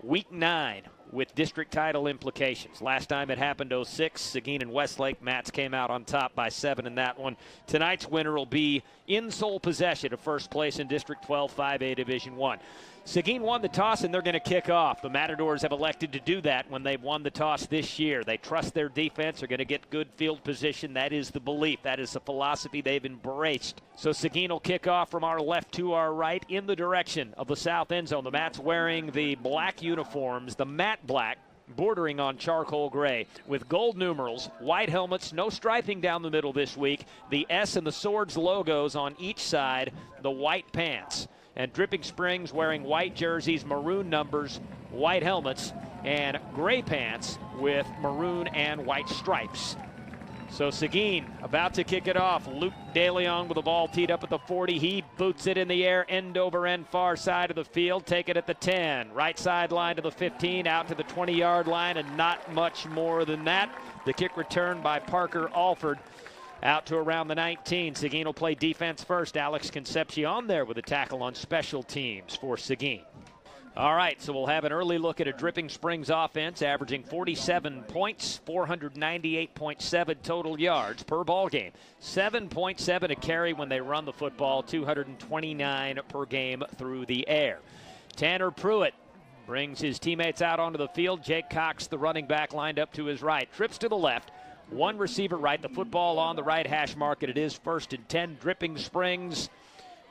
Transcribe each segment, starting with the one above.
Week 9 with district title implications. Last time it happened, 06. Seguin and Westlake. Mats came out on top by 7 in that one. Tonight's winner will be in sole possession of first place in District 12 5A Division 1. Seguin won the toss, and they're going to kick off. The Matadors have elected to do that when they've won the toss this year. They trust their defense. They're going to get good field position. That is the belief. That is the philosophy they've embraced. So Seguin will kick off from our left to our right in the direction of the south end zone. The Mats wearing the black uniforms, the matte black, bordering on charcoal gray with gold numerals, white helmets, no striping down the middle this week. The S and the Swords logos on each side, the white pants. And Dripping Springs wearing white jerseys, maroon numbers, white helmets, and gray pants with maroon and white stripes. So Seguin about to kick it off. Luke DeLeon with the ball teed up at the 40. He boots it in the air, end over end, far side of the field. Take it at the 10. Right sideline to the 15, out to the 20-yard line, and not much more than that. The kick return by Parker Alford. Out to around the 19. Seguin will play defense first. Alex Concepcion there with a tackle on special teams for Seguin. All right, so we'll have an early look at a Dripping Springs offense averaging 47 points, 498.7 total yards per ball game. 7.7 a carry when they run the football, 229 per game through the air. Tanner Pruitt brings his teammates out onto the field. Jake Cox, the running back, lined up to his right. Trips to the left. One receiver right, the football on the right hash mark, and it is 1st and 10. Dripping Springs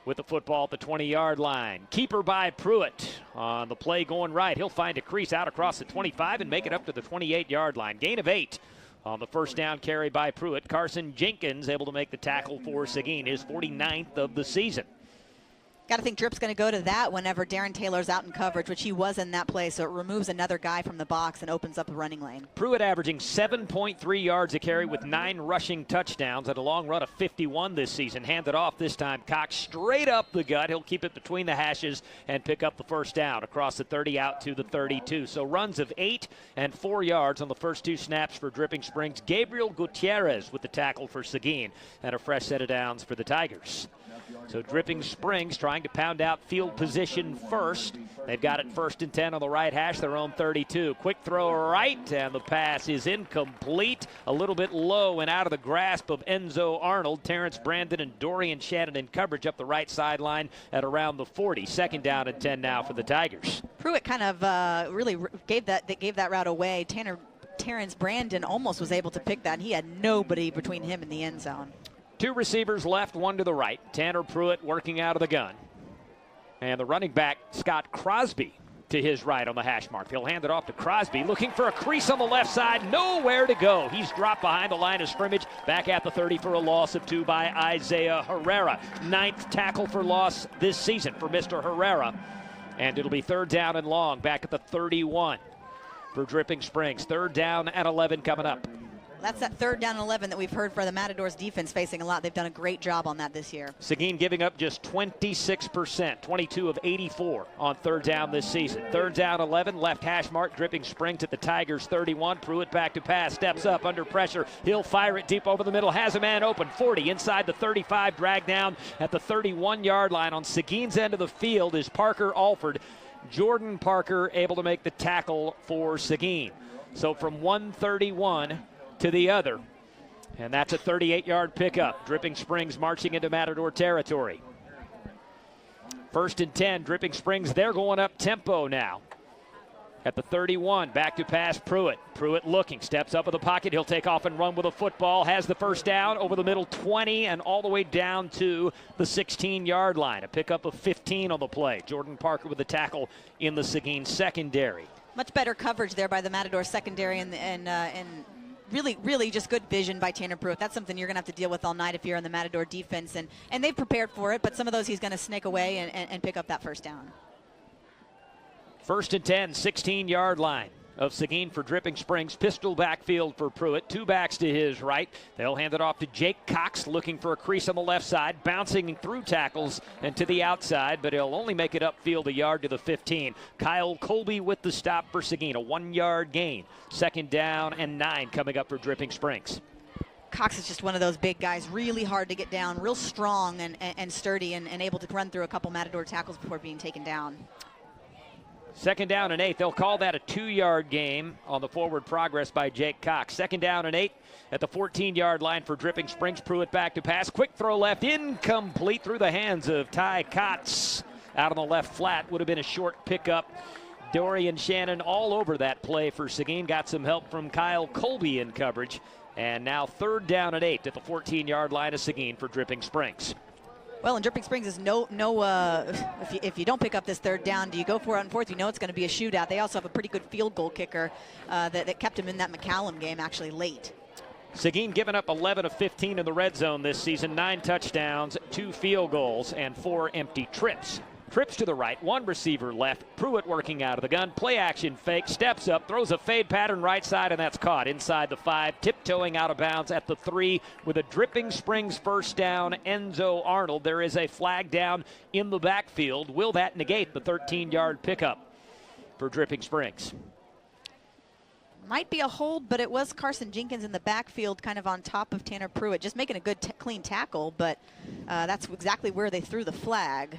with the football at the 20-yard line. Keeper by Pruitt on the play going right. He'll find a crease out across the 25 and make it up to the 28-yard line. Gain of 8 on the first down carry by Pruitt. Carson Jenkins able to make the tackle for Seguin, his 49th of the season. Got to think Drip's going to go to that whenever Darren Taylor's out in coverage, which he was in that play, so it removes another guy from the box and opens up a running lane. Pruitt averaging 7.3 yards a carry with 9 rushing touchdowns and a long run of 51 this season. Handed off this time. Cox straight up the gut. He'll keep it between the hashes and pick up the first down across the 30 out to the 32. So runs of 8 and 4 yards on the first 2 snaps for Dripping Springs. Gabriel Gutierrez with the tackle for Seguin and a fresh set of downs for the Tigers. So Dripping Springs trying to pound out field position first. They've got it 1st and 10 on the right hash, their own 32. Quick throw right, and the pass is incomplete. A little bit low and out of the grasp of Enzo Arnold. Terrence Brandon and Dorian Shannon in coverage up the right sideline at around the 40. 2nd down and 10 now for the Tigers. Pruitt kind of really gave that route away. Terrence Brandon almost was able to pick that, and he had nobody between him and the end zone. 2 receivers left, 1 to the right. Tanner Pruitt working out of the gun. And the running back, Scott Crosby, to his right on the hash mark. He'll hand it off to Crosby, looking for a crease on the left side. Nowhere to go. He's dropped behind the line of scrimmage. Back at the 30 for a loss of 2 by Isaiah Herrera. 9th tackle for loss this season for Mr. Herrera. And it'll be 3rd down and long back at the 31 for Dripping Springs. 3rd down and 11 coming up. That's that 3rd down and 11 that we've heard for the Matadors defense facing a lot. They've done a great job on that this year. Seguin giving up just 26%, 22 of 84 on 3rd down this season. 3rd down 11, left hash mark, Dripping Springs at the Tigers 31. Pruitt back to pass, steps up under pressure. He'll fire it deep over the middle, has a man open, 40 inside the 35, dragged down at the 31-yard line. On Seguin's end of the field is Parker Alford. Jordan Parker able to make the tackle for Seguin. So from 131 to the other, and that's a 38-yard pickup. Dripping Springs marching into Matador territory. 1st and 10, Dripping Springs, they're going up tempo now. At the 31, back to pass Pruitt. Pruitt looking, steps up in the pocket. He'll take off and run with a football. Has the first down over the middle 20 and all the way down to the 16-yard line. A pickup of 15 on the play. Jordan Parker with the tackle in the Seguin secondary. Much better coverage there by the Matador secondary and really just good vision by Tanner Pruitt. That's something you're going to have to deal with all night if you're on the Matador defense. And they've prepared for it, but some of those he's going to snake away and pick up that first down. 1st and 10, 16-yard line of Seguin for Dripping Springs. Pistol backfield for Pruitt. 2 backs to his right. They'll hand it off to Jake Cox, looking for a crease on the left side, bouncing through tackles and to the outside, but he'll only make it upfield a yard to the 15. Kyle Colby with the stop for Seguin, a 1-yard gain. 2nd down and 9 coming up for Dripping Springs. Cox is just one of those big guys, really hard to get down, real strong and sturdy and able to run through a couple Matador tackles before being taken down. Second down and 8. They'll call that a 2-yard game on the forward progress by Jake Cox. Second down and 8 at the 14-yard line for Dripping Springs. Pruitt back to pass. Quick throw left, incomplete through the hands of Ty Kotz. Out on the left flat, would have been a short pickup. Dorian Shannon all over that play for Seguin. Got some help from Kyle Colby in coverage. And now third down and 8 at the 14-yard line of Seguin for Dripping Springs. Well, and Dripping Springs is if you don't pick up this third down, do you go for it on fourth? You know it's going to be a shootout. They also have a pretty good field goal kicker that kept him in that McCallum game actually late. Seguin giving up 11 of 15 in the red zone this season, 9 touchdowns, 2 field goals, and 4 empty trips. Trips to the right, 1 receiver left. Pruitt working out of the gun. Play action fake, steps up, throws a fade pattern right side, and that's caught inside the 5, tiptoeing out of bounds at the 3 with a Dripping Springs first down. Enzo Arnold. There is a flag down in the backfield. Will that negate the 13-yard pickup for Dripping Springs? Might be a hold, but it was Carson Jenkins in the backfield kind of on top of Tanner Pruitt, just making a good clean tackle, but that's exactly where they threw the flag.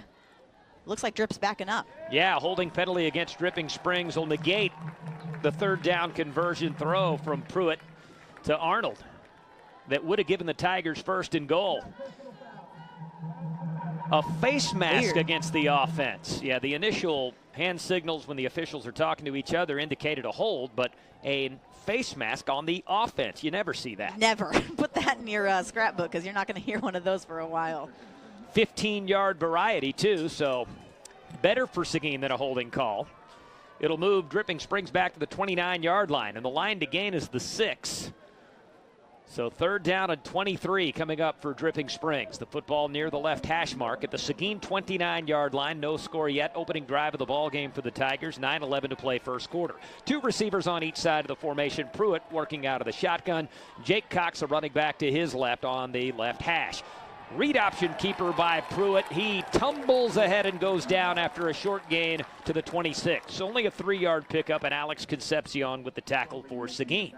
Looks like Drip's backing up. Yeah, holding penalty against Dripping Springs will negate the third down conversion throw from Pruitt to Arnold that would have given the Tigers first and goal. A face mask against the offense. Yeah, the initial hand signals when the officials are talking to each other indicated a hold, but a face mask on the offense. You never see that. Never. Put that in your scrapbook because you're not going to hear one of those for a while. 15-yard variety, too, so better for Seguin than a holding call. It'll move Dripping Springs back to the 29-yard line, and the line to gain is the 6. So third down and 23 coming up for Dripping Springs. The football near the left hash mark at the Seguin 29-yard line. No score yet. Opening drive of the ball game for the Tigers. 9:11 to play first quarter. 2 receivers on each side of the formation. Pruitt working out of the shotgun. Jake Cox, a running back to his left on the left hash. Read option keeper by Pruitt. He tumbles ahead and goes down after a short gain to the 26. Only a 3-yard pickup, and Alex Concepcion with the tackle for Seguin.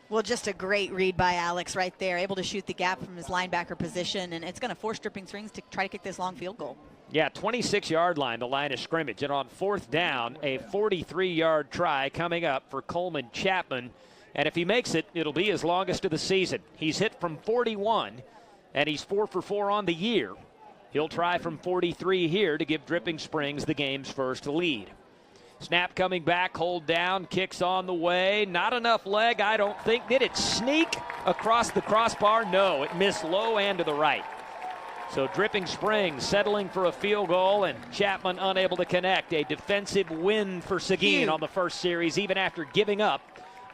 Well, just a great read by Alex right there, able to shoot the gap from his linebacker position, and it's going to force Dripping Springs to try to kick this long field goal. Yeah, 26-yard line, the line of scrimmage. And on fourth down, a 43-yard try coming up for Coleman Chapman. And if he makes it, it'll be his longest of the season. He's hit from 41, and he's 4 for 4 on the year. He'll try from 43 here to give Dripping Springs the game's first lead. Snap coming back, hold down, kicks on the way. Not enough leg, I don't think. Did it sneak across the crossbar? No, it missed low and to the right. So Dripping Springs settling for a field goal, and Chapman unable to connect. A defensive win for Seguin on the first series, even after giving up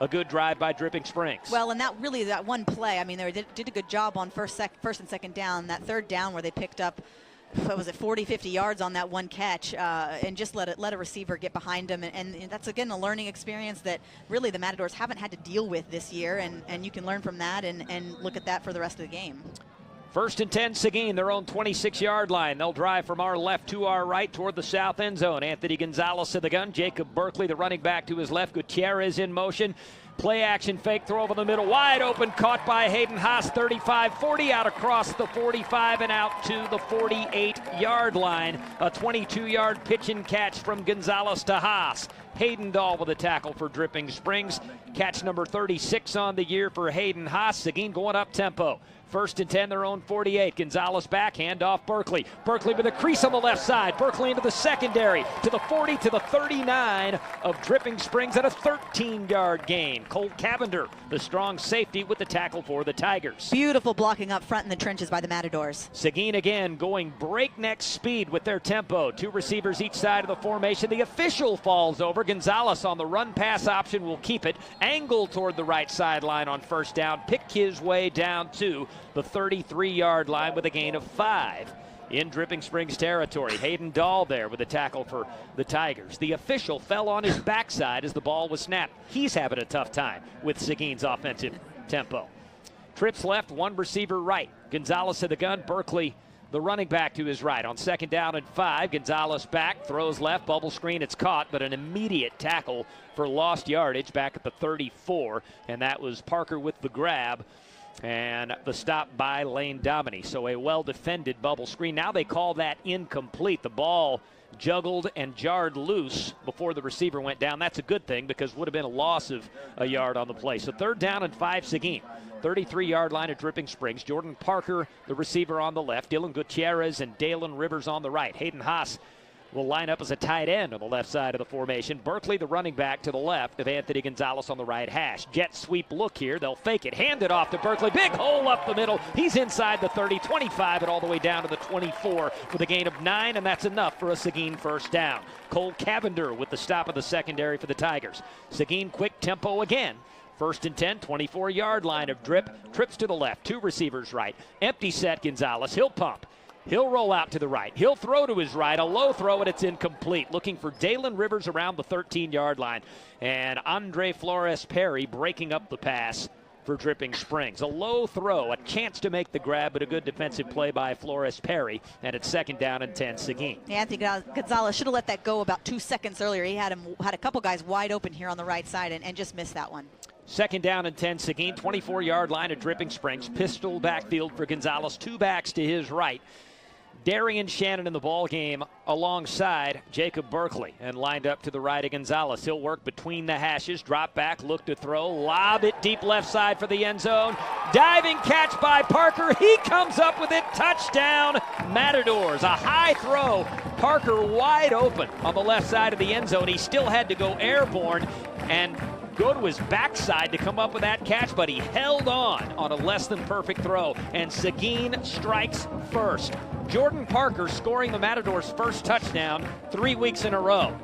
a good drive by Dripping Springs. Well, and that one play, I mean, they did a good job on first and second down. That third down where they picked up, what was it, 40, 50 yards on that one catch, and just let a receiver get behind him. And that's, again, a learning experience that really the Matadors haven't had to deal with this year, and you can learn from that and look at that for the rest of the game. First and 10, Seguin, their own 26-yard line. They'll drive from our left to our right toward the south end zone. Anthony Gonzalez to the gun. Jacob Berkeley, the running back, to his left. Gutierrez in motion. Play action fake throw over the middle. Wide open, caught by Hayden Haas. 35-40 out across the 45 and out to the 48-yard line. A 22-yard pitch and catch from Gonzalez to Haas. Hayden Dahl with a tackle for Dripping Springs. Catch number 36 on the year for Hayden Haas. Seguin going up tempo. First and 10, their own 48. Gonzalez back, hand off Berkeley. Berkeley with a crease on the left side. Berkeley into the secondary to the 40 to the 39 of Dripping Springs at a 13-yard gain. Cole Cavender, the strong safety, with the tackle for the Tigers. Beautiful blocking up front in the trenches by the Matadors. Seguin again going breakneck speed with their tempo. 2 receivers each side of the formation. The official falls over. Gonzalez on the run pass option will keep it. Angle toward the right sideline on first down. Pick his way down to the 33-yard line with a gain of 5 in Dripping Springs territory. Hayden Dahl there with a tackle for the Tigers. The official fell on his backside as the ball was snapped. He's having a tough time with Seguin's offensive tempo. Trips left, 1 receiver right. Gonzalez to the gun. Berkeley, the running back, to his right. On second down and 5, Gonzalez back, throws left, bubble screen, it's caught, but an immediate tackle for lost yardage back at the 34, and that was Parker with the grab. And the stop by Lane Dominy. So a well-defended bubble screen. Now they call that incomplete. The ball juggled and jarred loose before the receiver went down. That's a good thing because would have been a loss of a yard on the play. So 3rd down and 5, Seguin. 33-yard line at Dripping Springs. Jordan Parker, the receiver, on the left. Dylan Gutierrez and Dalen Rivers on the right. Hayden Haas will line up as a tight end on the left side of the formation. Berkeley, the running back, to the left of Anthony Gonzalez on the right hash. Jet sweep look here. They'll fake it. Hand it off to Berkeley. Big hole up the middle. He's inside the 30, 25, and all the way down to the 24 with a gain of 9, and that's enough for a Seguin first down. Cole Cavender with the stop of the secondary for the Tigers. Seguin quick tempo again. 1st and 10, 24-yard line of Drip. Trips to the left, 2 receivers right. Empty set Gonzalez. He'll pump. He'll roll out to the right. He'll throw to his right. A low throw, and it's incomplete. Looking for Dalen Rivers around the 13-yard line. And Andre Flores-Perry breaking up the pass for Dripping Springs. A low throw, a chance to make the grab, but a good defensive play by Flores-Perry. And it's 2nd down and 10, Seguin. Yeah, Anthony Gonzalez should have let that go about 2 seconds earlier. He had a couple guys wide open here on the right side and just missed that one. 2nd down and 10, Seguin. 24-yard line at Dripping Springs. Pistol backfield for Gonzalez. 2 backs to his right. Darian Shannon in the ball game alongside Jacob Berkeley, and lined up to the right of Gonzalez. He'll work between the hashes, drop back, look to throw, lob it deep left side for the end zone. Diving catch by Parker. He comes up with it. Touchdown, Matadors. A high throw. Parker wide open on the left side of the end zone. He still had to go airborne and go to his backside to come up with that catch, but he held on a less than perfect throw, and Seguin strikes first. Jordan Parker scoring the Matadors' first touchdown 3 weeks in a row.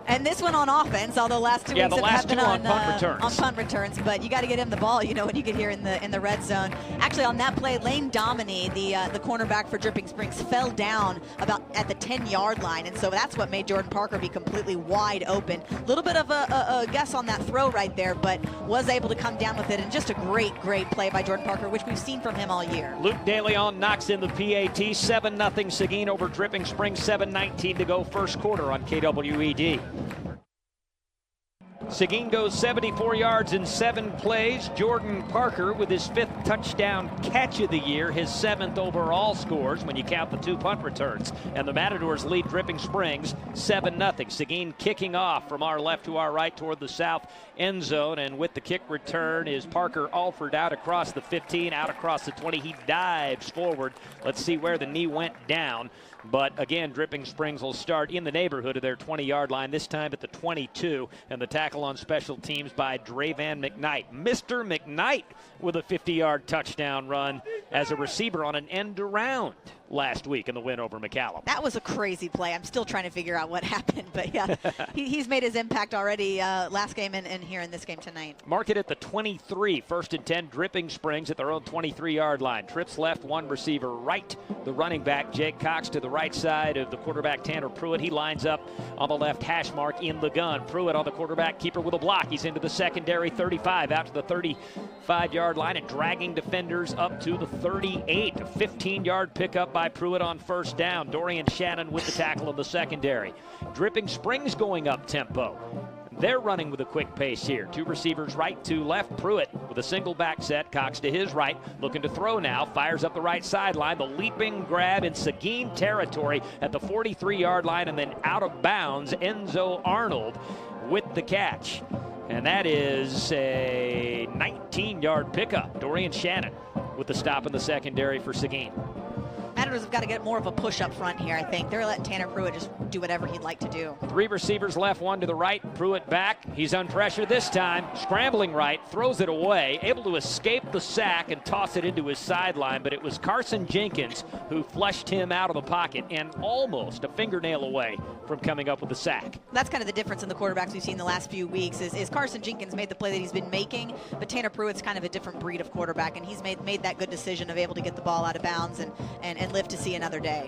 And this one on offense, although last 2 weeks have been on punt returns. But you got to get him the ball, when you get here in the red zone. Actually, on that play, Lane Dominy, the cornerback for Dripping Springs, fell down about at the 10-yard line, and so that's what made Jordan Parker be completely wide open. A little bit of a guess on that throw right there, but was able to come down with it, and just a great play by Jordan Parker, which we've seen from him all year. Luke DeLeon knocks in the PAT. 7-0 Seguin over Dripping Springs. 7:19 to go, first quarter on KWED. Seguin goes 74 yards in 7 plays. Jordan Parker with his 5th touchdown catch of the year, his 7th overall scores when you count the 2 punt returns. And the Matadors lead Dripping Springs 7-0. Seguin kicking off from our left to our right toward the south end zone. And with the kick return is Parker Alford out across the 15, out across the 20. He dives forward. Let's see where the knee went down. But again, Dripping Springs will start in the neighborhood of their 20-yard line, this time at the 22. And the tackle on special teams by Dravan McKnight. Mr. McKnight with a 50-yard touchdown run as a receiver on an end around last week in the win over McCallum. That was a crazy play. I'm still trying to figure out what happened. But yeah, he's made his impact already last game and here in this game tonight. Mark it at the 23. 1st and 10, Dripping Springs at their own 23-yard line. Trips left, 1 receiver right. The running back, Jake Cox, to the right side of the quarterback, Tanner Pruitt. He lines up on the left hash mark in the gun. Pruitt on the quarterback keeper with a block. He's into the secondary 35, out to the 35-yard line and dragging defenders up to the 38. A 15-yard pickup by Pruitt on first down. Dorian Shannon with the tackle of the secondary. Dripping Springs going up tempo. They're running with a quick pace here. 2 receivers right, 2 left. Pruitt with a single back set. Cox to his right, looking to throw now. Fires up the right sideline. The leaping grab in Seguin territory at the 43-yard line, and then out of bounds. Enzo Arnold with the catch. And that is a 19-yard pickup. Dorian Shannon with the stop in the secondary for Seguin. Matadors have got to get more of a push up front here, I think. They're letting Tanner Pruitt just do whatever he'd like to do. 3 receivers left, 1 to the right. Pruitt back. He's under pressure this time. Scrambling right, throws it away. Able to escape the sack and toss it into his sideline, but it was Carson Jenkins who flushed him out of the pocket and almost a fingernail away from coming up with the sack. That's kind of the difference in the quarterbacks we've seen the last few weeks is Carson Jenkins made the play that he's been making, but Tanner Pruitt's kind of a different breed of quarterback, and he's made that good decision of able to get the ball out of bounds and live to see another day.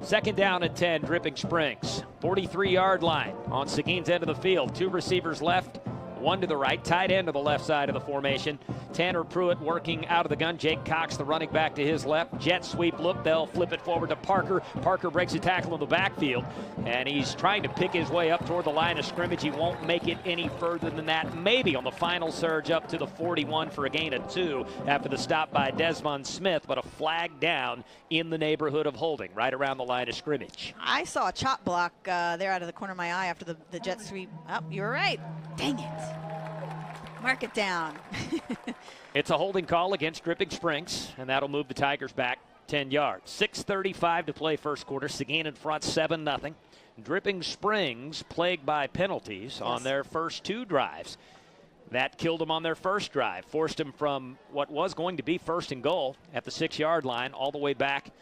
2nd down and 10, Dripping Springs. 43-yard line on Seguin's end of the field. 2 receivers left, 1 to the right, tight end to the left side of the formation. Tanner Pruitt working out of the gun. Jake Cox, the running back, to his left. Jet sweep look. They'll flip it forward to Parker. Parker breaks a tackle in the backfield, and he's trying to pick his way up toward the line of scrimmage. He won't make it any further than that. Maybe on the final surge up to the 41 for a gain of 2 after the stop by Desmond Smith, but a flag down in the neighborhood of holding right around the line of scrimmage. I saw a chop block there out of the corner of my eye after the jet sweep. Oh, you were right. Dang it. Mark it down. It's a holding call against Dripping Springs, and that'll move the Tigers back 10 yards. 6:35 to play first quarter. Seguin in front 7-0. Dripping Springs plagued by penalties on their first 2 drives. That killed them on their first drive, forced them from what was going to be first and goal at the 6-yard line all the way back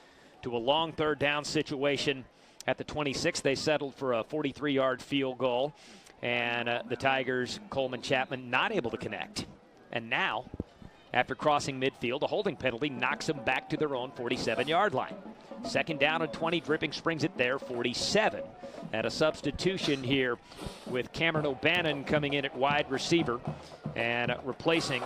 to a long third down situation at the 26. They settled for a 43-yard field goal. And the Tigers, Coleman Chapman, not able to connect. And now, after crossing midfield, a holding penalty knocks them back to their own 47-yard line. 2nd down and 20, Dripping Springs at their 47. And a substitution here with Cameron O'Bannon coming in at wide receiver and replacing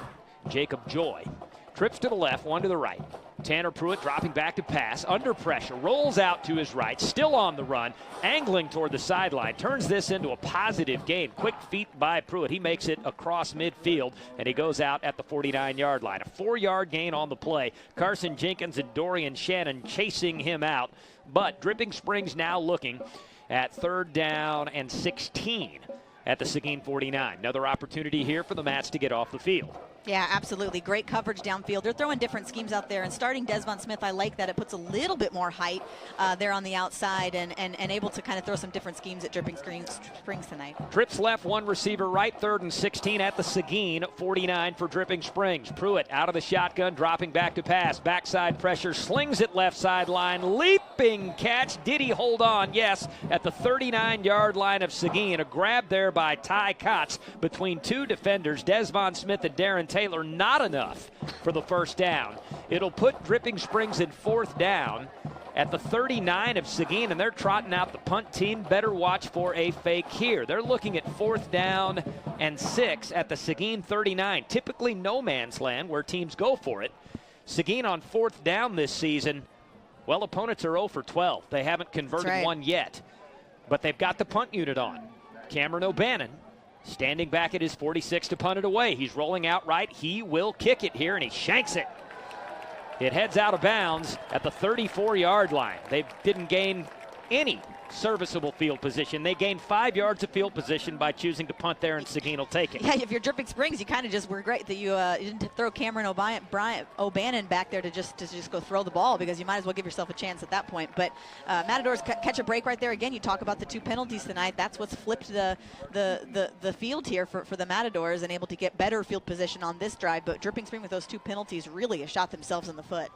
Jacob Joy. Trips to the left, one to the right. Tanner Pruitt dropping back to pass, under pressure, rolls out to his right, still on the run, angling toward the sideline, turns this into a positive gain. Quick feet by Pruitt. He makes it across midfield, and he goes out at the 49-yard line. A 4-yard gain on the play. Carson Jenkins and Dorian Shannon chasing him out, but Dripping Springs now looking at 3rd down and 16 at the Seguin 49. Another opportunity here for the Mats to get off the field. Yeah, absolutely. Great coverage downfield. They're throwing different schemes out there, and starting Desmond Smith, I like that. It puts a little bit more height there on the outside and able to kind of throw some different schemes at Dripping Springs tonight. Trips left, 1 receiver right, 3rd and 16 at the Seguin 49 for Dripping Springs. Pruitt out of the shotgun, dropping back to pass. Backside pressure, slings it left sideline, leaping catch. Did he hold on? Yes, at the 39-yard line of Seguin. A grab there by Ty Kotz between 2 defenders, Desmond Smith and Darren Taylor. Not enough for the first down. It'll put Dripping Springs in 4th down at the 39 of Seguin, and they're trotting out the punt team. Better watch for a fake here. They're looking at 4th down and 6 at the Seguin 39. Typically no man's land where teams go for it. Seguin on 4th down this season, well, opponents are 0 for 12. They haven't converted one yet, but they've got the punt unit on. Cameron O'Bannon standing back at his 46 to punt it away. He's rolling out right. He will kick it here, and he shanks it. It heads out of bounds at the 34-yard line. They didn't gain any serviceable field position. They gained 5 yards of field position by choosing to punt there, and Seguin will take it. Yeah, if you're Dripping Springs, you kind of just were great that you didn't throw Cameron O'Bannon back there to just go throw the ball, because you might as well give yourself a chance at that point. But Matadors catch a break right there. Again, you talk about the 2 penalties tonight. That's what's flipped the field here for the Matadors, and able to get better field position on this drive. But Dripping Springs with those 2 penalties really have shot themselves in the foot.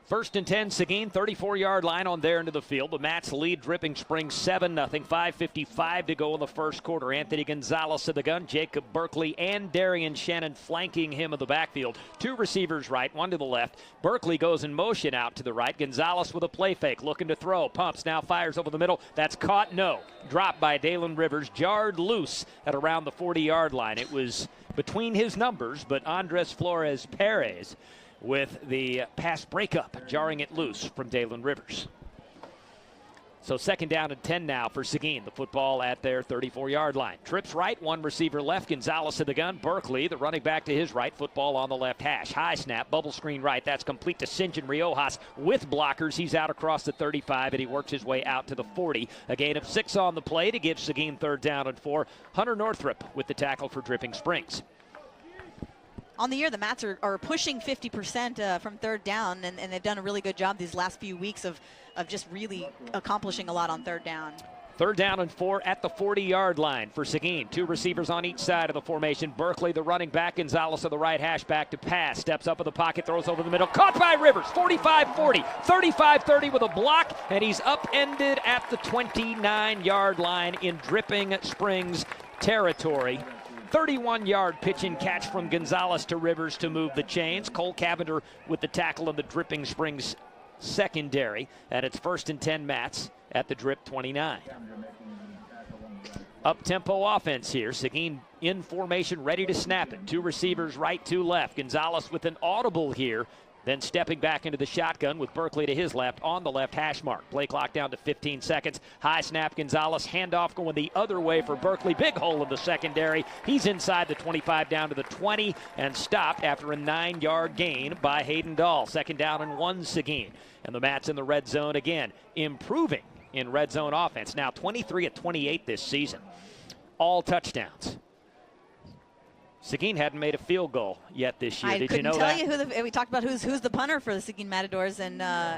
1st and 10, Seguin, 34-yard line on their end of the field. The Mats lead Dripping Springs 7-0. 5:55 to go in the first quarter. Anthony Gonzalez of the gun, Jacob Berkeley and Darian Shannon flanking him in the backfield. 2 receivers right, 1 to the left. Berkeley goes in motion out to the right. Gonzalez with a play fake, looking to throw. Pumps, now fires over the middle. That's caught, no. Dropped by Dalen Rivers, jarred loose at around the 40-yard line. It was between his numbers, but Andres Flores Perez with the pass breakup, jarring it loose from Dalen Rivers. So 2nd down and 10 now for Seguin. The football at their 34-yard line. Trips right, 1 receiver left. Gonzalez in the gun. Berkeley, the running back, to his right. Football on the left hash. High snap, bubble screen right. That's complete to St. John Riojas with blockers. He's out across the 35, and he works his way out to the 40. A gain of 6 on the play to give Seguin 3rd down and 4. Hunter Northrup with the tackle for Dripping Springs. On the year, the Mats are pushing 50% from 3rd down, and they've done a really good job these last few weeks of just really accomplishing a lot on 3rd down. 3rd down and 4 at the 40-yard line for Seguin. 2 receivers on each side of the formation. Berkeley, the running back. Gonzalez of the right hash, back to pass. Steps up in the pocket, throws over the middle. Caught by Rivers. 45-40, 35-30 with a block, and he's upended at the 29-yard line in Dripping Springs territory. 31-yard pitch and catch from Gonzalez to Rivers to move the chains. Cole Cavender with the tackle of the Dripping Springs secondary. And it's 1st and 10 Mats at the Drip 29. Up-tempo offense here. Seguin in formation, ready to snap it. 2 receivers right, 2 left. Gonzalez with an audible here. Then stepping back into the shotgun with Berkeley to his left on the left hash mark. Play clock down to 15 seconds. High snap, Gonzalez. Handoff going the other way for Berkeley. Big hole in the secondary. He's inside the 25 down to the 20 and stopped after a 9-yard gain by Hayden Dahl. 2nd down and 1 Seguin. And the Mats in the red zone again, improving in red zone offense. Now 23 of 28 this season. All touchdowns. Seguin hadn't made a field goal yet this year. Did you know that? I couldn't tell you we talked about who's the punter for the Seguin Matadors.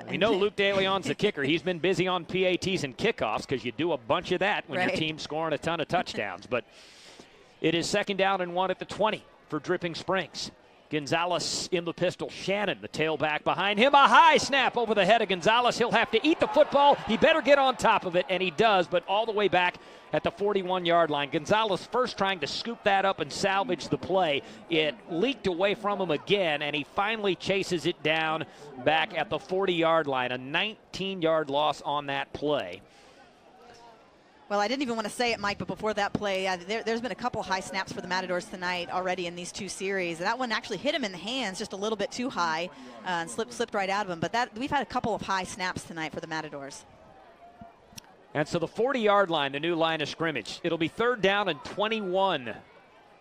We know Luke DeLeon's the kicker. He's been busy on PATs and kickoffs because you do a bunch of that when your team's scoring a ton of touchdowns. But it is 2nd down and 1 at the 20 for Dripping Springs. Gonzalez in the pistol. Shannon, the tailback behind him. A high snap over the head of Gonzalez. He'll have to eat the football. He better get on top of it, and he does, but all the way back at the 41-yard line. Gonzalez first trying to scoop that up and salvage the play. It leaked away from him again, and he finally chases it down back at the 40-yard line. A 19-yard loss on that play. Well, I didn't even want to say it, Mike, but before that play, there's been a couple high snaps for the Matadors tonight already in these 2 series. That one actually hit him in the hands just a little bit too high and slipped right out of him. But we've had a couple of high snaps tonight for the Matadors. And so the 40-yard line, the new line of scrimmage. It'll be 3rd down and 21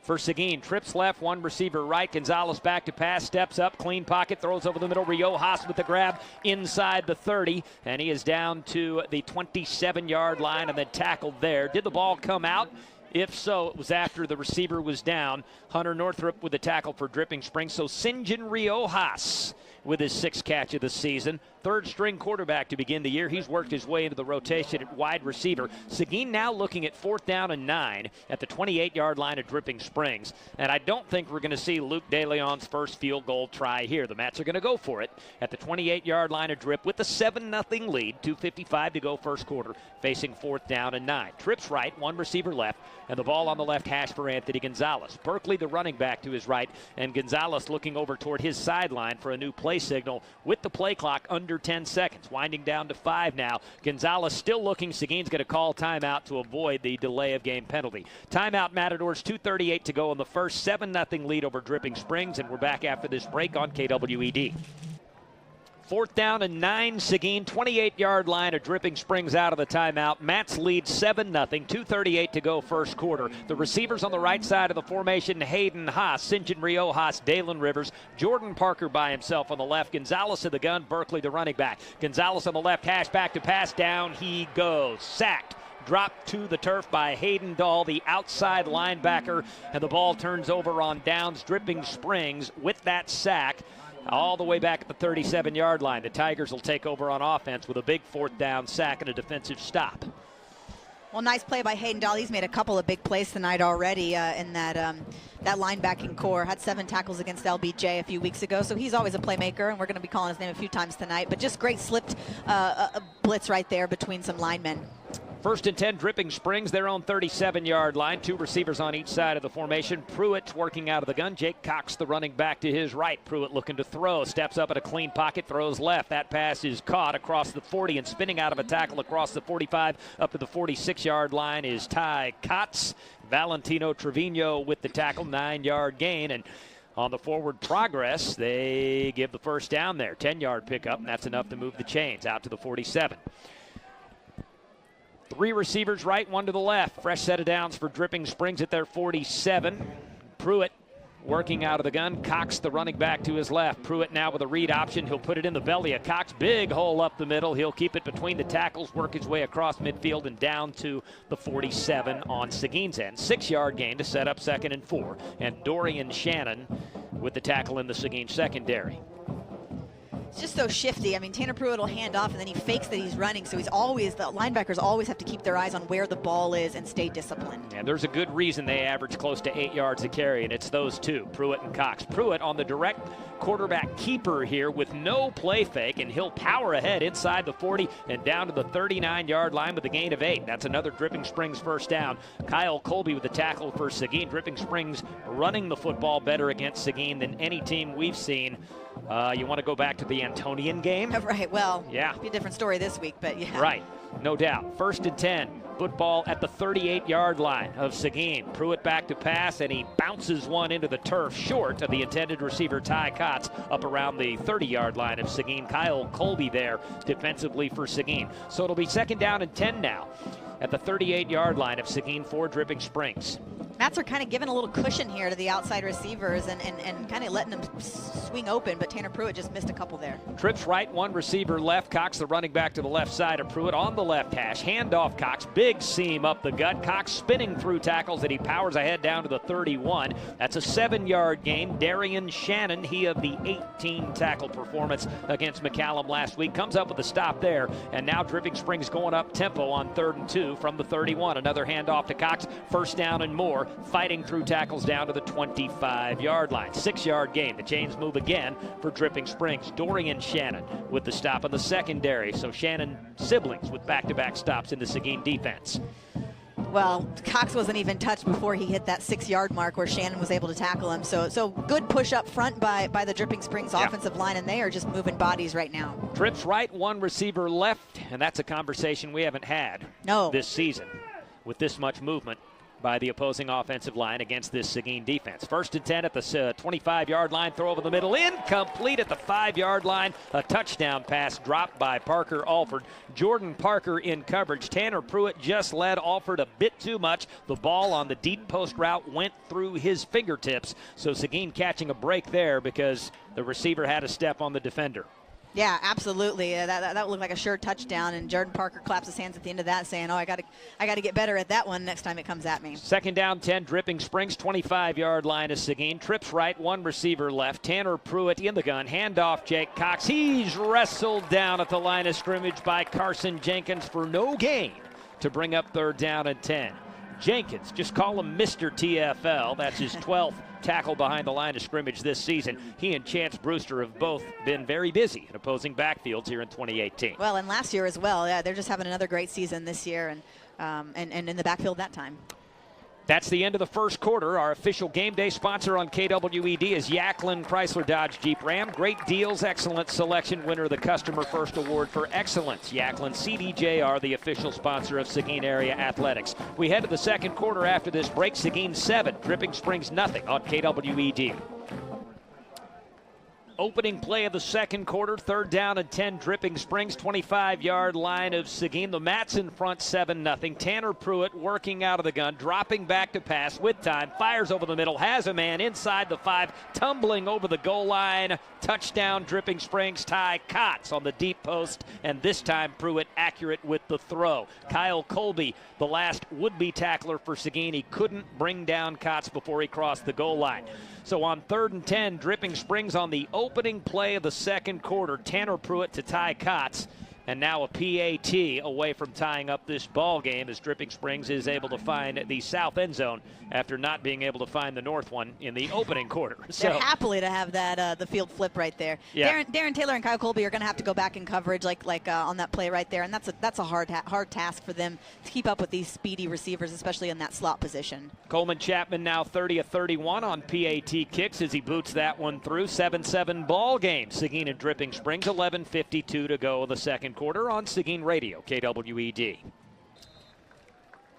for Seguin. Trips left, 1 receiver right. Gonzalez back to pass, steps up, clean pocket, throws over the middle. Riojas with the grab inside the 30, and he is down to the 27-yard line and then tackled there. Did the ball come out? If so, it was after the receiver was down. Hunter Northrup with the tackle for Dripping Springs. So St. John Riojas with his 6th catch of the season. 3rd-string quarterback to begin the year. He's worked his way into the rotation at wide receiver. Seguin now looking at 4th down and 9 at the 28-yard line of Dripping Springs. And I don't think we're going to see Luke DeLeon's first field goal try here. The Mats are going to go for it at the 28-yard line of Drip with the 7-0 lead. 2:55 to go first quarter, facing 4th down and 9. Trips right, 1 receiver left, and the ball on the left hash for Anthony Gonzalez. Berkeley, the running back, to his right, and Gonzalez looking over toward his sideline for a new play signal with the play clock under 10 seconds. Winding down to 5 now. Gonzalez still looking. Seguin's going to call timeout to avoid the delay of game penalty. Timeout, Matadors. 2:38 to go in the first. 7-0 lead over Dripping Springs, and we're back after this break on KWED. 4th down and 9, Seguin, 28-yard line of Dripping Springs out of the timeout. Mats lead 7-0, 2:38 to go first quarter. The receivers on the right side of the formation, Hayden Haas, St. John Riojas, Dalen Rivers, Jordan Parker by himself on the left, Gonzalez in the gun, Berkeley the running back. Gonzalez on the left hash, back to pass, down he goes. Sacked. Dropped to the turf by Hayden Dahl, the outside linebacker, and the ball turns over on downs. Dripping Springs with that sack all the way back at the 37-yard line. The Tigers will take over on offense with a big 4th down sack and a defensive stop. Well, nice play by Hayden Dahl. He's made a couple of big plays tonight already in that linebacking core. Had 7 tackles against LBJ a few weeks ago, so he's always a playmaker, and we're going to be calling his name a few times tonight. But just great slipped blitz right there between some linemen. 1st and 10, Dripping Springs, their own 37-yard line. 2 receivers on each side of the formation. Pruitt working out of the gun. Jake Cox, the running back, to his right. Pruitt looking to throw. Steps up at a clean pocket, throws left. That pass is caught across the 40 and spinning out of a tackle across the 45 up to the 46-yard line is Ty Kotz. Valentino Trevino with the tackle, 9-yard gain. And on the forward progress, they give the first down there. 10-yard pickup, and that's enough to move the chains out to the 47. 3 receivers right, 1 to the left. Fresh set of downs for Dripping Springs at their 47. Pruitt working out of the gun. Cox, the running back, to his left. Pruitt now with a read option. He'll put it in the belly of Cox. Big hole up the middle. He'll keep it between the tackles, work his way across midfield and down to the 47 on Seguin's end. 6-yard gain to set up 2nd and 4. And Dorian Shannon with the tackle in the Seguin secondary. It's just so shifty. I mean, Tanner Pruitt will hand off, and then he fakes that he's running, so the linebackers always have to keep their eyes on where the ball is and stay disciplined. And there's a good reason they average close to 8 yards a carry, and it's those 2, Pruitt and Cox. Pruitt on the direct quarterback keeper here with no play fake, and he'll power ahead inside the 40 and down to the 39-yard line with a gain of 8. That's another Dripping Springs first down. Kyle Colby with the tackle for Seguin. Dripping Springs running the football better against Seguin than any team we've seen. You want to go back to the Antonian game? Right, well, yeah. Be a different story this week, but yeah. Right, no doubt. 1st and 10. Football at the 38-yard line of Seguin. Pruitt back to pass, and he bounces one into the turf short of the intended receiver Ty Kotz up around the 30-yard line of Seguin. Kyle Colby there defensively for Seguin. So it'll be 2nd down and 10 now at the 38-yard line of Seguin for Dripping Springs. Mats are kind of giving a little cushion here to the outside receivers and kind of letting them swing open, but Tanner Pruitt just missed a couple there. Trips right, one receiver left. Cox, the running back, to the left side of Pruitt on the left hash. Handoff Cox, big seam up the gut. Cox spinning through tackles, and he powers ahead down to the 31. That's a 7-yard gain. Darian Shannon, he of the 18 tackle performance against McCallum last week, comes up with a stop there, and now Dripping Springs going up tempo on 3rd and 2 from the 31. Another handoff to Cox, 1st down and more. Fighting through tackles down to the 25-yard line. 6-yard gain. The chains move again for Dripping Springs. Dorian Shannon with the stop on the secondary. So Shannon siblings with back-to-back stops in the Seguin defense. Well, Cox wasn't even touched before he hit that 6-yard mark where Shannon was able to tackle him. So good push up front by the Dripping Springs offensive line, and they are just moving bodies right now. Trips right, one receiver left, and that's a conversation we haven't had this season with this much movement by the opposing offensive line against this Seguin defense. 1st and 10 at the 25-yard line. Throw over the middle. Incomplete at the 5-yard line. A touchdown pass dropped by Parker Alford. Jordan Parker in coverage. Tanner Pruitt just led Alford a bit too much. The ball on the deep post route went through his fingertips. So Seguin catching a break there because the receiver had a step on the defender. Yeah, absolutely. That looked like a sure touchdown, and Jordan Parker claps his hands at the end of that, saying, "Oh, I got to get better at that one next time it comes at me." 2nd down, 10. Dripping Springs, 25-yard line is Seguin. Trips right, one receiver left. Tanner Pruitt in the gun. Handoff, Jake Cox. He's wrestled down at the line of scrimmage by Carson Jenkins for no gain to bring up 3rd down and 10. Jenkins, just call him Mr. TFL. That's his 12th tackle behind the line of scrimmage this season. He and Chance Brewster have both been very busy in opposing backfields here in 2018. Well, and last year as well. Yeah, they're just having another great season this year, and in the backfield that time. That's the end of the first quarter. Our official game day sponsor on KWED is Yacklin Chrysler Dodge Jeep Ram. Great deals, excellent selection, winner of the Customer First Award for Excellence. Yacklin CDJR, the official sponsor of Seguin Area Athletics. We head to the second quarter after this break. Seguin 7, Dripping Springs nothing on KWED. Opening play of the second quarter, 3rd down and 10, Dripping Springs, 25-yard line of Seguin. The Mats in front, 7-0. Tanner Pruitt working out of the gun, dropping back to pass with time, fires over the middle, has a man inside the 5, tumbling over the goal line. Touchdown, Dripping Springs. Ty Kotz on the deep post, and this time Pruitt accurate with the throw. Kyle Colby, the last would-be tackler for Seguin. He couldn't bring down Kotz before he crossed the goal line. So on 3rd and 10, Dripping Springs on the opening play of the second quarter. Tanner Pruitt to Ty Kotz. And now a PAT away from tying up this ball game as Dripping Springs is able to find the south end zone after not being able to find the north one in the opening quarter. So they're happily to have that the field flip right there. Yeah. Darren Taylor and Kyle Colby are going to have to go back in coverage like on that play right there, and that's a hard task for them to keep up with these speedy receivers, especially in that slot position. Coleman Chapman now 30 of 31 on PAT kicks as he boots that one through. 7-7 ball game. Seguin and Dripping Springs, 11:52 to go in the second quarter on Seguin Radio, KWED.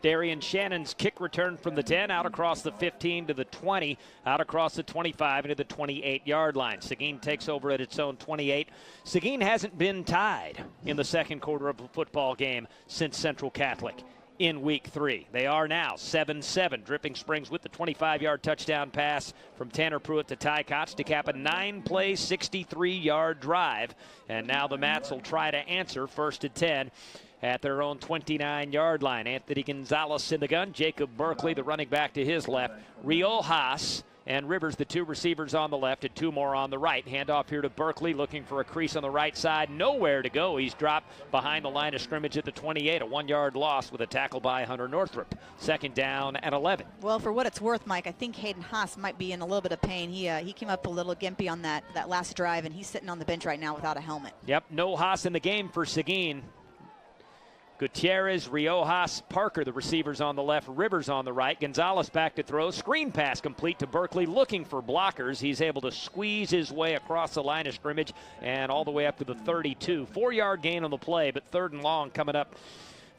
Darian Shannon's kick return from the 10, out across the 15 to the 20, out across the 25 into the 28-yard line. Seguin takes over at its own 28. Seguin hasn't been tied in the second quarter of a football game since Central Catholic in week 3. They are now 7-7. Dripping Springs with the 25-yard touchdown pass from Tanner Pruitt to Ty Kotz to cap a 9-play, 63-yard drive. And now the Mats will try to answer 1st and 10 at their own 29-yard line. Anthony Gonzalez in the gun. Jacob Berkeley, the running back, to his left. Riojas and Rivers, the 2 receivers on the left and 2 more on the right. Handoff here to Berkeley, looking for a crease on the right side. Nowhere to go. He's dropped behind the line of scrimmage at the 28. A 1-yard loss with a tackle by Hunter Northrup. 2nd down and 11. Well, for what it's worth, Mike, I think Hayden Haas might be in a little bit of pain. He came up a little gimpy on that last drive, and he's sitting on the bench right now without a helmet. Yep, no Haas in the game for Seguin. Gutierrez, Riojas, Parker, the receivers on the left, Rivers on the right. Gonzalez back to throw. Screen pass complete to Berkeley, looking for blockers. He's able to squeeze his way across the line of scrimmage and all the way up to the 32. 4-yard gain on the play, but 3rd and long coming up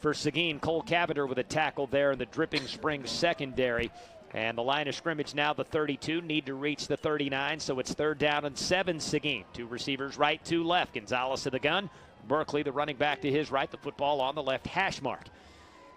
for Seguin. Cole Cavender with a tackle there in the Dripping Springs secondary. And the line of scrimmage now the 32, need to reach the 39, so it's 3rd down and 7 Seguin. 2 receivers right, 2 left. Gonzalez to the gun. Berkeley, the running back, to his right. The football on the left hash mark.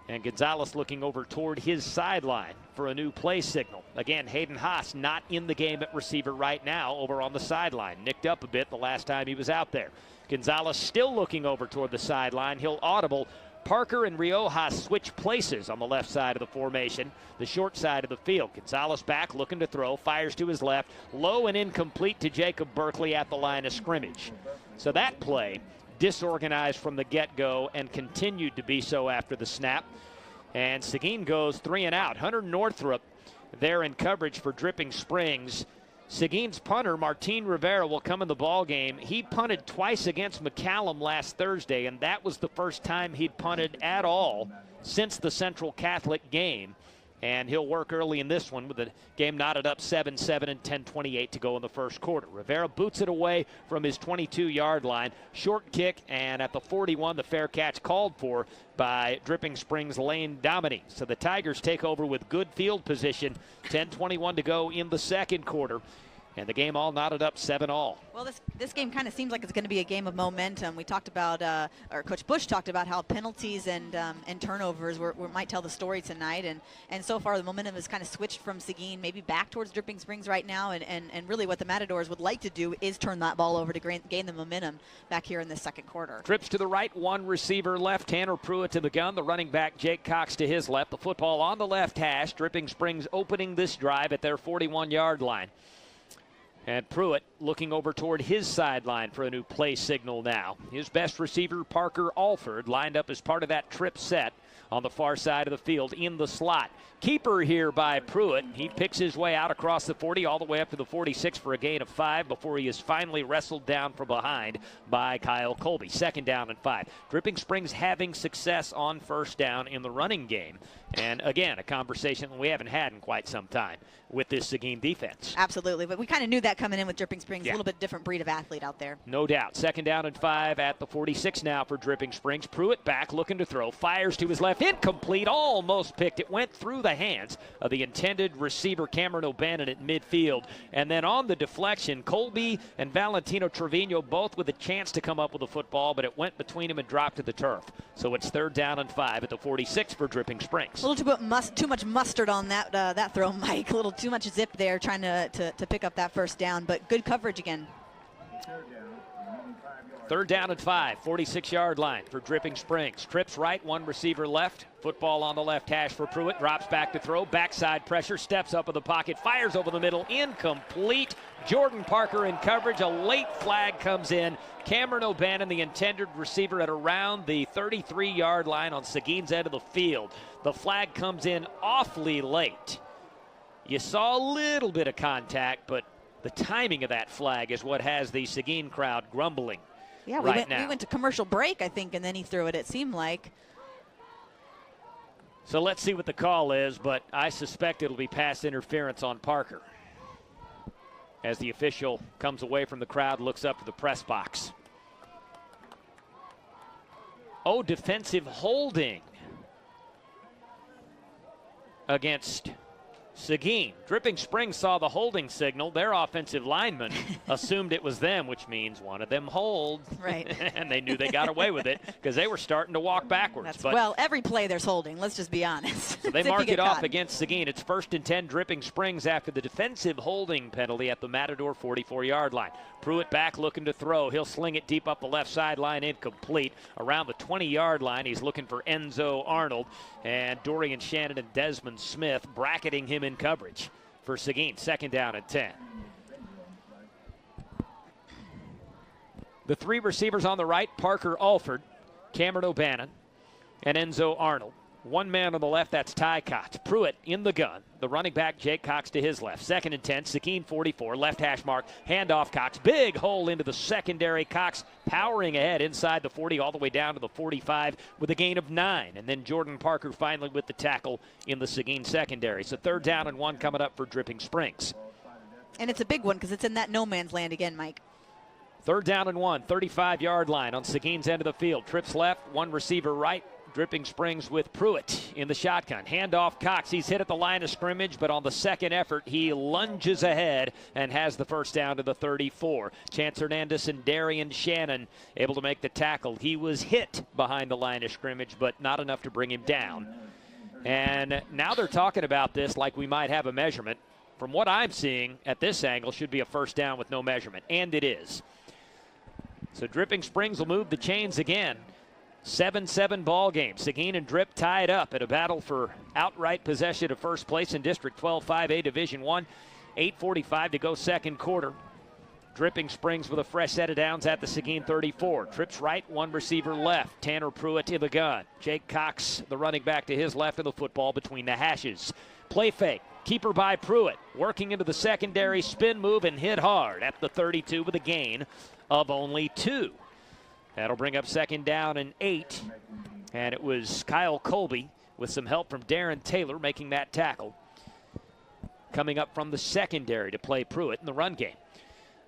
And Gonzalez looking over toward his sideline for a new play signal. Again, Hayden Haas not in the game at receiver right now, over on the sideline. Nicked up a bit the last time he was out there. Gonzalez still looking over toward the sideline. He'll audible. Parker and Riojas switch places on the left side of the formation, the short side of the field. Gonzalez back, looking to throw, fires to his left, low and incomplete to Jacob Berkeley at the line of scrimmage. So that play disorganized from the get-go and continued to be so after the snap. And Seguin goes 3 and out. Hunter Northrup there in coverage for Dripping Springs. Seguin's punter, Martin Rivera, will come in the ball game. He punted twice against McCallum last Thursday, and that was the first time he'd punted at all since the Central Catholic game. And he'll work early in this one with the game knotted up 7-7 and 10:28 to go in the first quarter. Rivera boots it away from his 22-yard line. Short kick, and at the 41, the fair catch called for by Dripping Springs' Lane Dominy. So the Tigers take over with good field position. 10:21 to go in the second quarter. And the game all knotted up 7-all. Well, this game kind of seems like it's going to be a game of momentum. We talked about, or Coach Bush talked about how penalties and turnovers might tell the story tonight. And so far the momentum has kind of switched from Seguin maybe back towards Dripping Springs right now. And really what the Matadors would like to do is turn that ball over to gain the momentum back here in the second quarter. Trips to the right, 1 receiver left. Tanner Pruitt to the gun. The running back Jake Cox to his left. The football on the left hash. Dripping Springs opening this drive at their 41-yard line. And Pruitt looking over toward his sideline for a new play signal now. His best receiver, Parker Alford, lined up as part of that trip set on the far side of the field in the slot. Keeper here by Pruitt. He picks his way out across the 40 all the way up to the 46 for a gain of 5 before he is finally wrestled down from behind by Kyle Colby. 2nd down and 5. Dripping Springs having success on first down in the running game. And again, a conversation we haven't had in quite some time with this Seguin defense. Absolutely, but we kind of knew that coming in with Dripping Springs. Yeah. A little bit different breed of athlete out there. No doubt. 2nd down and 5 at the 46 now for Dripping Springs. Pruitt back looking to throw. Fires to his left. Incomplete. Almost picked. It went through the hands of the intended receiver, Cameron O'Bannon, at midfield. And then on the deflection, Colby and Valentino Trevino both with a chance to come up with the football, but it went between them and dropped to the turf. So it's 3rd down and 5 at the 46 for Dripping Springs. A little too much mustard on that throw, Mike. A little too much zip there trying to pick up that first down, but good coverage again. 3rd down and 5, 46-yard line for Dripping Springs. Trips right, 1 receiver left. Football on the left hash for Pruitt. Drops back to throw. Backside pressure. Steps up in the pocket. Fires over the middle. Incomplete. Jordan Parker in coverage. A late flag comes in. Cameron O'Bannon, the intended receiver, at around the 33-yard line on Seguin's end of the field. The flag comes in awfully late. You saw a little bit of contact, but the timing of that flag is what has the Seguin crowd grumbling. Yeah, we went to commercial break, I think, and then he threw it, it seemed like. So let's see what the call is, but I suspect it'll be pass interference on Parker. As the official comes away from the crowd, looks up to the press box. Oh, defensive holding against Seguin. Dripping Springs saw the holding signal. Their offensive lineman assumed it was them, which means one of them holds. Right. And they knew they got away with it because they were starting to walk backwards. Well, every play there's holding. Let's just be honest. So they mark it off against Seguin. It's 1st and 10, Dripping Springs after the defensive holding penalty at the Matador 44-yard line. Pruitt back looking to throw. He'll sling it deep up the left sideline, incomplete. Around the 20-yard line, he's looking for Enzo Arnold. And Dorian Shannon and Desmond Smith bracketing him in coverage for Seguin. 2nd down and 10. The 3 receivers on the right, Parker Alford, Cameron O'Bannon, and Enzo Arnold. 1 man on the left, that's Ty Cox. Pruitt in the gun. The running back, Jake Cox, to his left. 2nd and 10, Seguin 44, left hash mark, handoff Cox. Big hole into the secondary. Cox powering ahead inside the 40 all the way down to the 45 with a gain of 9. And then Jordan Parker finally with the tackle in the Seguin secondary. So 3rd down and 1 coming up for Dripping Springs. And it's a big one because it's in that no man's land again, Mike. 3rd down and 1, 35-yard line on Seguin's end of the field. Trips left, 1 receiver right. Dripping Springs with Pruitt in the shotgun. Handoff Cox. He's hit at the line of scrimmage, but on the second effort, he lunges ahead and has the first down to the 34. Chance Hernandez and Darian Shannon able to make the tackle. He was hit behind the line of scrimmage, but not enough to bring him down. And now they're talking about this like we might have a measurement. From what I'm seeing at this angle, should be a first down with no measurement, and it is. So Dripping Springs will move the chains again. 7-7 ball game. Seguin and Drip tied up in a battle for outright possession of first place in District 12 5A Division I. 8:45 to go second quarter. Dripping Springs with a fresh set of downs at the Seguin 34. Trips right, one receiver left. Tanner Pruitt in the gun. Jake Cox, the running back, to his left, of the football between the hashes. Play fake. Keeper by Pruitt. Working into the secondary, spin move and hit hard at the 32 with a gain of only 2. That'll bring up second down and 8. And it was Kyle Colby with some help from Darren Taylor making that tackle. Coming up from the secondary to play Pruitt in the run game.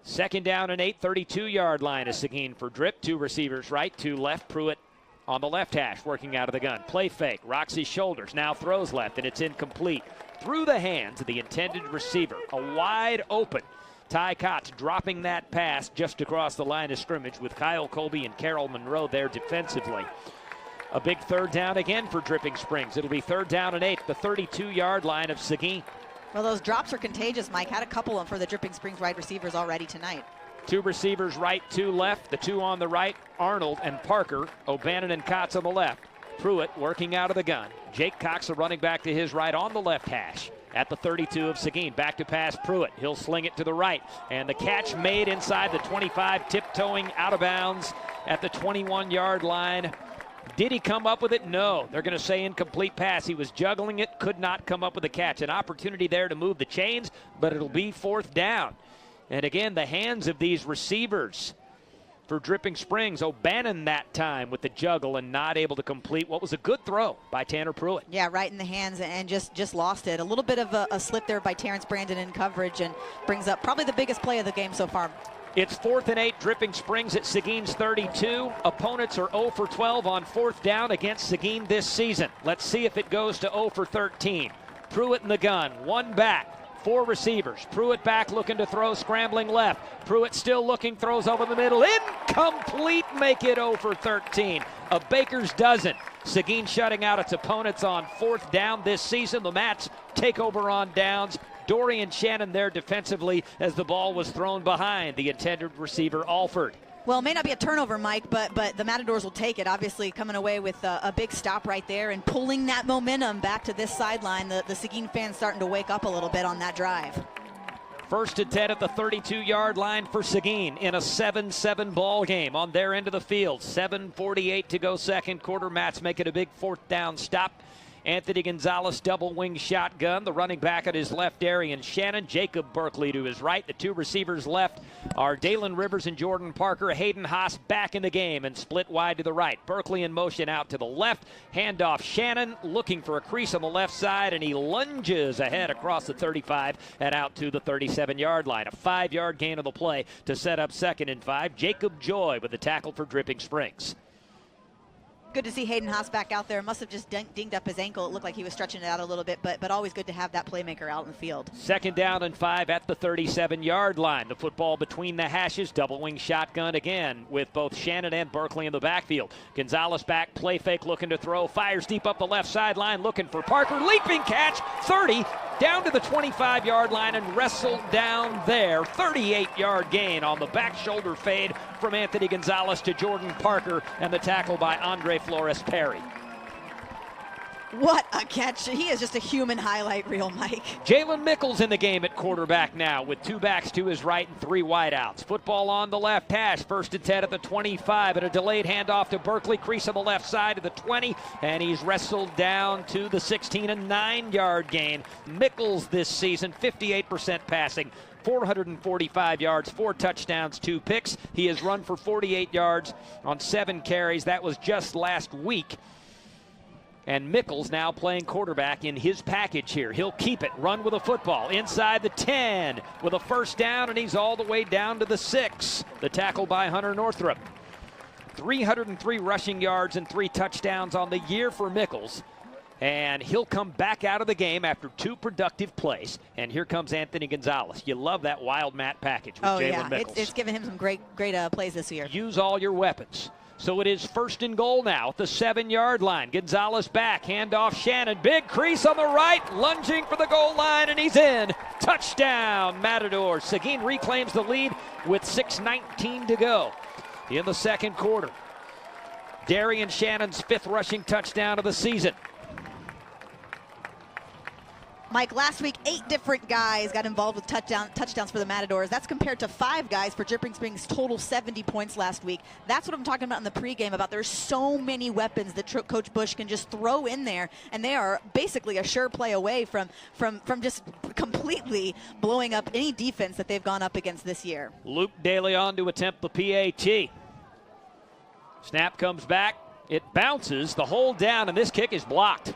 Second down and 8, 32-yard line is Seguin for Drip. 2 receivers right, 2 left. Pruitt on the left hash working out of the gun. Play fake, rocks his shoulders, now throws left, and it's incomplete. Through the hands of the intended receiver. A wide open Ty Kotz dropping that pass just across the line of scrimmage with Kyle Colby and Carroll Monroe there defensively. A big third down again for Dripping Springs. It'll be third down and 8, the 32-yard line of Seguin. Well, those drops are contagious, Mike. Had a couple of them for the Dripping Springs wide receivers already tonight. 2 receivers right, 2 left. The 2 on the right, Arnold and Parker. O'Bannon and Kotz on the left. Pruitt working out of the gun. Jake Cox, a running back to his right on the left hash. At the 32 of Seguin. Back to pass Pruitt. He'll sling it to the right. And the catch made inside the 25, tiptoeing out of bounds at the 21-yard line. Did he come up with it? No. They're going to say incomplete pass. He was juggling it, could not come up with a catch. An opportunity there to move the chains, but it'll be fourth down. And again, the hands of these receivers for Dripping Springs. O'Bannon that time with the juggle and not able to complete what was a good throw by Tanner Pruitt. Yeah, right in the hands and just lost it. A little bit of a slip there by Terrence Brandon in coverage and brings up probably the biggest play of the game so far. It's 4th and 8, Dripping Springs at Seguin's 32. Opponents are 0 for 12 on 4th down against Seguin this season. Let's see if it goes to 0 for 13. Pruitt in the gun, 1 back. 4 receivers. Pruitt back looking to throw, scrambling left. Pruitt still looking, throws over the middle. Incomplete, make it 0 for 13. A baker's dozen. Seguin shutting out its opponents on 4th down this season. The Mats take over on downs. Dorian Shannon there defensively as the ball was thrown behind the intended receiver, Alford. Well, it may not be a turnover, Mike, but the Matadors will take it. Obviously coming away with a big stop right there and pulling that momentum back to this sideline. The Seguin fans starting to wake up a little bit on that drive. 1st and 10 at the 32-yard line for Seguin in a 7-7 ball game on their end of the field. 7:48 to go second quarter. Mats making a big 4th down stop. Anthony Gonzalez, double wing shotgun. The running back at his left, Darian Shannon. Jacob Berkeley to his right. The 2 receivers left are Dalen Rivers and Jordan Parker. Hayden Haas back in the game and split wide to the right. Berkeley in motion out to the left. Handoff Shannon looking for a crease on the left side, and he lunges ahead across the 35 and out to the 37-yard line. A 5-yard gain of the play to set up 2nd and 5. Jacob Joy with the tackle for Dripping Springs. Good to see Hayden Haas back out there. Must have just dinged up his ankle. It looked like he was stretching it out a little bit, but always good to have that playmaker out in the field. 2nd down and 5 at the 37-yard line. The football between the hashes. Double wing shotgun again with both Shannon and Berkeley in the backfield. Gonzalez back, play fake, looking to throw. Fires deep up the left sideline, looking for Parker. Leaping catch, 30, down to the 25-yard line and wrestled down there. 38-yard gain on the back shoulder fade from Anthony Gonzalez to Jordan Parker, and the tackle by Andre Flores Perry. What a catch. He is just a human highlight reel, Mike. Jalen Mickles in the game at quarterback now with 2 backs to his right and 3 wideouts. Football on the left hash. 1st and 10 at the 25, and a delayed handoff to Berkeley. Crease on the left side of the 20, and he's wrestled down to the 16, a 9-yard gain. Mickles this season, 58% passing. 445 yards, 4 touchdowns, 2 picks. He has run for 48 yards on 7 carries. That was just last week. And Mickles now playing quarterback in his package here. He'll keep it, run with a football inside the 10 with a 1st down, and he's all the way down to the 6. The tackle by Hunter Northrup. 303 rushing yards and 3 touchdowns on the year for Mickles. And he'll come back out of the game after 2 productive plays. And here comes Anthony Gonzalez. You love that wild mat package with Jalen Mickles. It's given him some great plays this year. Use all your weapons. So it is 1st and goal now at the 7-yard line. Gonzalez back, handoff Shannon. Big crease on the right, lunging for the goal line, and he's in. Touchdown, Matadors. Seguin reclaims the lead with 6:19 to go in the second quarter. Darian Shannon's 5th rushing touchdown of the season. Mike, last week, 8 different guys got involved with touchdowns for the Matadors. That's compared to 5 guys for Dripping Springs' total 70 points last week. That's what I'm talking about in the pregame, about there's so many weapons that Coach Bush can just throw in there, and they are basically a sure play away from just completely blowing up any defense that they've gone up against this year. Luke DeLeon to attempt the PAT. Snap comes back. It bounces. The hold down, and this kick is blocked.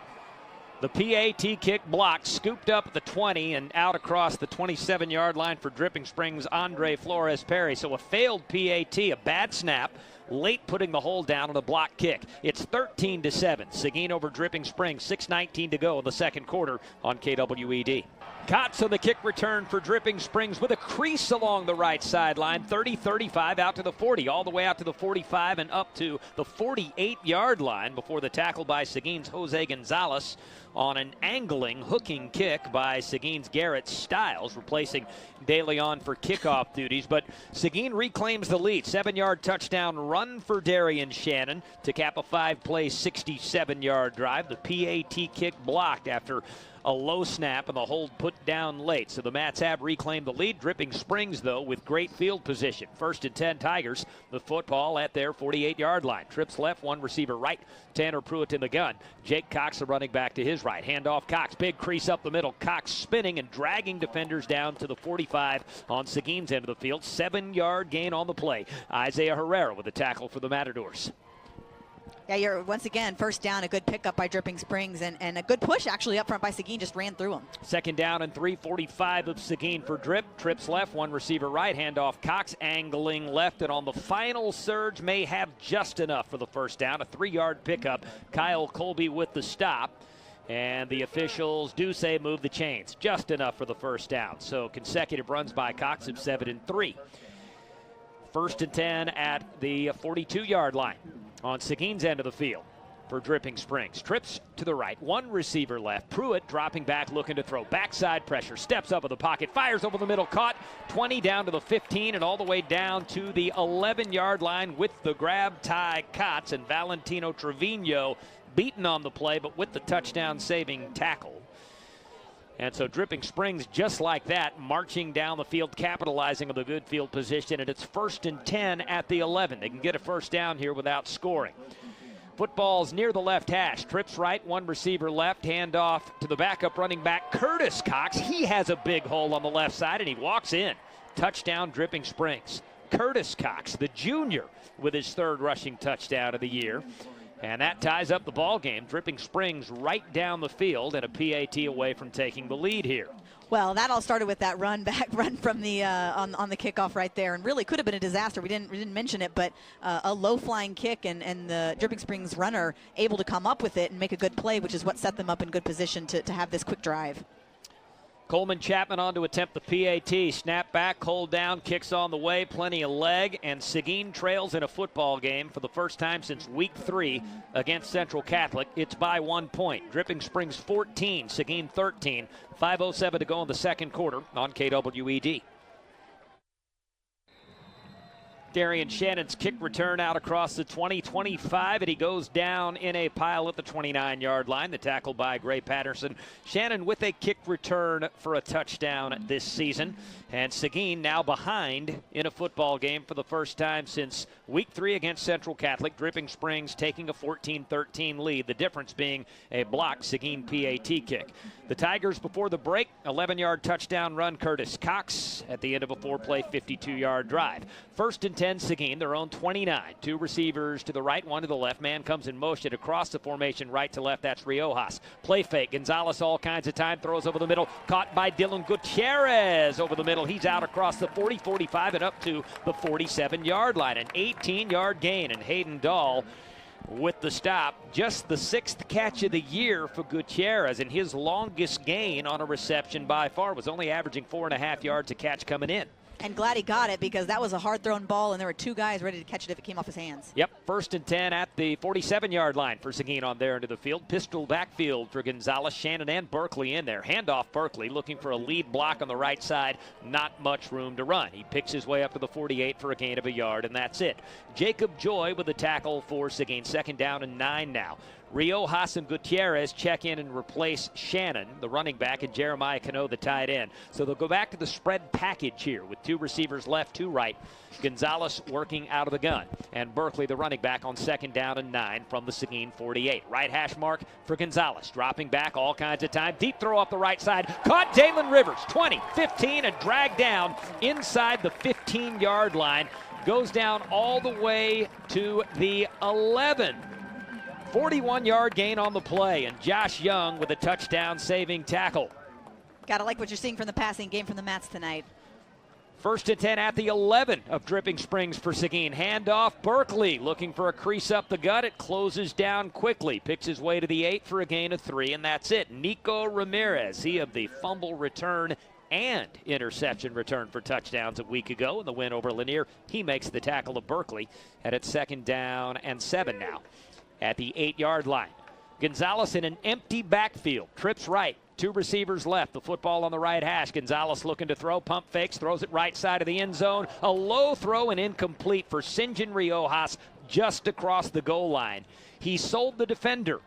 The PAT kick blocked, scooped up at the 20 and out across the 27-yard line for Dripping Springs' Andre Flores-Perry. So a failed PAT, a bad snap, late putting the hold down on a block kick. It's 13-7. Seguin over Dripping Springs, 6:19 to go in the second quarter on KWED. Kotz on the kick return for Dripping Springs with a crease along the right sideline. 30-35 out to the 40, all the way out to the 45 and up to the 48-yard line before the tackle by Seguin's Jose Gonzalez on an angling, hooking kick by Seguin's Garrett Stiles, replacing DeLeon for kickoff duties. But Seguin reclaims the lead. 7-yard touchdown run for Darian Shannon to cap a 5-play, 67-yard drive. The PAT kick blocked after a low snap and the hold put down late. So the Mats have reclaimed the lead. Dripping Springs, though, with great field position. 1st and 10 Tigers. The football at their 48-yard line. Trips left, 1 receiver right. Tanner Pruitt in the gun. Jake Cox, the running back, to his right. Handoff Cox. Big crease up the middle. Cox spinning and dragging defenders down to the 45 on Seguin's end of the field. 7-yard gain on the play. Isaiah Herrera with the tackle for the Matadors. Yeah, you're once again first down, a good pickup by Dripping Springs, and a good push actually up front by Seguin, just ran through him. 2nd down and 3:45 of Seguin for Drip. Trips left, 1 receiver right, handoff Cox, angling left, and on the final surge may have just enough for the first down. A 3-yard pickup. Kyle Colby with the stop. And the officials do say move the chains. Just enough for the first down. So consecutive runs by Cox of 7 and 3. 1st and 10 at the 42-yard line on Seguin's end of the field for Dripping Springs. Trips to the right, 1 receiver left. Pruitt dropping back, looking to throw. Backside pressure, steps up in the pocket, fires over the middle, caught. 20 down to the 15 and all the way down to the 11-yard line with the grab. Ty Kotz and Valentino Trevino beaten on the play, but with the touchdown-saving tackle. And so Dripping Springs, just like that, marching down the field, capitalizing on the good field position, and it's 1st and 10 at the 11. They can get a first down here without scoring. Football's near the left hash. Trips right, 1 receiver left, handoff to the backup running back, Curtis Cox. He has a big hole on the left side, and he walks in. Touchdown, Dripping Springs. Curtis Cox, the junior, with his 3rd rushing touchdown of the year. And that ties up the ball game. Dripping Springs right down the field and a PAT away from taking the lead here. Well, that all started with that run from the on the kickoff right there, and really could have been a disaster. We didn't mention it, but a low-flying kick, and the Dripping Springs runner able to come up with it and make a good play, which is what set them up in good position to have this quick drive. Coleman Chapman on to attempt the PAT. Snap back, hold down, kicks on the way, plenty of leg, and Seguin trails in a football game for the first time since week 3 against Central Catholic. It's by 1 point. Dripping Springs 14, Seguin 13. 5:07 to go in the second quarter on KWED. Darian Shannon's kick return out across the 20-25, and he goes down in a pile at the 29-yard line. The tackle by Gray Patterson. Shannon with a kick return for a touchdown this season. And Seguin now behind in a football game for the first time since week 3 against Central Catholic. Dripping Springs taking a 14-13 lead. The difference being a blocked Seguin PAT kick. The Tigers before the break, 11-yard touchdown run, Curtis Cox at the end of a 4-play, 52-yard drive. 1st and 10 Seguin, their own 29. Two receivers to the right, one to the left. Man comes in motion across the formation right to left. That's Riojas. Play fake. Gonzalez all kinds of time. Throws over the middle. Caught by Dylan Gutierrez over the middle. He's out across the 40, 45, and up to the 47-yard line. An 18-yard gain. And Hayden Dahl with the stop. Just the 6th catch of the year for Gutierrez, and his longest gain on a reception by far. Was only averaging 4.5 yards a catch coming in. And glad he got it, because that was a hard-thrown ball, and there were two guys ready to catch it if it came off his hands. Yep, 1st and 10 at the 47-yard line for Seguin on there into the field. Pistol backfield for Gonzalez, Shannon, and Berkeley in there. Handoff Berkeley looking for a lead block on the right side. Not much room to run. He picks his way up to the 48 for a gain of a yard, and that's it. Jacob Joy with a tackle for Seguin. 2nd down and 9 now. Riojas and Gutierrez check in and replace Shannon, the running back, and Jeremiah Cano, the tight end. So they'll go back to the spread package here with two receivers left, two right. Gonzalez working out of the gun. And Berkeley, the running back, on 2nd down and 9 from the Seguin 48. Right hash mark for Gonzalez. Dropping back all kinds of time. Deep throw off the right side. Caught Dalen Rivers. 20, 15, and dragged down inside the 15-yard line. Goes down all the way to the 11. 41-yard gain on the play, and Josh Young with a touchdown-saving tackle. Gotta like what you're seeing from the passing game from the Mats tonight. 1st and 10 at the 11 of Dripping Springs for Seguin. Handoff, Berkeley looking for a crease up the gut. It closes down quickly. Picks his way to the 8 for a gain of 3, and that's it. Nico Ramirez, he of the fumble return and interception return for touchdowns a week ago in the win over Lanier. He makes the tackle of Berkeley, and it's 2nd down and 7 now. At the 8-yard line. Gonzalez in an empty backfield. Trips right. Two receivers left. The football on the right hash. Gonzalez looking to throw. Pump fakes. Throws it right side of the end zone. A low throw and incomplete for Sinjin Riojas just across the goal line. He sold the defender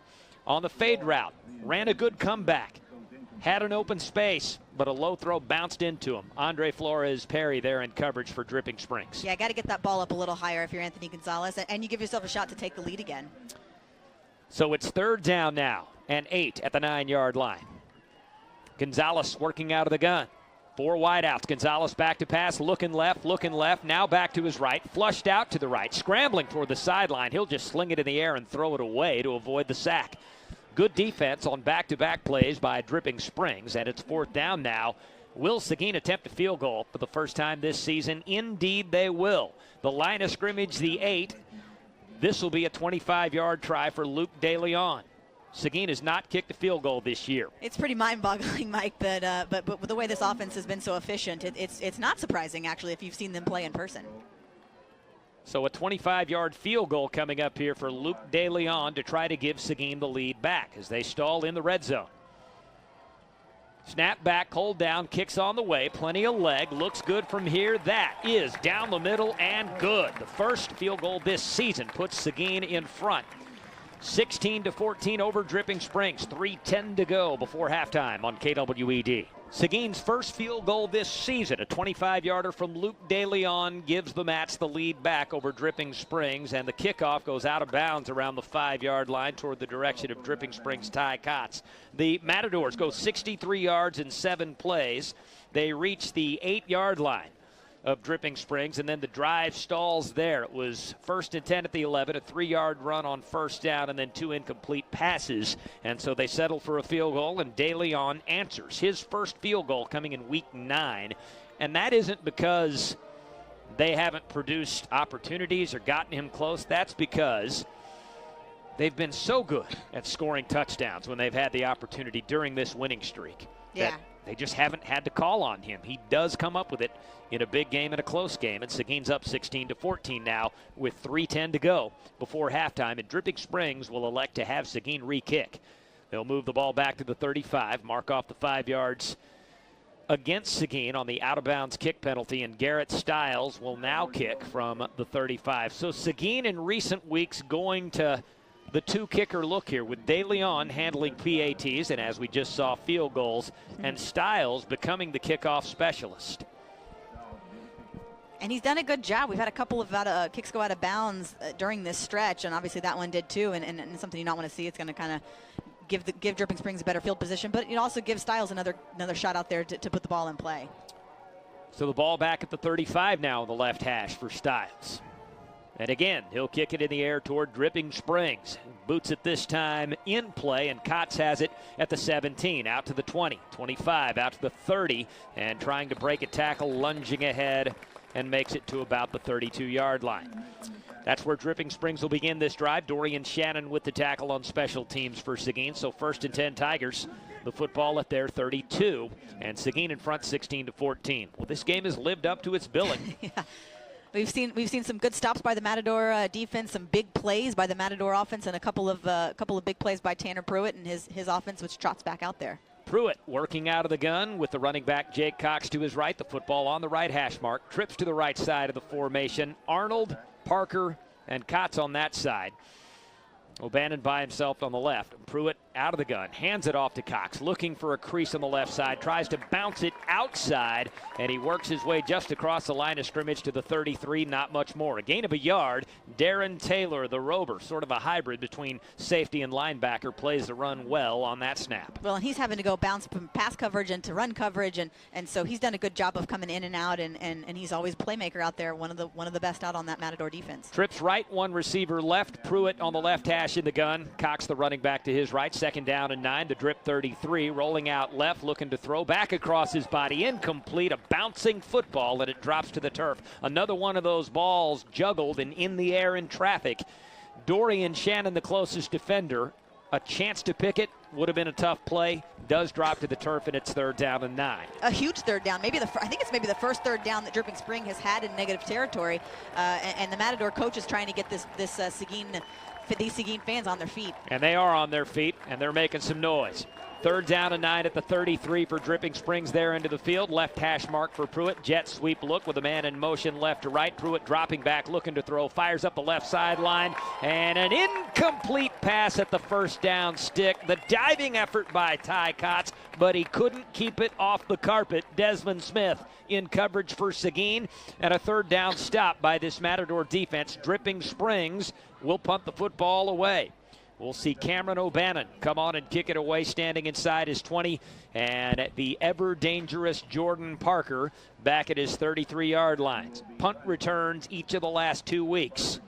on the fade route. Ran a good comeback. Had an open space, but a low throw bounced into him. Andre Flores Perry there in coverage for Dripping Springs. Yeah, got to get that ball up a little higher if you're Anthony Gonzalez, and you give yourself a shot to take the lead again. So it's 3rd down now and 8 at the 9-yard line. Gonzalez working out of the gun. 4 wideouts. Gonzalez back to pass, looking left, now back to his right, flushed out to the right, scrambling toward the sideline. He'll just sling it in the air and throw it away to avoid the sack. Good defense on back-to-back plays by Dripping Springs, and it's 4th down now. Will Seguin attempt a field goal for the first time this season? Indeed they will. The line of scrimmage, the 8. This will be a 25-yard try for Luke DeLeon. Seguin has not kicked a field goal this year. It's pretty mind-boggling, Mike, but with the way this offense has been so efficient, it's not surprising, actually, if you've seen them play in person. So a 25-yard field goal coming up here for Luke DeLeon to try to give Seguin the lead back as they stall in the red zone. Snap back, hold down, kicks on the way, plenty of leg, looks good from here. That is down the middle and good. The first field goal this season puts Seguin in front. 16-14 over Dripping Springs. 3:10 to go before halftime on KWED. Seguin's first field goal this season, a 25-yarder from Luke DeLeon, gives the Mats the lead back over Dripping Springs, and the kickoff goes out of bounds around the 5-yard line toward the direction of Dripping Springs' Ty Kotz. The Matadors go 63 yards in 7 plays. They reach the 8-yard line of Dripping Springs, and then the drive stalls there. It was 1st and 10 at the 11, a 3-yard run on 1st down, and then 2 incomplete passes. And so they settle for a field goal, and DeLeon answers. His first field goal coming in week 9. And that isn't because they haven't produced opportunities or gotten him close. That's because they've been so good at scoring touchdowns when they've had the opportunity during this winning streak. Yeah. They just haven't had to call on him. He does come up with it in a big game and a close game. And Seguin's up 16-14 now with 3:10 to go before halftime. And Dripping Springs will elect to have Seguin re-kick. They'll move the ball back to the 35, mark off the 5 yards against Seguin on the out-of-bounds kick penalty. And Garrett Stiles will now kick from the 35. So Seguin in recent weeks going to the 2-kicker look here with DeLeon handling PATs, and as we just saw, field goals, and Stiles becoming the kickoff specialist. And he's done a good job. We've had a couple of kicks go out of bounds during this stretch, and obviously that one did too, and something you don't want to see. It's going to kind of give Dripping Springs a better field position, but it also gives Stiles another shot out there to put the ball in play. So the ball back at the 35 now on the left hash for Stiles. And again, he'll kick it in the air toward Dripping Springs. Boots it this time in play, and Kotz has it at the 17, out to the 20, 25, out to the 30, and trying to break a tackle, lunging ahead, and makes it to about the 32-yard line. That's where Dripping Springs will begin this drive. Dorian Shannon with the tackle on special teams for Seguin. So 1st and 10 Tigers. The football at their 32, and Seguin in front 16-14. Well, this game has lived up to its billing. Yeah. We've seen some good stops by the Matador defense, some big plays by the Matador offense, and a couple of big plays by Tanner Pruitt and his offense, which trots back out there. Pruitt working out of the gun with the running back Jake Cox to his right. The football on the right hash mark. Trips to the right side of the formation. Arnold, Parker, and Kotz on that side. O'Bannon by himself on the left. Pruitt out of the gun, hands it off to Cox, looking for a crease on the left side, tries to bounce it outside, and he works his way just across the line of scrimmage to the 33, not much more. A gain of a yard. Darren Taylor, the rover, sort of a hybrid between safety and linebacker, plays the run well on that snap. Well, and he's having to go bounce from pass coverage into run coverage, and so he's done a good job of coming in and out, and he's always playmaker out there, one of the best out on that Matador defense. Trips right, one receiver left. Pruitt on the left hash in the gun. Cox, the running back, to his right. 2nd down and 9. The drip 33, rolling out left, looking to throw back across his body. Incomplete, a bouncing football, and it drops to the turf. Another one of those balls juggled and in the air in traffic. Dorian Shannon, the closest defender. A chance to pick it. Would have been a tough play. Does drop to the turf, and it's 3rd down and 9. A huge 3rd down. I think it's maybe the first 3rd down that Dripping Spring has had in negative territory. And the Matador coach is trying to get these Seguin fans on their feet. And they are on their feet, and they're making some noise. 3rd down and 9 at the 33 for Dripping Springs there into the field. Left hash mark for Pruitt. Jet sweep look with a man in motion left to right. Pruitt dropping back, looking to throw. Fires up the left sideline. And an incomplete pass at the 1st down stick. The diving effort by Ty Kotz, but he couldn't keep it off the carpet. Desmond Smith in coverage for Seguin. And a 3rd down stop by this Matador defense. Dripping Springs will punt the football away. We'll see Cameron O'Bannon come on and kick it away, standing inside his 20, and the ever-dangerous Jordan Parker back at his 33-yard lines. Punt returns each of the last 2 weeks.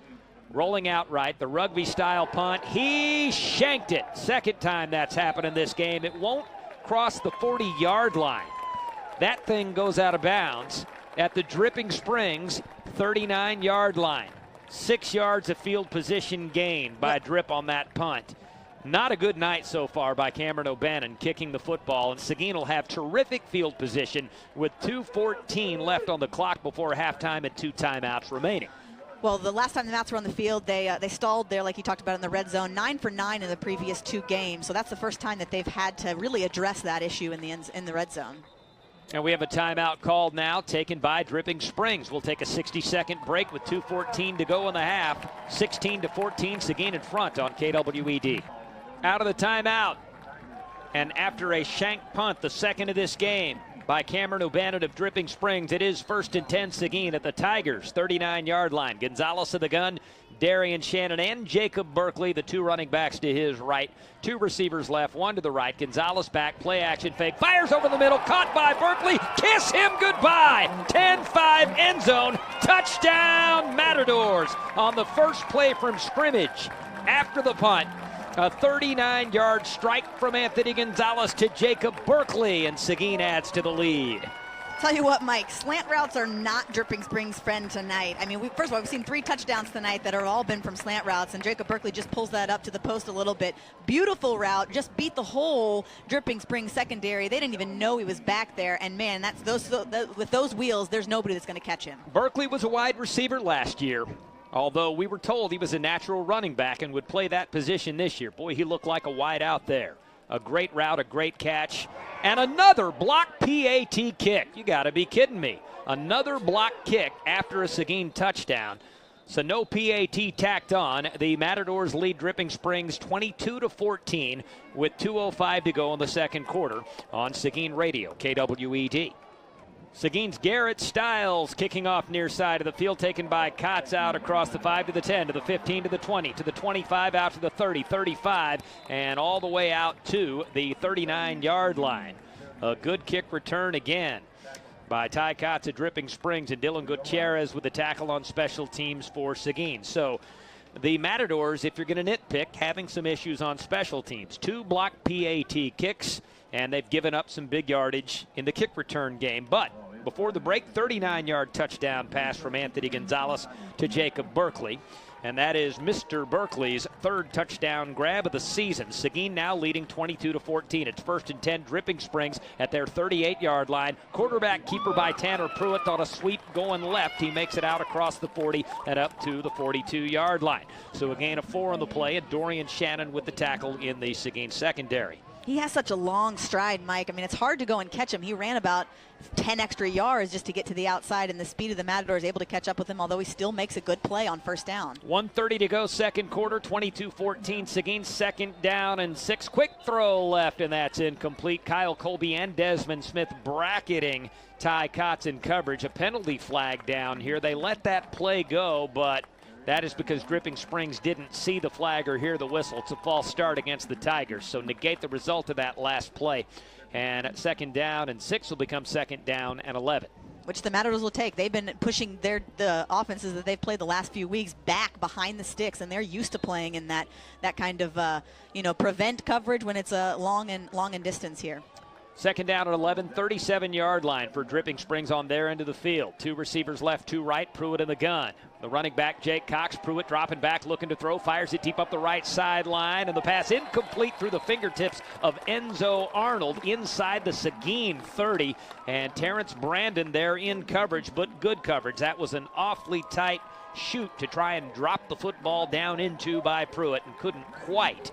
Rolling out right, the rugby-style punt. He shanked it. 2nd time that's happened in this game. It won't cross the 40-yard line. That thing goes out of bounds at the Dripping Springs 39-yard line. 6 yards of field position gain by Drip on that punt. Not a good night so far by Cameron O'Bannon kicking the football, and Seguin will have terrific field position with 2:14 left on the clock before halftime and 2 timeouts remaining. Well, the last time the Mats were on the field, they stalled there, like you talked about in the red zone, 9 for 9 in the previous 2 games. So that's the first time that they've had to really address that issue in the red zone. And we have a timeout called now, taken by Dripping Springs. We'll take a 60-second break with 2:14 to go in the half. 16-14, Seguin in front on KWED. Out of the timeout. And after a shank punt, the 2nd of this game by Cameron O'Bannon of Dripping Springs, it is 1st and 10 Seguin at the Tigers' 39-yard line. Gonzalez of the gun, Darian Shannon and Jacob Berkeley, the 2 running backs to his right. 2 receivers left, 1 to the right. Gonzalez back, play action fake, fires over the middle, caught by Berkeley. Kiss him goodbye. 10-5 end zone. Touchdown Matadors on the first play from scrimmage after the punt. A 39-yard strike from Anthony Gonzalez to Jacob Berkeley, and Seguin adds to the lead. Tell you what, Mike, slant routes are not Dripping Springs' friend tonight. I mean, first of all, we've seen 3 touchdowns tonight that have all been from slant routes, and Jacob Berkeley just pulls that up to the post a little bit. Beautiful route, just beat the whole Dripping Springs secondary. They didn't even know he was back there, and man, with those wheels, there's nobody that's going to catch him. Berkeley was a wide receiver last year, although we were told he was a natural running back and would play that position this year. Boy, he looked like a wide out there. A great route, a great catch, and another block PAT kick. You got to be kidding me. Another block kick after a Seguin touchdown. So no PAT tacked on. The Matadors lead Dripping Springs 22-14 with 2:05 to go in the 2nd quarter on Seguin Radio, KWED. Seguin's Garrett Stiles kicking off near side of the field, taken by Kotz out across the 5 to the 10 to the 15 to the 20 to the 25 out to the 30, 35, and all the way out to the 39-yard line. A good kick return again by Ty Kotz at Dripping Springs, and Dylan Gutierrez with the tackle on special teams for Seguin. So the Matadors, if you're going to nitpick, having some issues on special teams. 2 blocked PAT kicks, and they've given up some big yardage in the kick return game. But before the break, 39-yard touchdown pass from Anthony Gonzalez to Jacob Berkeley. And that is Mr. Berkeley's 3rd touchdown grab of the season. Seguin now leading 22-14. It's 1st and 10, Dripping Springs at their 38-yard line. Quarterback keeper by Tanner Pruitt on a sweep going left. He makes it out across the 40 and up to the 42-yard line. So a gain of 4 on the play, and Dorian Shannon with the tackle in the Seguin secondary. He has such a long stride, Mike. I mean, it's hard to go and catch him. He ran about 10 extra yards just to get to the outside, and the speed of the Matador is able to catch up with him, although he still makes a good play on 1st down. 1:30 to go, second quarter, 22-14. Seguin 2nd down and 6. Quick throw left, and that's incomplete. Kyle Colby and Desmond Smith bracketing Ty Kotz in coverage. A penalty flag down here. They let that play go, but that is because Dripping Springs didn't see the flag or hear the whistle. It's a false start against the Tigers, so negate the result of that last play. And 2nd down and 6 will become 2nd down and 11. Which the Matadors will take. They've been pushing the offenses that they've played the last few weeks back behind the sticks, and they're used to playing in that kind of prevent coverage when it's a long and distance here. 2nd down at 11, 37-yard line for Dripping Springs on their end of the field. 2 receivers left, 2 right, Pruitt in the gun. The running back, Jake Cox. Pruitt dropping back, looking to throw, fires it deep up the right sideline, and the pass incomplete through the fingertips of Enzo Arnold inside the Seguin 30, and Terrence Brandon there in coverage, but good coverage. That was an awfully tight shoot to try and drop the football down into by Pruitt, and couldn't quite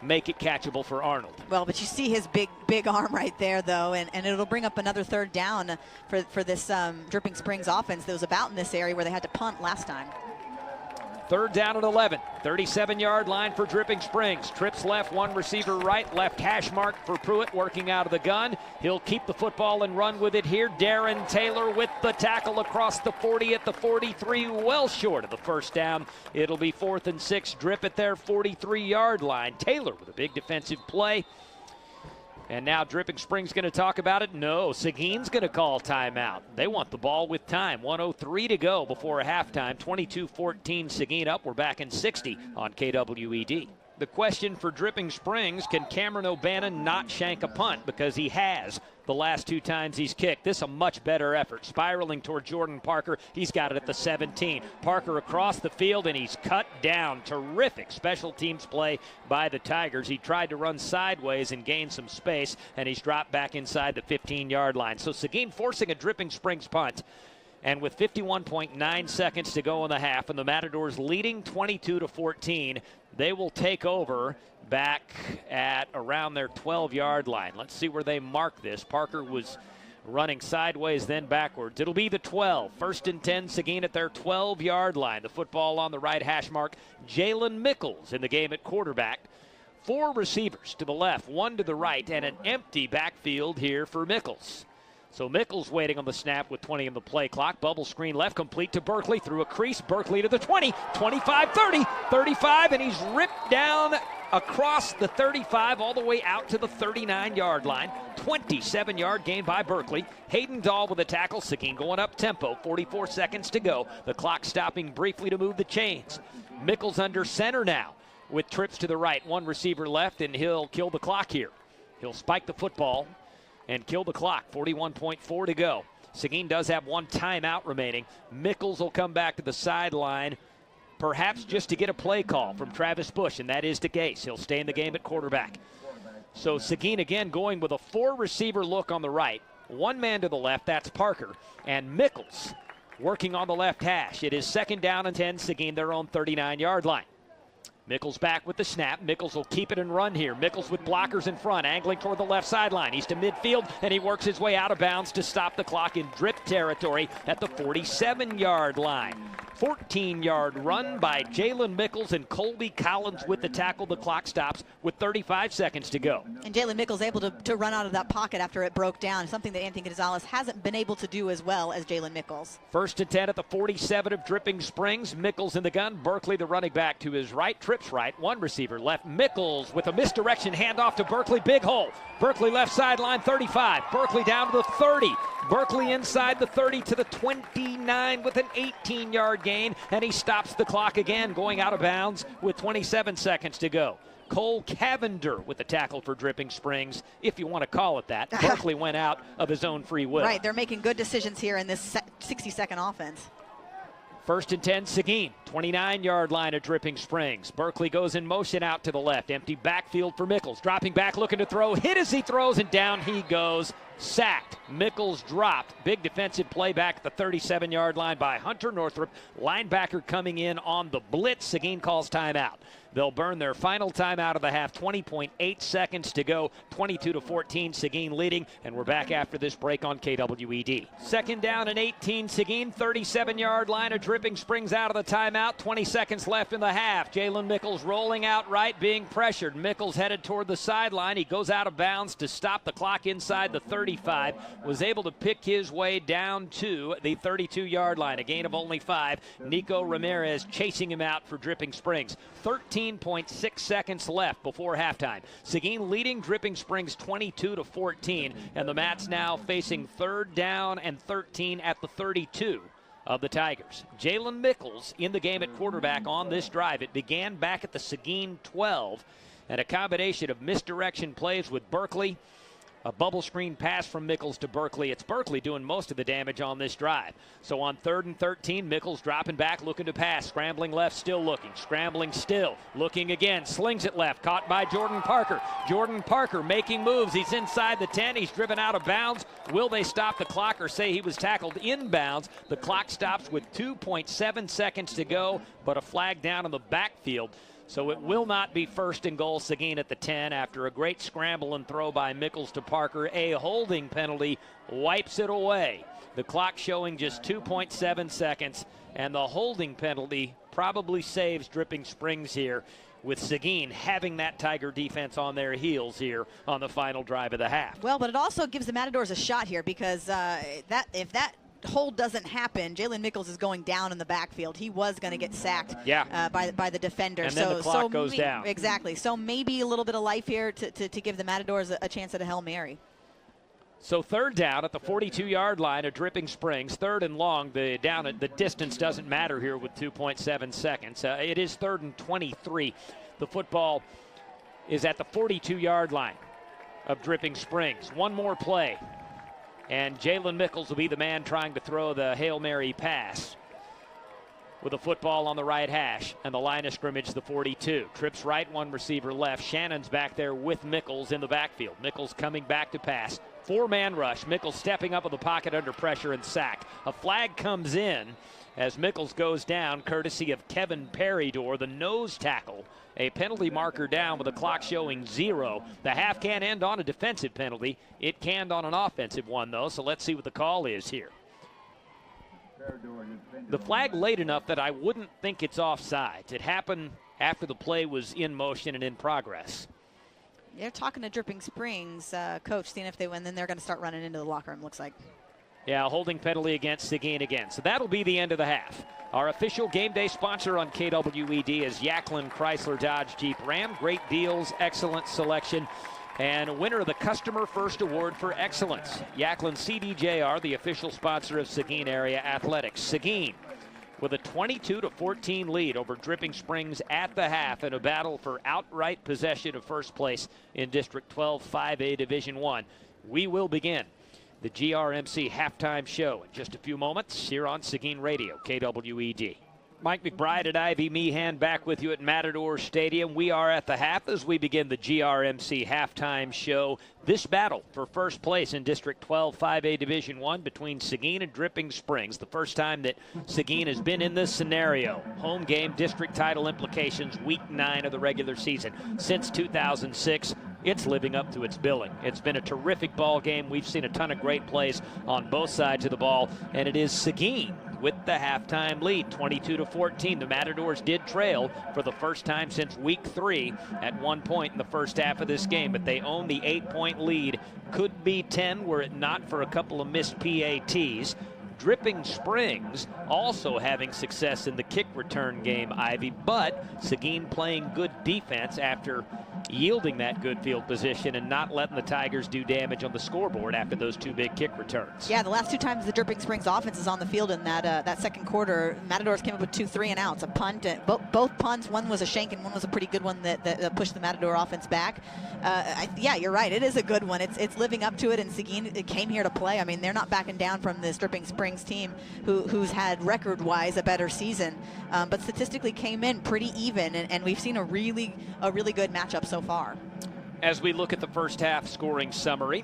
make it catchable for Arnold. Well, but you see his big arm right there, though, and it'll bring up another 3rd down for this Dripping Springs offense that was about in this area where they had to punt last time. 3rd down at 11, 37-yard line for Dripping Springs. Trips left, 1 receiver right, left hash mark for Pruitt working out of the gun. He'll keep the football and run with it here. Darren Taylor with the tackle across the 40 at the 43, well short of the 1st down. It'll be 4th and 6, Drip at their 43-yard line. Taylor with a big defensive play. And now Dripping Springs going to talk about it. No, Seguin's going to call timeout. They want the ball with time. 1:03 to go before a halftime. 22-14 Seguin up. We're back in 60 on KWED. The question for Dripping Springs, can Cameron O'Bannon not shank a punt? Because he has the last 2 times he's kicked. This is a much better effort. Spiraling toward Jordan Parker. He's got it at the 17. Parker across the field, and he's cut down. Terrific special teams play by the Tigers. He tried to run sideways and gain some space, and he's dropped back inside the 15-yard line. So Seguin forcing a Dripping Springs punt. And with 51.9 seconds to go in the half, and the Matadors leading 22-14, they will take over back at around their 12-yard line. Let's see where they mark this. Parker was running sideways, then backwards. It'll be the 12. 1st and 10, Seguin at their 12-yard line. The football on the right hash mark. Jalen Mickles in the game at quarterback. 4 receivers to the left, 1 to the right, and an empty backfield here for Mickles. So Mickles waiting on the snap with 20 in the play clock. Bubble screen left, complete to Berkeley through a crease. Berkeley to the 20, 25, 30, 35, and he's ripped down across the 35 all the way out to the 39-yard line. 27-yard gain by Berkeley. Hayden Dahl with a tackle. Seguin going up tempo. 44 seconds to go. The clock stopping briefly to move the chains. Mickles under center now with trips to the right. 1 receiver left, and he'll kill the clock here. He'll spike the football and kill the clock. 41.4 to go. Seguin does have 1 timeout remaining. Mickles will come back to the sideline, perhaps just to get a play call from Travis Bush, and that is the case. He'll stay in the game at quarterback. So Seguin again going with a 4-receiver look on the right. 1 man to the left, that's Parker. And Mickles working on the left hash. It is 2nd down and 10, Seguin their own 39-yard line. Mickles back with the snap. Mickles will keep it and run here. Mickles with blockers in front, angling toward the left sideline. He's to midfield, and he works his way out of bounds to stop the clock in drip territory at the 47-yard line. 14-yard run by Jalen Mickles, and Colby Collins with the tackle. The clock stops with 35 seconds to go. And Jalen Mickles able to run out of that pocket after it broke down, something that Anthony Gonzalez hasn't been able to do as well as Jalen Mickles. 1st and 10 at the 47 of Dripping Springs. Mickles in the gun. Berkeley, the running back, to his right. Trips right. 1 receiver left. Mickles with a misdirection handoff to Berkeley. Big hole. Berkeley left sideline 35. Berkeley down to the 30. Berkeley inside the 30 to the 29 with an 18-yard gain, and he stops the clock again, going out of bounds with 27 seconds to go. Cole Cavender with the tackle for Dripping Springs, if you want to call it that. Berkeley went out of his own free will. Right, they're making good decisions here in this 60-second offense. 1st and 10, Seguin, 29-yard line of Dripping Springs. Berkeley goes in motion out to the left. Empty backfield for Mickles. Dropping back, looking to throw. Hit as he throws, and down he goes. Sacked. Mickles dropped. Big defensive play back at the 37-yard line by Hunter Northrup. Linebacker coming in on the blitz. Seguin calls timeout. They'll burn their final timeout of the half. 20.8 seconds to go. 22-14, Seguin leading. And we're back after this break on KWED. 2nd down and 18, Seguin. 37-yard line of Dripping Springs out of the timeout. 20 seconds left in the half. Jalen Mickles rolling out right, being pressured. Mickles headed toward the sideline. He goes out of bounds to stop the clock inside the 35. Was able to pick his way down to the 32-yard line. A gain of only 5. Nico Ramirez chasing him out for Dripping Springs. 13.6 seconds left before halftime. Seguin leading Dripping Springs 22-14, and the Mats now facing 3rd down and 13 at the 32 of the Tigers. Jalen Mickles in the game at quarterback on this drive. It began back at the Seguin 12, and a combination of misdirection plays with Berkeley. A bubble screen pass from Mickles to Berkeley. It's Berkeley doing most of the damage on this drive. So on 3rd and 13, Mickles dropping back, looking to pass. Scrambling left, still looking. Scrambling still. Looking again. Slings it left. Caught by Jordan Parker. Jordan Parker making moves. He's inside the 10. He's driven out of bounds. Will they stop the clock or say he was tackled inbounds? The clock stops with 2.7 seconds to go, but a flag down in the backfield. So it will not be 1st and goal. Seguin at the 10 after a great scramble and throw by Mickles to Parker. A holding penalty wipes it away. The clock showing just 2.7 seconds, and the holding penalty probably saves Dripping Springs here, with Seguin having that Tiger defense on their heels here on the final drive of the half. Well, but it also gives the Matadors a shot here, because if that hold doesn't happen, Jalen Mickles is going down in the backfield. He was going to get sacked by the defender. And then the clock goes down. Exactly. So maybe a little bit of life here to give the Matadors a chance at a Hail Mary. So 3rd down at the 42-yard line of Dripping Springs. 3rd and long. The distance doesn't matter here with 2.7 seconds. It is 3rd and 23. The football is at the 42-yard line of Dripping Springs. One more play, and Jalen Mickles will be the man trying to throw the Hail Mary pass. With the football on the right hash, and the line of scrimmage, the 42. Trips right, one receiver left. Shannon's back there with Mickles in the backfield. Mickles coming back to pass. 4-man rush. Mickles stepping up in the pocket under pressure and sack. A flag comes in as Mickles goes down, courtesy of Kevin Peridor, the nose tackle. A penalty marker down with the clock showing 0. The half can't end on a defensive penalty. It can on an offensive one, though, so let's see what the call is here. The flag late enough that I wouldn't think it's offsides. It happened after the play was in motion and in progress. They're talking to Dripping Springs coach, seeing if they win. Then they're going to start running into the locker room, looks like. Yeah, holding penalty against Seguin again. So that'll be the end of the half. Our official game day sponsor on KWED is Yacklin Chrysler Dodge Jeep Ram. Great deals, excellent selection, and winner of the Customer First Award for Excellence. Yacklin CDJR, the official sponsor of Seguin Area Athletics. Seguin with a 22-14 lead over Dripping Springs at the half in a battle for outright possession of first place in District 12 5A Division I. We will begin the GRMC halftime show in just a few moments here on Seguin Radio, KWED. Mike McBride and Ivy Meehan back with you at Matador Stadium. We are at the half as we begin the GRMC halftime show. This battle for first place in District 12 5A Division I between Seguin and Dripping Springs. The first time that Seguin has been in this scenario. Home game, district title implications, week 9 of the regular season. Since 2006, it's living up to its billing. It's been a terrific ball game. We've seen a ton of great plays on both sides of the ball, and it is Seguin with the halftime lead, 22-14. The Matadors did trail for the first time since week 3 at one point in the first half of this game, but they own the 8-point lead. Could be 10 were it not for a couple of missed PATs. Dripping Springs also having success in the kick return game, Ivy, but Seguin playing good defense after yielding that good field position and not letting the Tigers do damage on the scoreboard after those 2 big kick returns. Yeah, the last 2 times the Dripping Springs offense is on the field in that second quarter, Matadors came up with 2 3-and-outs, a punt. Both punts, one was a shank and one was a pretty good one that pushed the Matador offense back. Yeah, you're right. It is a good one. It's living up to it, and Seguin came here to play. I mean, they're not backing down from this Dripping Springs team who's had record-wise a better season, but statistically came in pretty even, and we've seen a really good matchup so far. As we look at the first half scoring summary,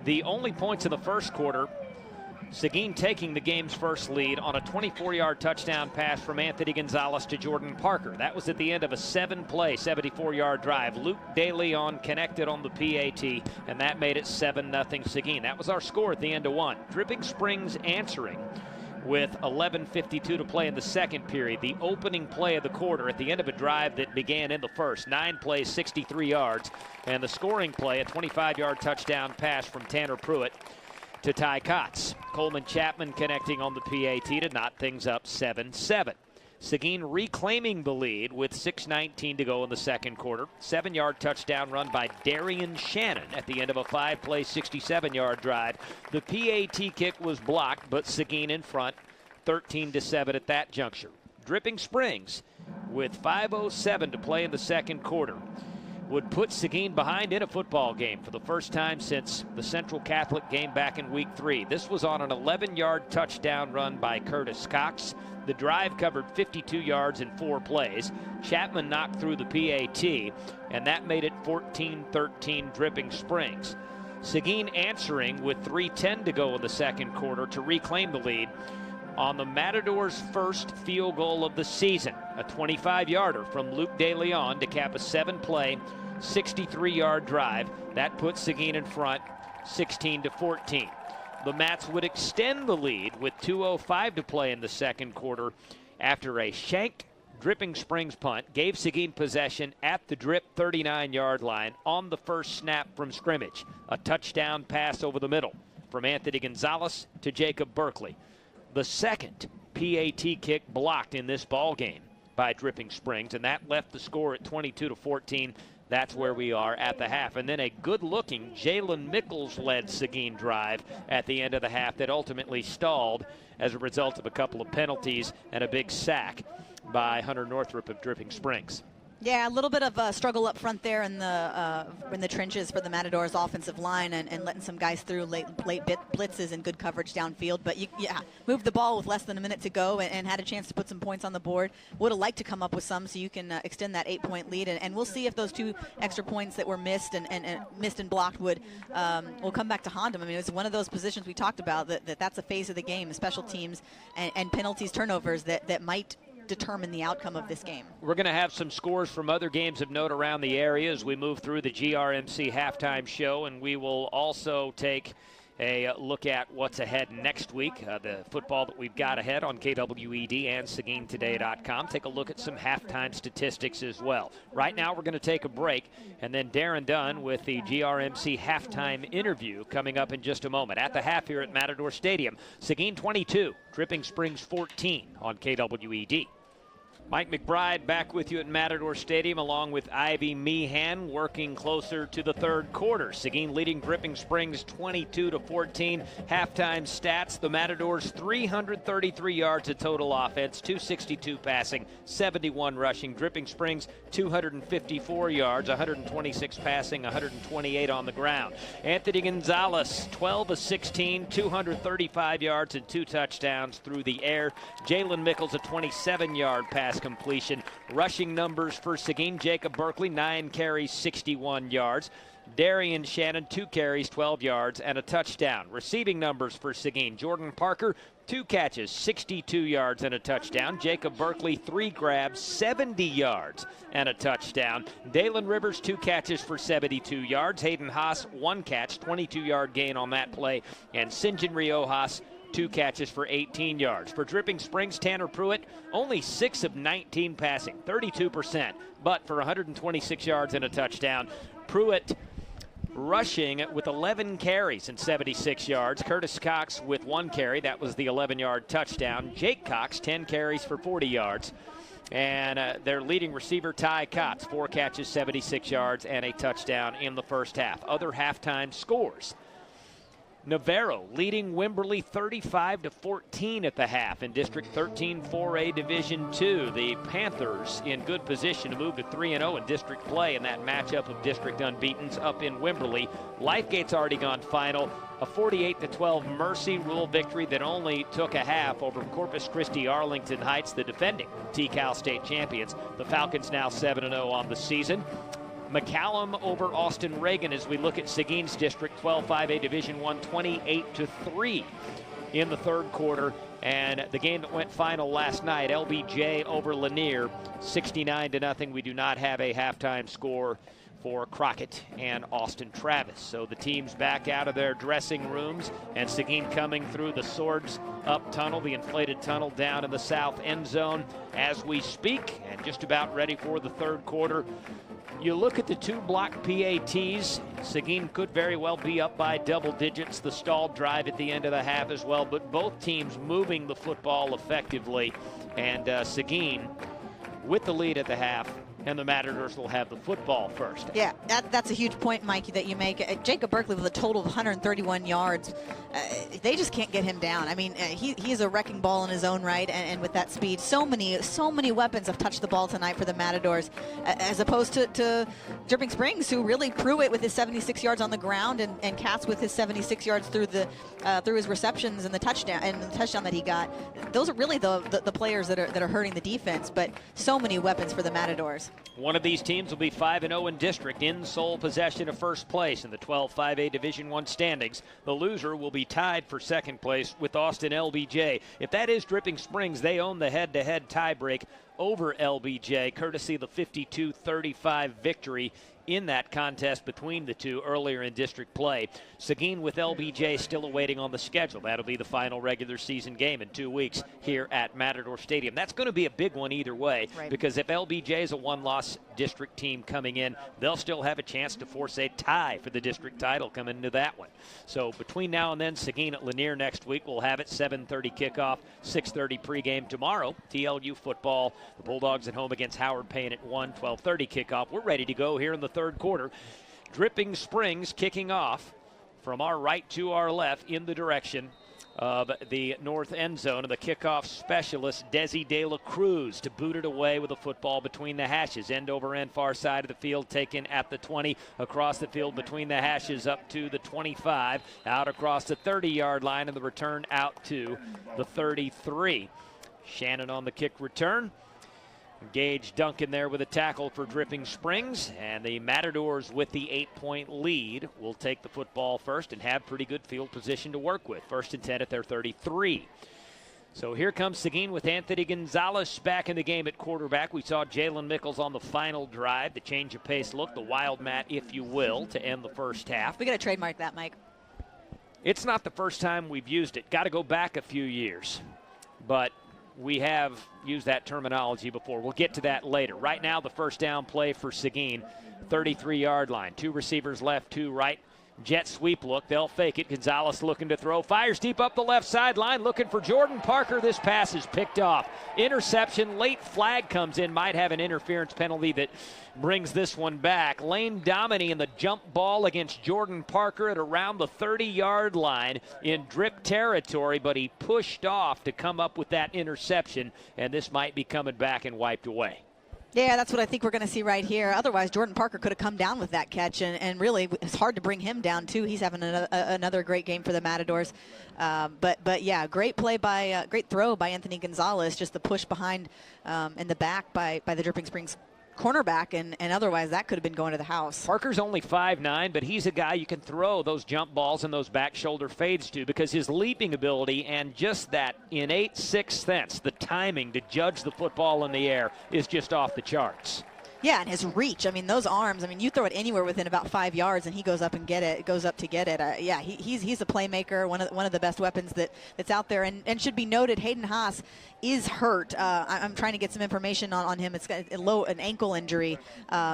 the only points in the first quarter, Seguin taking the game's first lead on a 24-yard touchdown pass from Anthony Gonzalez to Jordan Parker. That was at the end of a 7-play, 74-yard drive. Luke DeLeon connected on the PAT, and that made it 7-0 Seguin. That was our score at the end of 1. Dripping Springs answering with 11:52 to play in the second period. The opening play of the quarter at the end of a drive that began in the first. 9 plays, 63 yards. And the scoring play, a 25-yard touchdown pass from Tanner Pruitt to Ty Kotz. Coleman Chapman connecting on the PAT to knot things up 7-7. Seguin reclaiming the lead with 6:19 to go in the second quarter. 7-yard touchdown run by Darian Shannon at the end of a 5-play, 67-yard drive. The PAT kick was blocked, but Seguin in front, 13-7 at that juncture. Dripping Springs, with 5:07 to play in the second quarter, would put Seguin behind in a football game for the first time since the Central Catholic game back in week 3. This was on an 11-yard touchdown run by Curtis Cox. The drive covered 52 yards in 4 plays. Chapman knocked through the PAT, and that made it 14-13 Dripping Springs. Seguin answering with 3:10 to go in the second quarter to reclaim the lead on the Matadors' first field goal of the season. A 25-yarder from Luke DeLeon to cap a 7-play, 63-yard drive. That puts Seguin in front, 16-14. The Mats would extend the lead with 2:05 to play in the second quarter after a shanked Dripping Springs punt gave Seguin possession at the Drip 39-yard line on the first snap from scrimmage. A touchdown pass over the middle from Anthony Gonzalez to Jacob Berkeley. The second PAT kick blocked in this ball game by Dripping Springs, and that left the score at 22-14. That's where we are at the half. And then a good-looking Jalen Mickles-led Seguin drive at the end of the half that ultimately stalled as a result of a couple of penalties and a big sack by Hunter Northrup of Dripping Springs. Yeah, a little bit of a struggle up front there in the trenches for the Matadors offensive line, and letting some guys through late blitzes and good coverage downfield. But moved the ball with less than a minute to go and had a chance to put some points on the board. Would have liked to come up with some so you can extend that 8-point lead. And we'll see if those 2 extra points that were missed and blocked will come back to haunt them. I mean, it's one of those positions we talked about that's a phase of the game, special teams and penalties, turnovers that might determine the outcome of this game. We're going to have some scores from other games of note around the area as we move through the GRMC halftime show, and we will also take a look at what's ahead next week, the football that we've got ahead on KWED and SeguinToday.com. Take a look at some halftime statistics as well. Right now we're going to take a break, and then Darren Dunn with the GRMC halftime interview coming up in just a moment. At the half here at Matador Stadium, Seguin 22, Dripping Springs 14 on KWED. Mike McBride back with you at Matador Stadium along with Ivy Meehan working closer to the third quarter. Seguin leading Dripping Springs 22-14. Halftime stats, the Matadors 333 yards of total offense, 262 passing, 71 rushing. Dripping Springs 254 yards, 126 passing, 128 on the ground. Anthony Gonzalez 12 of 16, 235 yards and 2 touchdowns through the air. Jalen Mickles a 27-yard pass completion. Rushing numbers for Seguin, Jacob Berkeley 9 carries, 61 yards. Darian Shannon 2 carries, 12 yards and a touchdown. Receiving numbers for Seguin, Jordan Parker 2 catches, 62 yards and a touchdown. Jacob Berkeley 3 grabs, 70 yards and a touchdown. Dalen Rivers 2 catches for 72 yards. Hayden Haas 1 catch, 22-yard gain on that play, and Sinjin Riojas 2 catches for 18 yards. For Dripping Springs, Tanner Pruitt, only 6 of 19 passing, 32%, but for 126 yards and a touchdown. Pruitt rushing with 11 carries and 76 yards. Curtis Cox with 1 carry. That was the 11-yard touchdown. Jake Cox, 10 carries for 40 yards And their leading receiver, Ty Cotts, 4 catches, 76 yards, and a touchdown in the first half. Other halftime scores. Navarro leading Wimberley 35-14 at the half in District 13 4A Division II. The Panthers in good position to move to 3-0 in district play in that matchup of district unbeatens up in Wimberley. Lifegate's already gone final. A 48-12 Mercy Rule victory that only took a half over Corpus Christi Arlington Heights, the defending TCAL state champions. The Falcons now 7-0 on the season. McCallum over Austin Reagan as we look at Seguin's District 12 5A Division I, 28-3 in the third quarter. And the game that went final last night, LBJ over Lanier, 69-0. We do not have a halftime score for Crockett and Austin Travis. So the teams back out of their dressing rooms, and Seguin coming through the Swords Up tunnel, the inflated tunnel down in the south end zone as we speak, and just about ready for the third quarter. You look at the 2 block PATs, Seguin could very well be up by double digits. The stalled drive at the end of the half as well, but both teams moving the football effectively. And Seguin with the lead at the half, and the Matadors will have the football first. Yeah, that's a huge point, Mikey, that you make. Jacob Berkeley with a total of 131 yards. They just can't get him down. I mean, he's a wrecking ball in his own right, and with that speed, so many weapons have touched the ball tonight for the Matadors, as opposed to Dripping Springs, who really Pruitt with his 76 yards on the ground, and Katz with his 76 yards through his receptions and the touchdown that he got. Those are really the players that are hurting the defense, but so many weapons for the Matadors. One of these teams will be 5-0 in district, in sole possession of first place in the 12 5A Division I standings. The loser will be tied for second place with Austin LBJ. If that is Dripping Springs, they own the head-to-head tiebreak over LBJ, courtesy of the 52-35 victory in that contest between the two earlier in district play. Seguin with LBJ still awaiting on the schedule. That'll be the final regular season game in 2 weeks here at Matador Stadium. That's going to be a big one either way, right? Because if LBJ is a one-loss district team coming in, they'll still have a chance to force a tie for the district title coming into that one. So between now and then, Seguin at Lanier next week. We'll have it 7:30 kickoff, 6:30 pregame tomorrow. TLU football. The Bulldogs at home against Howard Payne at 1, 12:30 kickoff. We're ready to go here in the third quarter. Dripping Springs kicking off from our right to our left in the direction of the north end zone, and the kickoff specialist, Desi De La Cruz, to boot it away with a football between the hashes. End over end, far side of the field, taken at the 20, across the field between the hashes up to the 25, out across the 30-yard line, and the return out to the 33. Shannon on the kick return. Gage Duncan there with a tackle for Dripping Springs, and the Matadors with the 8-point lead will take the football first and have pretty good field position to work with. 1st and 10 at their 33. So here comes Seguin with Anthony Gonzalez back in the game at quarterback. We saw Jalen Mickles on the final drive, the change of pace look, the wild mat, if you will, to end the first half. We got to trademark that, Mike. It's not the first time we've used it. Got to go back a few years. But we have used that terminology before. We'll get to that later. Right now, the first down play for Seguin, 33-yard line. 2 receivers left, 2 right. Jet sweep look. They'll fake it. Gonzalez looking to throw. Fires deep up the left sideline, looking for Jordan Parker. This pass is picked off. Interception. Late flag comes in. Might have an interference penalty that brings this one back. Lane Dominy in the jump ball against Jordan Parker at around the 30-yard line in drip territory, but he pushed off to come up with that interception, and this might be coming back and wiped away. Yeah, that's what I think we're going to see right here. Otherwise, Jordan Parker could have come down with that catch, and really it's hard to bring him down, too. He's having another great game for the Matadors. But yeah, great throw by Anthony Gonzalez, just the push behind in the back by the Dripping Springs cornerback, and otherwise that could have been going to the house. Parker's only 5'9", but he's a guy you can throw those jump balls and those back shoulder fades to, because his leaping ability and just that innate sixth sense, the timing to judge the football in the air, is just off the charts. Yeah, and his reach. I mean, those arms. I mean, you throw it anywhere within about 5 yards, and he goes up and goes up to get it. Yeah, he's a playmaker. One of the best weapons that's out there. And should be noted, Hayden Haas is hurt. I'm trying to get some information on him. It's got an ankle injury,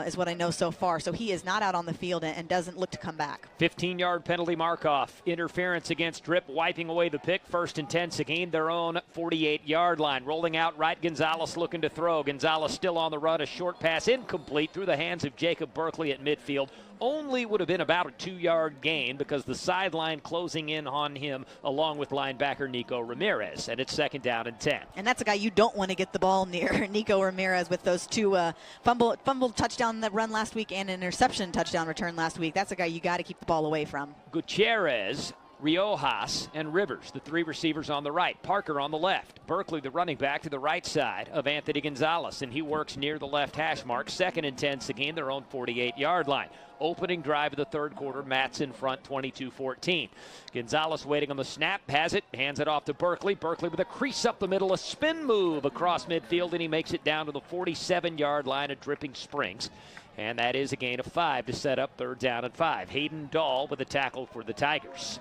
is what I know so far. So he is not out on the field and doesn't look to come back. 15-yard penalty mark-off. Interference against Drip, wiping away the pick. 1st and 10, Seguin, their own 48-yard line. Rolling out right, Gonzalez looking to throw. Gonzalez still on the run. A short pass incomplete through the hands of Jacob Berkeley at midfield. Only would have been about a 2-yard gain because the sideline closing in on him along with linebacker Nico Ramirez. And it's 2nd down and 10. And that's a guy you don't want to get the ball near. Nico Ramirez with those two fumble touchdown that run last week and an interception touchdown return last week. That's a guy you got to keep the ball away from. Gutierrez, Riojas, and Rivers, the 3 receivers on the right. Parker on the left. Berkeley, the running back, to the right side of Anthony Gonzalez, and he works near the left hash mark. 2nd and 10, Seguin, their own 48-yard line. Opening drive of the 3rd quarter, Matt's in front, 22-14. Gonzalez waiting on the snap, has it, hands it off to Berkeley. Berkeley with a crease up the middle, a spin move across midfield, and he makes it down to the 47-yard line at Dripping Springs. And that is a gain of 5 to set up 3rd down and 5. Hayden Dahl with a tackle for the Tigers.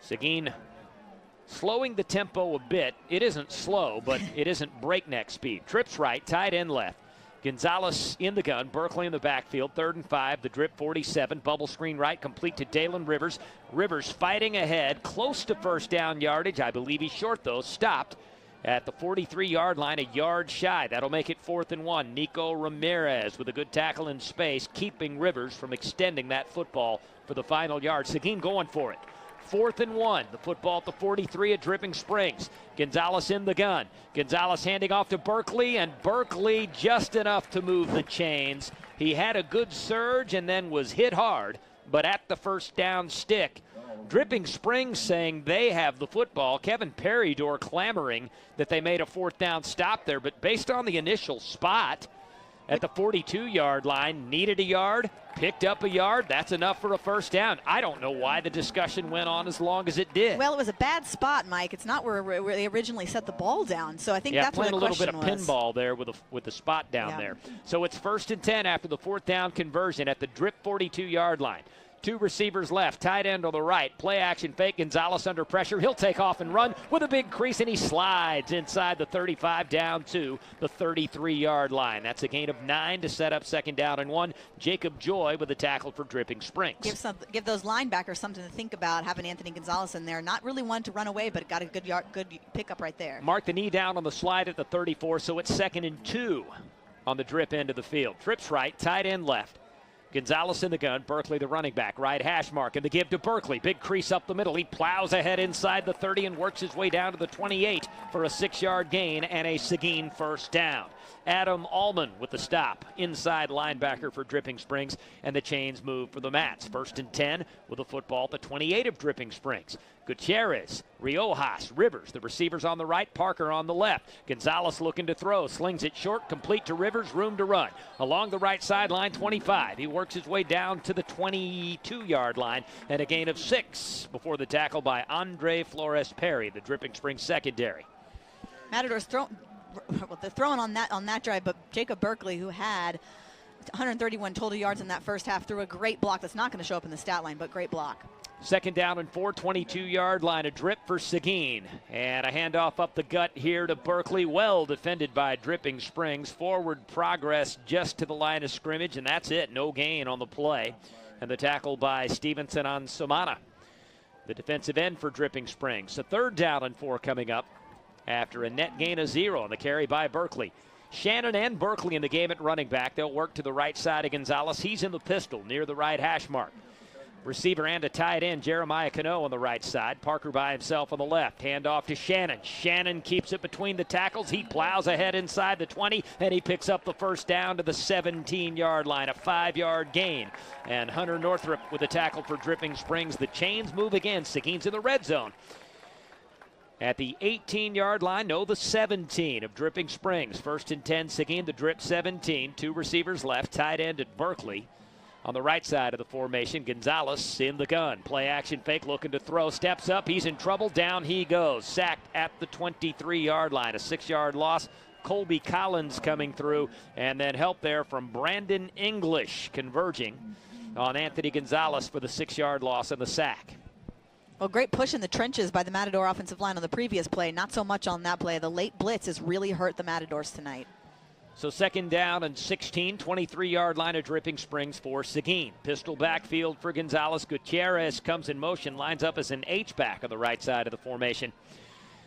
Seguin slowing the tempo a bit. It isn't slow, but it isn't breakneck speed. Trips right, tight end left. Gonzalez in the gun, Berkeley in the backfield, 3rd and 5, the Drip 47, bubble screen right, complete to Dalen Rivers. Rivers fighting ahead, close to 1st down yardage. I believe he's short, though, stopped at the 43-yard line, a yard shy. That'll make it 4th and 1. Nico Ramirez with a good tackle in space, keeping Rivers from extending that football for the final yard. Seguin going for it. 4th and 1. The football at the 43 at Dripping Springs. Gonzalez in the gun. Gonzalez handing off to Berkeley, and Berkeley just enough to move the chains. He had a good surge and then was hit hard, but at the 1st down stick. Dripping Springs saying they have the football. Kevin Peridor clamoring that they made a 4th down stop there, but based on the initial spot at the 42-yard line, needed a yard, picked up a yard. That's enough for a 1st down. I don't know why the discussion went on as long as it did. Well, it was a bad spot, Mike. It's not where they originally set the ball down. So I think that's where the question was. Yeah, playing a little bit of pinball there with the spot down there. So it's 1st and 10 after the 4th down conversion at the Drip 42-yard line. 2 receivers left, tight end on the right. Play action fake, Gonzalez under pressure. He'll take off and run with a big crease, and he slides inside the 35 down to the 33-yard line. That's a gain of 9 to set up 2nd down and 1. Jacob Joy with a tackle for Dripping Springs. Give those linebackers something to think about, having Anthony Gonzalez in there. Not really one to run away, but got a good pickup right there. Mark the knee down on the slide at the 34, so it's 2nd and 2 on the Drip end of the field. Trips right, tight end left. Gonzalez in the gun, Berkeley the running back, right hash mark, and the give to Berkeley. Big crease up the middle. He plows ahead inside the 30 and works his way down to the 28 for a 6-yard gain and a Seguin 1st down. Adam Allman with the stop, inside linebacker for Dripping Springs, and the chains move for the Mats. 1st and 10 with a football at the 28 of Dripping Springs. Gutierrez, Riojas, Rivers, the receivers on the right, Parker on the left. Gonzalez looking to throw, slings it short, complete to Rivers, room to run. Along the right sideline, 25. He works his way down to the 22-yard line, and a gain of 6 before the tackle by Andre Flores Perry, the Dripping Springs secondary. Matadors they're throwing on that drive, but Jacob Berkeley, who had 131 total yards in that first half, threw a great block that's not going to show up in the stat line, but great block. 2nd down and 4, 22-yard line, a Drip for Seguin. And a handoff up the gut here to Berkeley, well defended by Dripping Springs. Forward progress just to the line of scrimmage, and that's it. No gain on the play. And the tackle by Stevenson on Somana, the defensive end for Dripping Springs. So 3rd down and 4 coming up after a net gain of 0 on the carry by Berkeley. Shannon and Berkeley in the game at running back. They'll work to the right side of Gonzalez. He's in the pistol near the right hash mark. Receiver and a tight end, Jeremiah Cano on the right side. Parker by himself on the left. Hand off to Shannon. Shannon keeps it between the tackles. He plows ahead inside the 20, and he picks up the 1st down to the 17-yard line, a 5-yard gain. And Hunter Northrup with a tackle for Dripping Springs. The chains move again. Seguin's in the red zone. At the 18-yard line, no, the 17 of Dripping Springs. 1st and 10, Seguin, the Drip 17. 2 receivers left, tight end at Berkeley. On the right side of the formation, Gonzalez in the gun. Play action fake, looking to throw. Steps up, he's in trouble. Down he goes. Sacked at the 23-yard line. A 6-yard loss Colby Collins coming through, and then help there from Brandon English converging on Anthony Gonzalez for the 6-yard loss and the sack. Well, great push in the trenches by the Matador offensive line on the previous play. Not so much on that play. The late blitz has really hurt the Matadors tonight. So 2nd down and 16, 23-yard line of Dripping Springs for Seguin. Pistol backfield for Gonzalez. Gutierrez comes in motion, lines up as an H-back on the right side of the formation.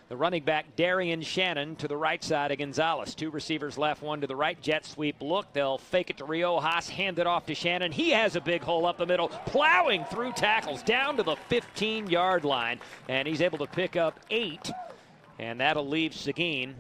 The running back, Darian Shannon, to the right side of Gonzalez. 2 receivers left, 1 to the right. Jet sweep look. They'll fake it to Riojas, hand it off to Shannon. He has a big hole up the middle, plowing through tackles down to the 15-yard line. And he's able to pick up 8. And that'll leave Seguin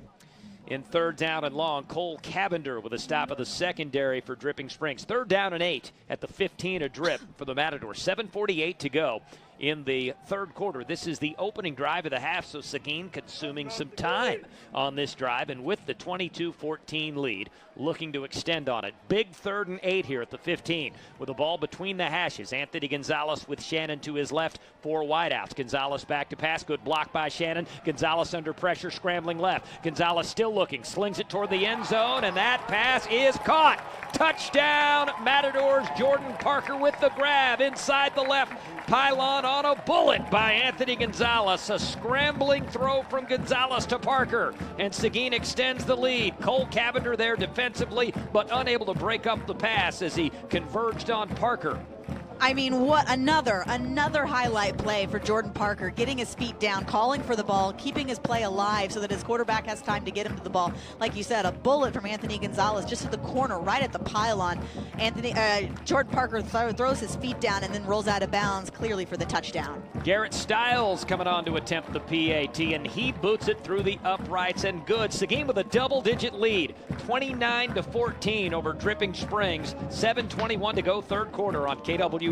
in 3rd down and long. Cole Cavender with a stop of the secondary for Dripping Springs. 3rd down and 8 at the 15 of Drip for the Matadors. 7:48 to go in the 3rd quarter. This is the opening drive of the half, so Seguin consuming some time on this drive, and with the 22-14 lead, looking to extend on it. Big 3rd and 8 here at the 15 with the ball between the hashes. Anthony Gonzalez with Shannon to his left, 4 wideouts. Gonzalez back to pass, good block by Shannon. Gonzalez under pressure, scrambling left. Gonzalez still looking, slings it toward the end zone, and that pass is caught. Touchdown, Matadors. Jordan Parker with the grab inside the left pylon on a bullet by Anthony Gonzalez. A scrambling throw from Gonzalez to Parker, and Seguin extends the lead. Cole Cavender there defensively, but unable to break up the pass as he converged on Parker. I mean, what another highlight play for Jordan Parker, getting his feet down, calling for the ball, keeping his play alive so that his quarterback has time to get him to the ball. Like you said, a bullet from Anthony Gonzalez just to the corner, right at the pylon. Jordan Parker throws his feet down and then rolls out of bounds, clearly for the touchdown. Garrett Stiles coming on to attempt the PAT, and he boots it through the uprights and good. Seguin with a double-digit lead, 29-14 over Dripping Springs. 7:21 to go, 3rd quarter on KWED.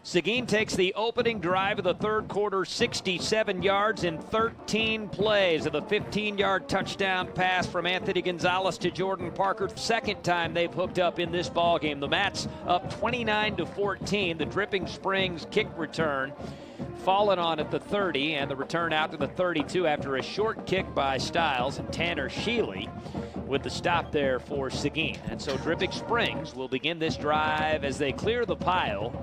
Seguin takes the opening drive of the 3rd quarter, 67 yards in 13 plays of the 15-yard touchdown pass from Anthony Gonzalez to Jordan Parker. 2nd time they've hooked up in this ball game. The Mats up 29-14. The Dripping Springs kick return fallen on at the 30, and the return out to the 32 after a short kick by Stiles, and Tanner Shealy with the stop there for Seguin. And so Dripping Springs will begin this drive as they clear the pile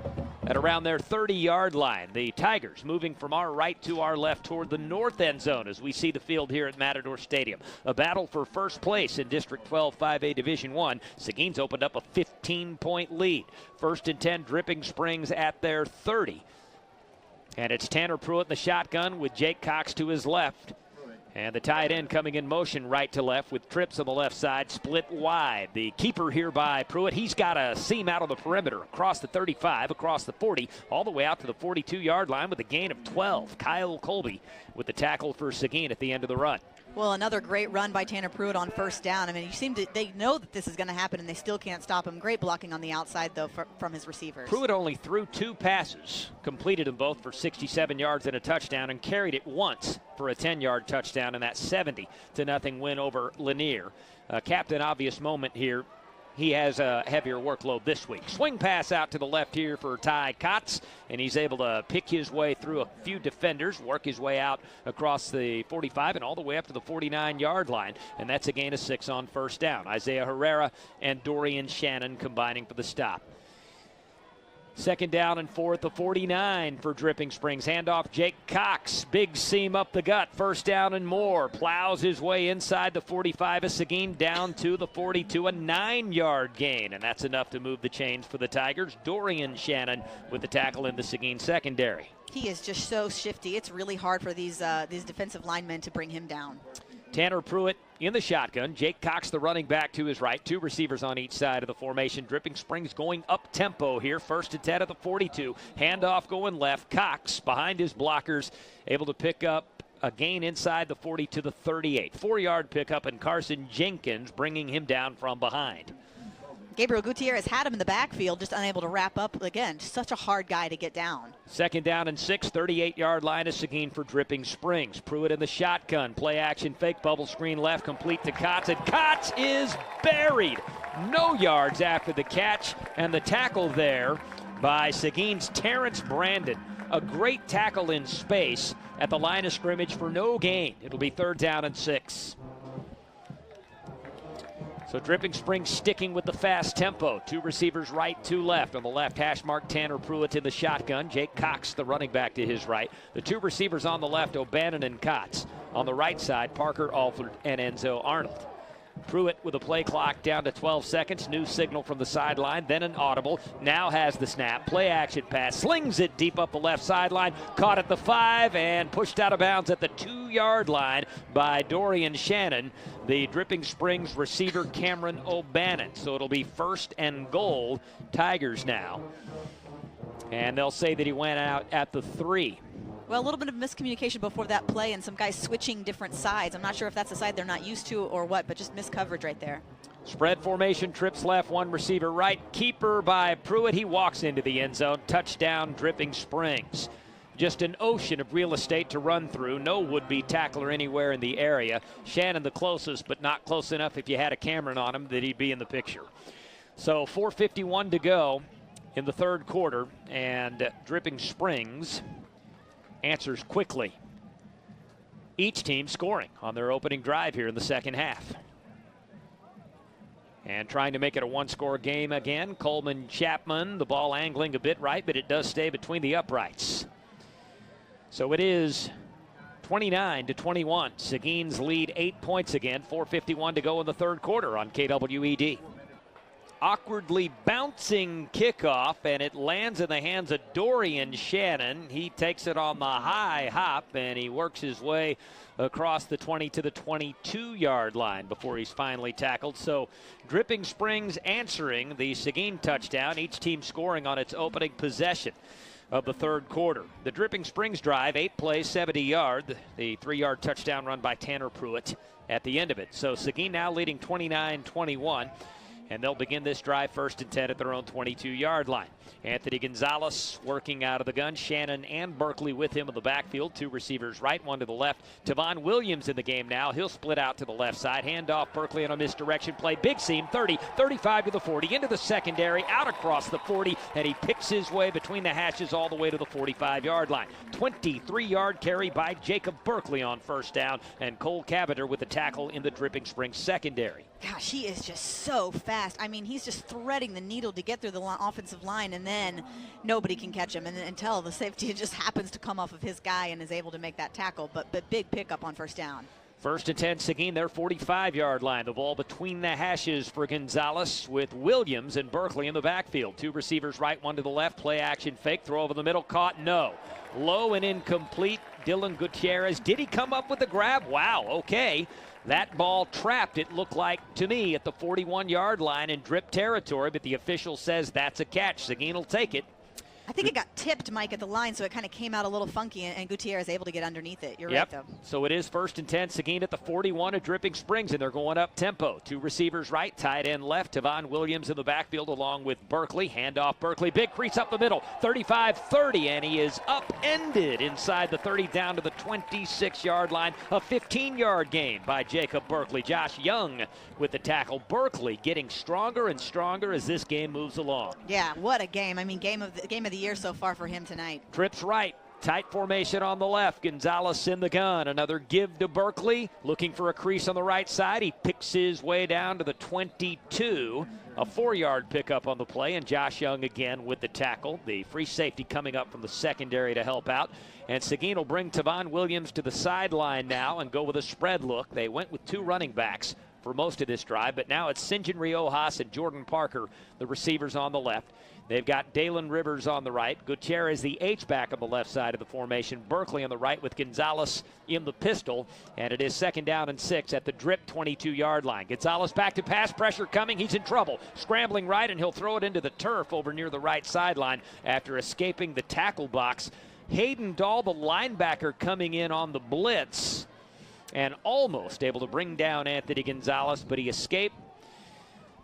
at around their 30-yard line. The Tigers moving from our right to our left toward the north end zone as we see the field here at Matador Stadium. A battle for first place in District 12 5A Division I. Seguin's opened up a 15-point lead. 1st and 10, Dripping Springs at their 30. And it's Tanner Pruitt in the shotgun with Jake Cox to his left. And the tight end coming in motion right to left with trips on the left side, split wide. The keeper here by Pruitt, he's got a seam out of the perimeter across the 35, across the 40, all the way out to the 42-yard line with a gain of 12. Kyle Colby with the tackle for Seguin at the end of the run. Well, another great run by Tanner Pruitt on 1st down. I mean, they know that this is going to happen, and they still can't stop him. Great blocking on the outside, though, from his receivers. Pruitt only threw 2 passes, completed them both for 67 yards and a touchdown, and carried it once for a 10-yard touchdown in that 70-0 win over Lanier. Captain obvious moment here. He has a heavier workload this week. Swing pass out to the left here for Ty Kotz, and he's able to pick his way through a few defenders, work his way out across the 45 and all the way up to the 49-yard line, and that's a gain of 6 on 1st down. Isaiah Herrera and Dorian Shannon combining for the stop. 2nd down and 4 at the 49 for Dripping Springs. Handoff Jake Cox. Big seam up the gut. 1st down and more. Plows his way inside the 45 of Seguin down to the 42. A 9-yard gain. And that's enough to move the chains for the Tigers. Dorian Shannon with the tackle in the Seguin secondary. He is just so shifty. It's really hard for these defensive linemen to bring him down. Tanner Pruitt in the shotgun. Jake Cox, the running back, to his right. 2 receivers on each side of the formation. Dripping Springs going up tempo here. 1st and 10 at the 42. Handoff going left. Cox behind his blockers, able to pick up a gain inside the 40 to the 38. 4-yard pickup, and Carson Jenkins bringing him down from behind. Gabriel Gutierrez had him in the backfield, just unable to wrap up. Again, such a hard guy to get down. 2nd down and 6, 38-yard line of Seguin for Dripping Springs. Pruitt in the shotgun. Play action fake, bubble screen left, complete to Kotz, and Kotz is buried. No yards after the catch, and the tackle there by Seguin's Terrence Brandon. A great tackle in space at the line of scrimmage for no gain. It'll be 3rd down and 6. So Dripping Springs sticking with the fast tempo. 2 receivers right, 2 left. On the left, hash mark Tanner Pruitt in the shotgun. Jake Cox, the running back, to his right. The 2 receivers on the left, O'Bannon and Kotz. On the right side, Parker, Alford, and Enzo Arnold. Pruitt with a play clock down to 12 seconds. New signal from the sideline, then an audible. Now has the snap. Play action pass. Slings it deep up the left sideline. Caught at the 5 and pushed out of bounds at the 2-yard line by Dorian Shannon, the Dripping Springs receiver Cameron O'Bannon. So it'll be 1st and goal, Tigers now. And they'll say that he went out at the 3. Well, a little bit of miscommunication before that play and some guys switching different sides. I'm not sure if that's the side they're not used to or what, but just missed coverage right there. Spread formation, trips left, 1 receiver right. Keeper by Pruitt. He walks into the end zone. Touchdown, Dripping Springs. Just an ocean of real estate to run through. No would-be tackler anywhere in the area. Shannon the closest, but not close enough if you had a Cameron on him that he'd be in the picture. So 4:51 to go in the 3rd quarter, and Dripping Springs answers quickly. Each team scoring on their opening drive here in the 2nd half. And trying to make it a 1-score game again. Coleman Chapman, the ball angling a bit right, but it does stay between the uprights. So it is 29-21. Seguin's lead 8 points again. 4:51 to go in the 3rd quarter on KWED. Awkwardly bouncing kickoff, and it lands in the hands of Dorian Shannon. He takes it on the high hop, and he works his way across the 20 to the 22-yard line before he's finally tackled. So Dripping Springs answering the Seguin touchdown, each team scoring on its opening possession of the 3rd quarter. The Dripping Springs drive, 8 plays, 70 yards. The 3-yard touchdown run by Tanner Pruitt at the end of it. So Seguin now leading 29-21. And they'll begin this drive 1st and 10 at their own 22-yard line. Anthony Gonzalez working out of the gun. Shannon and Berkeley with him in the backfield. 2 receivers right, 1 to the left. Tavon Williams in the game now. He'll split out to the left side. Hand off Berkeley on a misdirection play. Big seam, 30, 35 to the 40. Into the secondary, out across the 40. And he picks his way between the hashes all the way to the 45-yard line. 23-yard carry by Jacob Berkeley on 1st down. And Cole Cavender with the tackle in the Dripping Springs secondary. Gosh, he is just so fast. I mean, he's just threading the needle to get through the offensive line, and then nobody can catch him. And until the safety just happens to come off of his guy and is able to make that tackle. But big pickup on 1st down. 1st and 10, Seguin, their 45-yard line. The ball between the hashes for Gonzalez with Williams and Berkeley in the backfield. 2 receivers right, 1 to the left. Play action fake, throw over the middle, caught, no. Low and incomplete. Dylan Gutierrez, did he come up with the grab? Wow, okay. That ball trapped, it looked like to me, at the 41-yard line in Drip territory, but the official says that's a catch. Seguin will take it. I think it got tipped, Mike, at the line, so it kind of came out a little funky, and Gutierrez able to get underneath it. You're right, though. So it is 1st and 10. Seguin at the 41 of Dripping Springs, and they're going up tempo. 2 receivers right, tight end left. Tavon Williams in the backfield along with Berkeley. Handoff Berkeley. Big crease up the middle. 35-30, and he is upended inside the 30 down to the 26-yard line. A 15-yard gain by Jacob Berkeley. Josh Young with the tackle. Berkeley getting stronger and stronger as this game moves along. Yeah, what a game. I mean, game of the year so far for him tonight. Trips right. Tight formation on the left. Gonzalez in the gun. Another give to Berkeley. Looking for a crease on the right side. He picks his way down to the 22. A 4-yard pickup on the play. And Josh Young again with the tackle. The free safety coming up from the secondary to help out. And Seguin will bring Tavon Williams to the sideline now and go with a spread look. They went with 2 running backs for most of this drive, but now it's St. John Riojas and Jordan Parker, the receivers on the left. They've got Dalen Rivers on the right. Gutierrez, the H-back on the left side of the formation. Berkeley on the right with Gonzalez in the pistol. And it is 2nd down and 6 at the Drip 22-yard line. Gonzalez back to pass, pressure coming. He's in trouble. Scrambling right, and he'll throw it into the turf over near the right sideline after escaping the tackle box. Hayden Dahl, the linebacker, coming in on the blitz and almost able to bring down Anthony Gonzalez, but he escaped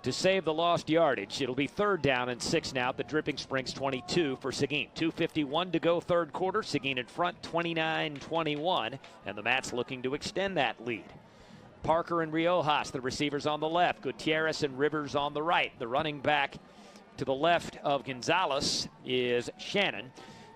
to save the lost yardage. It'll be 3rd down and 6 now at the Dripping Springs 22 for Seguin. 2:51 to go 3rd quarter. Seguin in front 29-21, and the Mats looking to extend that lead. Parker and Riojas, the receivers on the left. Gutierrez and Rivers on the right. The running back to the left of Gonzalez is Shannon.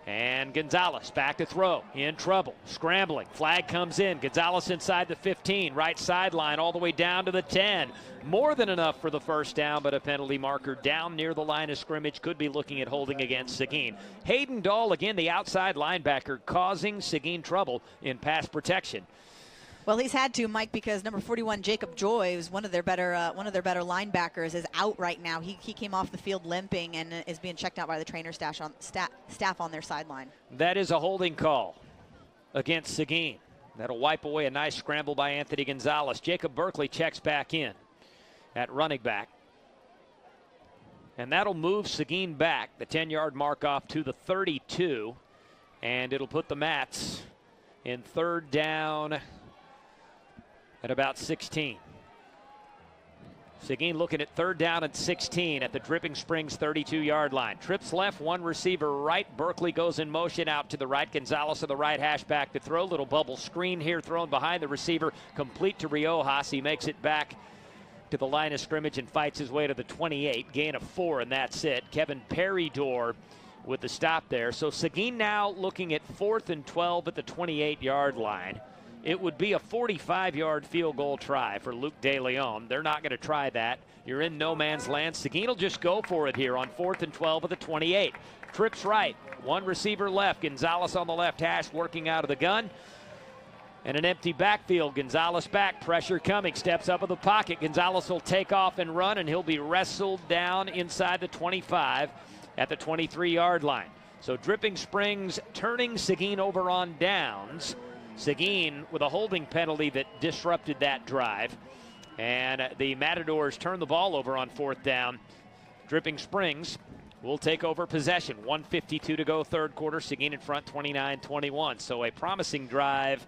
And Gonzalez back to throw, in trouble, scrambling. Flag comes in. Gonzalez inside the 15, right sideline all the way down to the 10. More than enough for the first down, but a penalty marker down near the line of scrimmage. Could be looking at holding against Seguin. Hayden Dahl, again, the outside linebacker, causing Seguin trouble in pass protection. Well, he's had to, Mike, because number 41, Jacob Joy, who's one of their better linebackers, is out right now. He came off the field limping and is being checked out by the trainer staff on their sideline. That is a holding call against Seguin. That'll wipe away a nice scramble by Anthony Gonzalez. Jacob Berkeley checks back in at running back. And that'll move Seguin back, the 10-yard mark off to the 32. And it'll put the Mats in third down at about 16. Seguin looking at third down and 16 at the Dripping Springs 32-yard line. Trips left, one receiver right. Berkeley goes in motion out to the right. Gonzalez to the right hash back to throw. Little bubble screen here thrown behind the receiver. Complete to Riojas. He makes it back to the line of scrimmage and fights his way to the 28. Gain of 4, and that's it. Kevin Peridor with the stop there. So Seguin now looking at 4th and 12 at the 28-yard line. It would be a 45-yard field goal try for Luke De Leon. They're not going to try that. You're in no man's land. Seguin will just go for it here on 4th and 12 of the 28. Trips right. One receiver left. Gonzalez on the left hash working out of the gun. And an empty backfield. Gonzalez back. Pressure coming. Steps up in the pocket. Gonzalez will take off and run, and he'll be wrestled down inside the 25 at the 23-yard line. So Dripping Springs turning Seguin over on downs. Seguin with a holding penalty that disrupted that drive. And the Matadors turn the ball over on 4th down. Dripping Springs will take over possession. 1:52 to go, third quarter. Seguin in front, 29-21. So a promising drive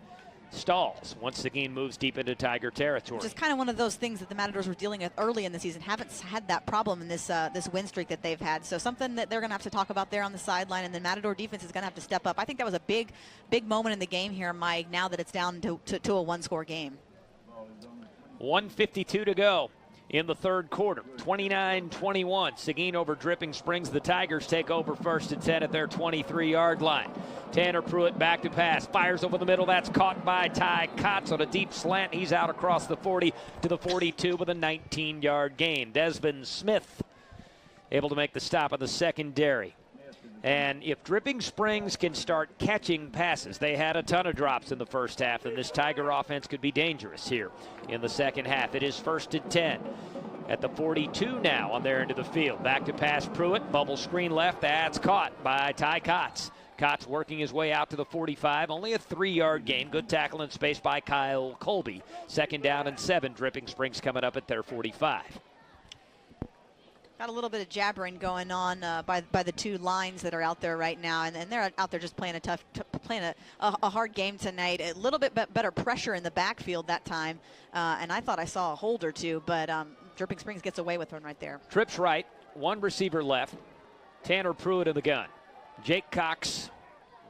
stalls once Seguin moves deep into Tiger territory. Just kind of one of those things that the Matadors were dealing with early in the season. Haven't had that problem in this win streak that they've had. So something that they're going to have to talk about there on the sideline, and the Matador defense is going to have to step up. I think that was a big moment in the game here, Mike, now that it's down to a one-score game. 1:52 to go in the third quarter. 29-21. Seguin over Dripping Springs. The Tigers take over 1st and 10 at their 23-yard line. Tanner Pruitt back to pass. Fires over the middle. That's caught by Ty Kotz on a deep slant. He's out across the 40 to the 42 with a 19-yard gain. Desmond Smith able to make the stop on the secondary. And if Dripping Springs can start catching passes, they had a ton of drops in the first half, and this Tiger offense could be dangerous here in the second half. It is 1st and 10 at the 42 now on their end of the field. Back to pass Pruitt, bubble screen left, that's caught by Ty Kotz. Kotz working his way out to the 45, only a 3-yard gain. Good tackle in space by Kyle Colby. 2nd down and 7, Dripping Springs coming up at their 45. Got a little bit of jabbering going on by the two lines that are out there right now, and they're out there just playing a hard game tonight. A little bit better pressure in the backfield that time, and I thought I saw a hold or two, but Dripping Springs gets away with one right there. Trips right, one receiver left. Tanner Pruitt in the gun. Jake Cox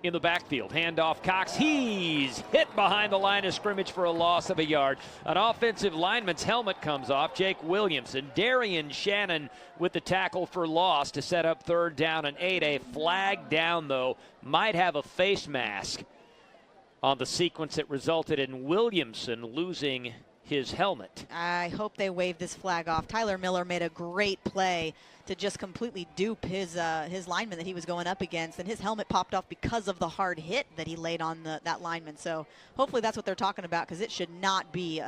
in the backfield. Handoff Cox. He's hit behind the line of scrimmage for a loss of a yard. An offensive lineman's helmet comes off. Jake Williamson. Darian Shannon with the tackle for loss to set up 3rd down and 8. A flag down, though. Might have a face mask on the sequence that resulted in Williamson losing his helmet. I hope they wave this flag off. Tyler Miller made a great play to just completely dupe his lineman that he was going up against, and his helmet popped off because of the hard hit that he laid on that lineman. So hopefully that's what they're talking about, because it should not be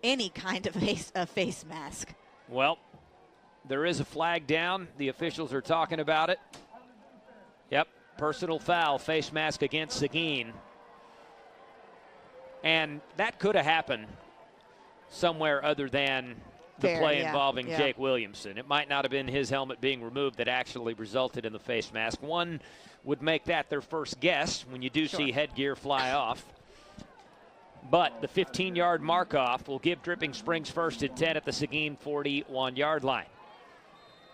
any kind of face mask. Well, there is a flag down. The officials are talking about it. Yep, personal foul, face mask against Seguin. And that could have happened somewhere other than the play involving Jake Williamson. It might not have been his helmet being removed that actually resulted in the face mask. One would make that their first guess when you do see headgear fly off. But the 15-yard mark-off will give Dripping Springs 1st and 10 at the Seguin 41-yard line.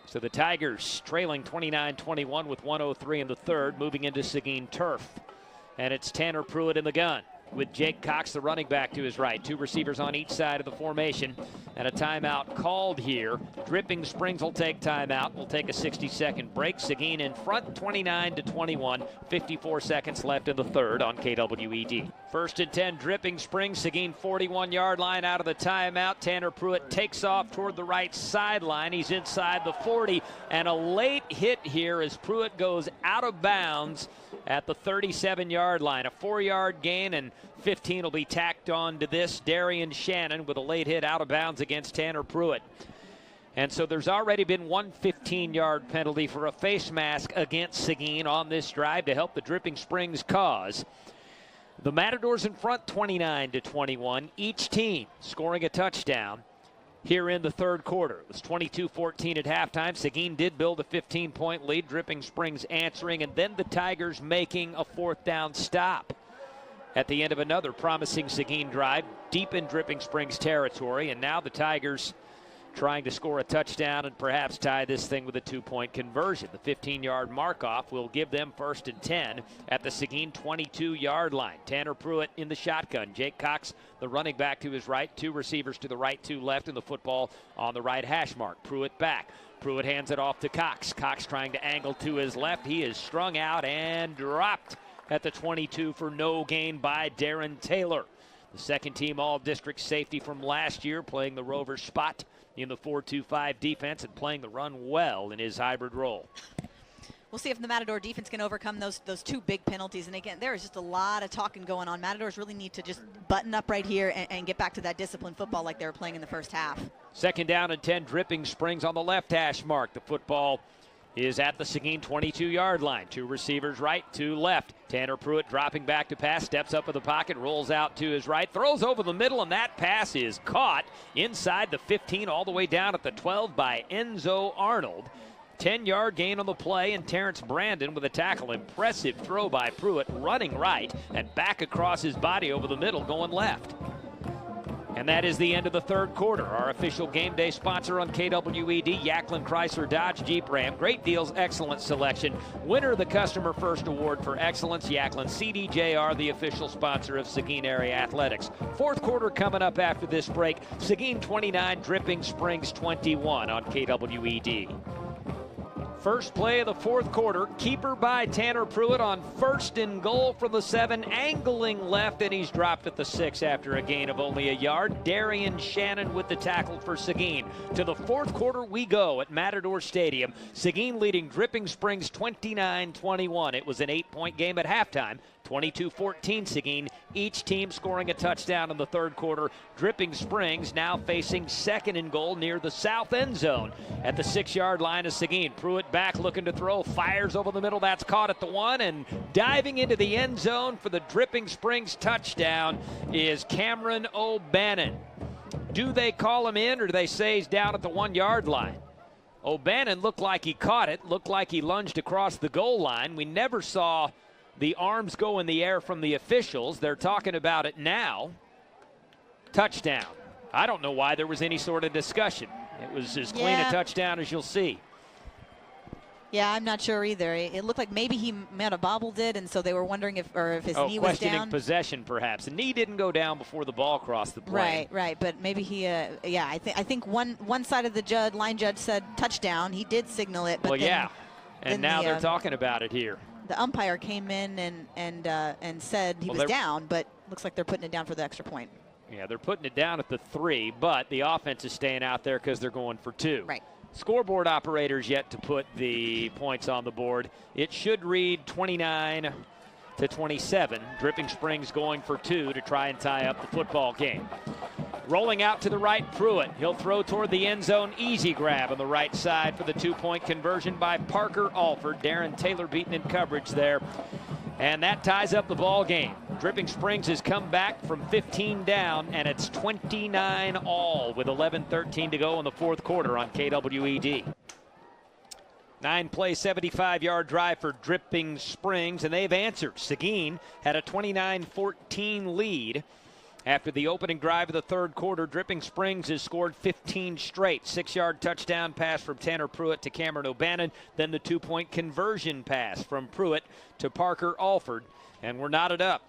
So the Tigers trailing 29-21 with 1:03 in the third, moving into Seguin turf. And it's Tanner Pruitt in the gun. with Jake Cox, the running back, to his right. Two receivers on each side of the formation. And a timeout called here. Dripping Springs will take timeout. We'll take a 60-second break. Seguin in front, 29-21. 54 seconds left in the third on KWED. First and 10, Dripping Springs. Seguin 41-yard line out of the timeout. Tanner Pruitt takes off toward the right sideline. He's inside the 40. And a late hit here as Pruitt goes out of bounds at the 37-yard line. A 4-yard gain, and 15 will be tacked on to this. Darian Shannon with a late hit out of bounds against Tanner Pruitt. And so there's already been one 15-yard penalty for a face mask against Seguin on this drive to help the Dripping Springs cause. The Matadors in front 29-21. Each team scoring a touchdown here in the third quarter. It was 22-14 at halftime. Seguin did build a 15-point lead. Dripping Springs answering, and then the Tigers making a fourth down stop at the end of another promising Seguin drive deep in Dripping Springs territory. And now the Tigers trying to score a touchdown and perhaps tie this thing with a 2-point conversion. The 15-yard mark-off will give them first and 10 at the Seguin 22-yard line. Tanner Pruitt in the shotgun. Jake Cox, the running back, to his right. Two receivers to the right, two left, and the football on the right hash mark. Pruitt back. Pruitt hands it off to Cox. Cox trying to angle to his left. He is strung out and dropped at the 22 for no gain by Darren Taylor. The second team all-district safety from last year, playing the Rover spot in the 4-2-5 defense and playing the run well in his hybrid role. We'll see if the Matador defense can overcome those two big penalties. And again, there is just a lot of talking going on. Matadors really need to just button up right here and get back to that disciplined football like they were playing in the first half. Second down and 10, Dripping Springs on the left hash mark. The football is at the Seguin 22-yard line. Two receivers right, two left. Tanner Pruitt dropping back to pass, steps up in the pocket, rolls out to his right, throws over the middle, and that pass is caught inside the 15 all the way down at the 12 by Enzo Arnold. 10-yard gain on the play, and Terrence Brandon with a tackle. Impressive throw by Pruitt, running right and back across his body over the middle, going left. And that is the end of the third quarter. Our official game day sponsor on KWED, Yakland Chrysler Dodge Jeep Ram. Great deals, excellent selection. Winner of the Customer First Award for Excellence, Yakland CDJR, the official sponsor of Seguin Area Athletics. Fourth quarter coming up after this break. Seguin 29, Dripping Springs 21 on KWED. First play of the fourth quarter, keeper by Tanner Pruitt on first and goal from the 7, angling left, and he's dropped at the 6 after a gain of only a yard. Darian Shannon with the tackle for Seguin. To the fourth quarter we go at Matador Stadium. Seguin leading Dripping Springs 29-21. It was an 8-point game at halftime. 22-14 Seguin, each team scoring a touchdown in the third quarter. Dripping Springs now facing second and goal near the south end zone at the 6-yard line of Seguin. Pruitt back looking to throw, fires over the middle, that's caught at the 1, and diving into the end zone for the Dripping Springs touchdown is Cameron O'Bannon. Do they call him in, or do they say he's down at the 1-yard line? O'Bannon looked like he caught it, looked like he lunged across the goal line. We never saw the arms go in the air from the officials. They're talking about it now. Touchdown. I don't know why there was any sort of discussion. It was as clean a touchdown as you'll see. Yeah, I'm not sure either. It looked like maybe he might have bobbled it, and so they were wondering if his knee was down. Questioning possession, perhaps. The knee didn't go down before the ball crossed the plane. Right. But maybe he, I think one side of the line judge said touchdown. He did signal it. But and now they're talking about it here. The umpire came in and said he was down, but looks like they're putting it down for the extra point. Yeah, they're putting it down at the 3, but the offense is staying out there because they're going for 2. Right. Scoreboard operators yet to put the points on the board. It should read 29-27. Dripping Springs going for 2 to try and tie up the football game. Rolling out to the right, Pruitt. He'll throw toward the end zone. Easy grab on the right side for the 2-point conversion by Parker Alford. Darren Taylor beaten in coverage there. And that ties up the ball game. Dripping Springs has come back from 15 down, and it's 29 all with 11:13 to go in the fourth quarter on KWED. 9-play, 75-yard drive for Dripping Springs, and they've answered. Seguin had a 29-14 lead. After the opening drive of the third quarter, Dripping Springs has scored 15 straight. 6-yard touchdown pass from Tanner Pruitt to Cameron O'Bannon. Then the 2-point conversion pass from Pruitt to Parker Alford. And we're knotted up.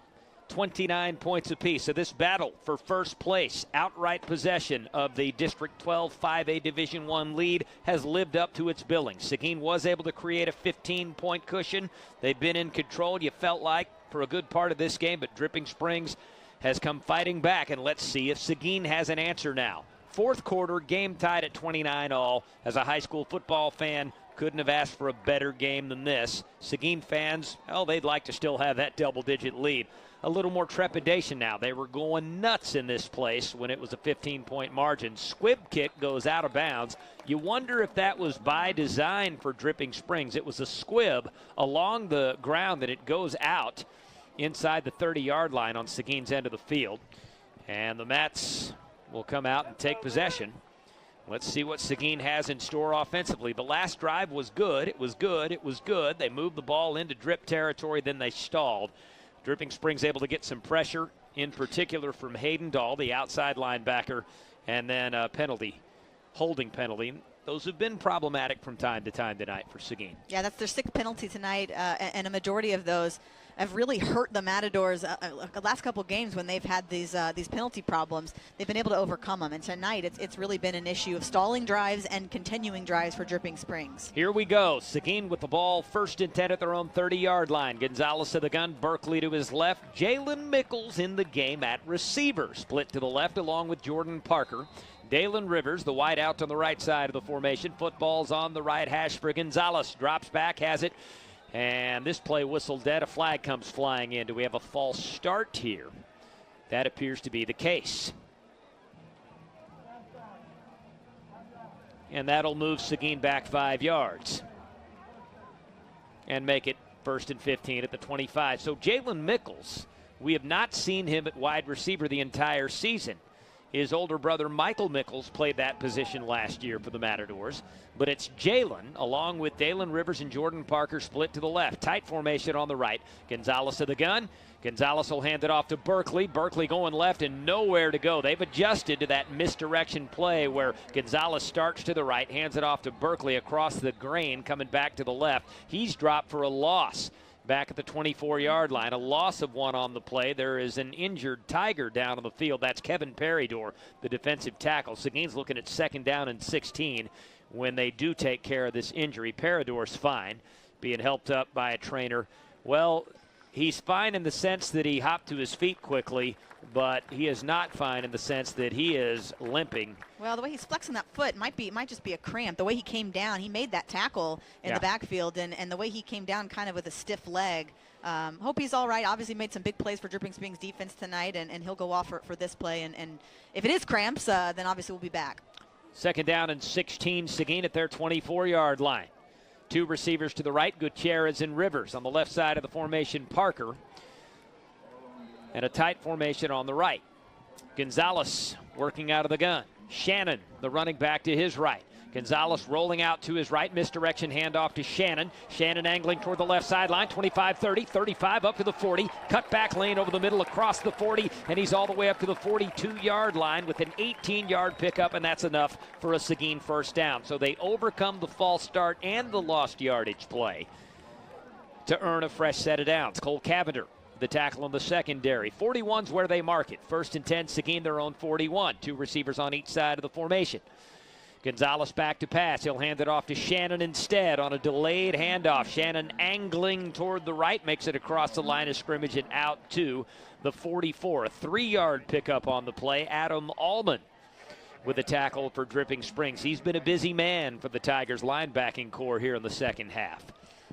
29 points apiece. So this battle for first place, outright possession of the District 12 5A Division I lead has lived up to its billing. Seguin was able to create a 15-point cushion. They've been in control, you felt like, for a good part of this game, but Dripping Springs has come fighting back, and let's see if Seguin has an answer now. Fourth quarter, game tied at 29 all. As a high school football fan, couldn't have asked for a better game than this. Seguin fans, well, they'd like to still have that double-digit lead. A little more trepidation now. They were going nuts in this place when it was a 15-point margin. Squib kick goes out of bounds. You wonder if that was by design for Dripping Springs. It was a squib along the ground that it goes out inside the 30-yard line on Seguin's end of the field. And the Mats will come out and take possession. Let's see what Seguin has in store offensively. The last drive was good. It was good. It was good. They moved the ball into Drip territory, then they stalled. Dripping Springs able to get some pressure, in particular from Hayden Dahl, the outside linebacker, and then a penalty, holding penalty. Those have been problematic from time to time tonight for Seguin. Yeah, that's their sixth penalty tonight, and a majority of those have really hurt the Matadors. The last couple games when they've had these penalty problems, they've been able to overcome them. And tonight, it's really been an issue of stalling drives and continuing drives for Dripping Springs. Here we go. Seguin with the ball, 1st and 10 at their own 30-yard line. Gonzalez to the gun, Berkeley to his left. Jalen Mickles in the game at receiver. Split to the left along with Jordan Parker. Dalen Rivers, the wide out on the right side of the formation. Football's on the right hash for Gonzalez. Drops back, has it. And this play whistled dead. A flag comes flying in. Do we have a false start here? That appears to be the case. And that'll move Seguin back 5 yards and make it 1st and 15 at the 25. So Jalen Mickles, we have not seen him at wide receiver the entire season. His older brother, Michael Mickles, played that position last year for the Matadors. But it's Jalen, along with Dalen Rivers and Jordan Parker, split to the left. Tight formation on the right. Gonzalez to the gun. Gonzalez will hand it off to Berkeley. Berkeley going left and nowhere to go. They've adjusted to that misdirection play where Gonzalez starts to the right, hands it off to Berkeley across the grain, coming back to the left. He's dropped for a loss back at the 24-yard line. A loss of 1 on the play. There is an injured Tiger down on the field. That's Kevin Peridor, the defensive tackle. Seguin's looking at 2nd down and 16 when they do take care of this injury. Peridor's fine, being helped up by a trainer. Well, he's fine in the sense that he hopped to his feet quickly, but he is not fine in the sense that he is limping. Well, the way he's flexing that foot might just be a cramp. The way he came down, he made that tackle in the backfield, and the way he came down kind of with a stiff leg. Hope he's all right. Obviously made some big plays for Dripping Springs defense tonight, and he'll go off for this play. And if it is cramps, then obviously we'll be back. 2nd down and 16, Seguin at their 24-yard line. 2 receivers to the right, Gutierrez and Rivers. On the left side of the formation, Parker. And a tight formation on the right. Gonzalez working out of the gun. Shannon, the running back, to his right. Gonzalez rolling out to his right. Misdirection handoff to Shannon. Shannon angling toward the left sideline. 25-30, 35 up to the 40. Cut back lane over the middle across the 40. And he's all the way up to the 42-yard line with an 18-yard pickup. And that's enough for a Seguin 1st down. So they overcome the false start and the lost yardage play to earn a fresh set of downs. Cole Cavender, the tackle in the secondary. 41's where they mark it. 1st and 10, Seguin their own 41. 2 receivers on each side of the formation. Gonzalez back to pass. He'll hand it off to Shannon instead on a delayed handoff. Shannon angling toward the right, makes it across the line of scrimmage and out to the 44. A 3-yard pickup on the play. Adam Allman with a tackle for Dripping Springs. He's been a busy man for the Tigers linebacking core here in the second half.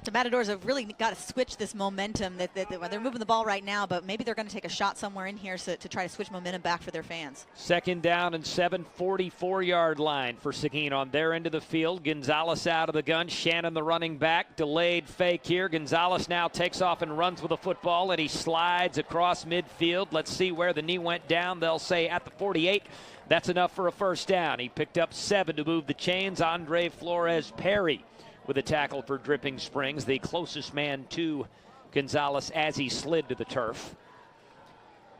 The Matadors have really got to switch this momentum. They're moving the ball right now, but maybe they're going to take a shot somewhere in here to try to switch momentum back for their fans. 2nd down and 7, 44-yard line for Seguin on their end of the field. Gonzalez out of the gun. Shannon, the running back. Delayed fake here. Gonzalez now takes off and runs with the football, and he slides across midfield. Let's see where the knee went down. They'll say at the 48. That's enough for a 1st down. He picked up 7 to move the chains. Andre Flores Perry with a tackle for Dripping Springs, the closest man to Gonzalez as he slid to the turf.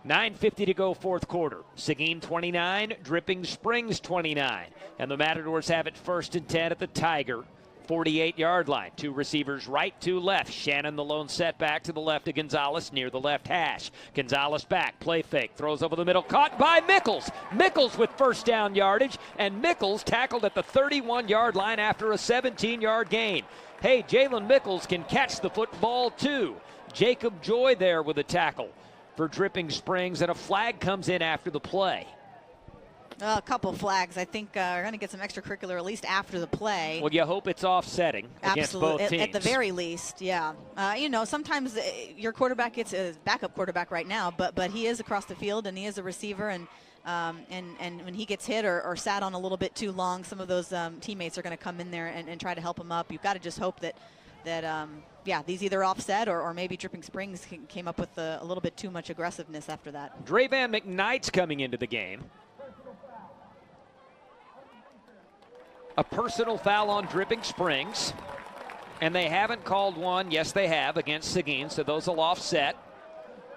9:50 to go, 4th quarter. Seguin 29, Dripping Springs 29. And the Matadors have it 1st and 10 at the Tiger 48-yard line. 2 receivers right, 2 left. Shannon the lone setback to the left of Gonzalez near the left hash. Gonzalez back, play fake, throws over the middle, caught by Mickles. Mickles with first down yardage, and Mickles tackled at the 31-yard line after a 17-yard gain. Hey, Jalen Mickles can catch the football too. Jacob Joy there with a tackle for Dripping Springs, and a flag comes in after the play. A couple flags. I think we're going to get some extracurricular at least after the play. Well, you hope it's offsetting against both teams. At the very least, yeah. Sometimes your quarterback gets a backup quarterback right now, but he is across the field and he is a receiver, and when he gets hit or sat on a little bit too long, some of those teammates are going to come in there and try to help him up. You've got to just hope that these either offset or maybe Dripping Springs came up with a little bit too much aggressiveness after that. Draven McKnight's coming into the game. A personal foul on Dripping Springs, and they haven't called one. Yes, they have against Seguin, so those will offset,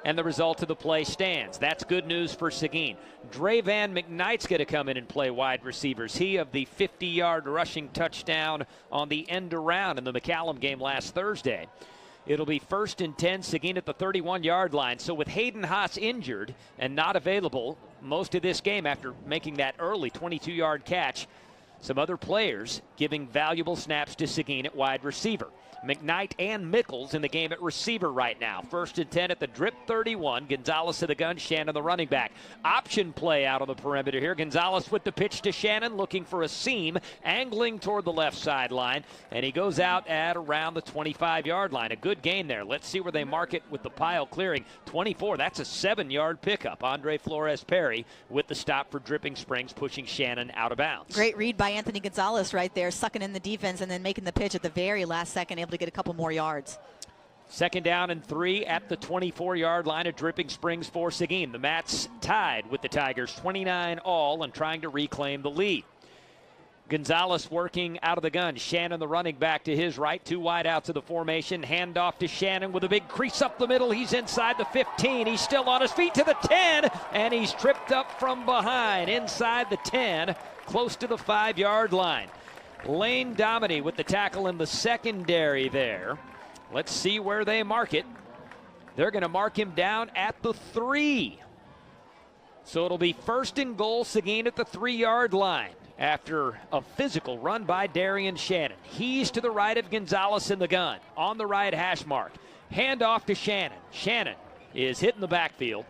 and the result of the play stands. That's good news for Seguin. Draven McKnight's going to come in and play wide receivers. He of the 50-yard rushing touchdown on the end around in the McCallum game last Thursday. It'll be 1st and 10, Seguin at the 31-yard line. So with Hayden Haas injured and not available most of this game after making that early 22-yard catch, some other players giving valuable snaps to Seguin at wide receiver. McKnight and Mickles in the game at receiver right now. 1st and 10 at the Drip 31. Gonzalez to the gun, Shannon the running back. Option play out on the perimeter here. Gonzalez with the pitch to Shannon, looking for a seam, angling toward the left sideline, and he goes out at around the 25-yard line. A good gain there. Let's see where they mark it with the pile clearing. 24, that's a 7-yard pickup. Andre Flores-Perry with the stop for Dripping Springs, pushing Shannon out of bounds. Great read by Anthony Gonzalez right there, sucking in the defense and then making the pitch at the very last second, able to get a couple more yards. 2nd down and 3 at the 24-yard line of Dripping Springs for Seguin. The Mats tied with the Tigers 29 all and trying to reclaim the lead. Gonzalez working out of the gun. Shannon the running back to his right. 2 wide outs of the formation. Handoff to Shannon with a big crease up the middle. He's inside the 15. He's still on his feet to the 10, and he's tripped up from behind inside the 10, close to the 5-yard line. Lane Dominy with the tackle in the secondary there. Let's see where they mark it. They're going to mark him down at the 3. So it'll be 1st and goal, Seguin at the 3-yard line after a physical run by Darian Shannon. He's to the right of Gonzalez in the gun on the right hash mark. Handoff to Shannon. Shannon is hitting the backfield,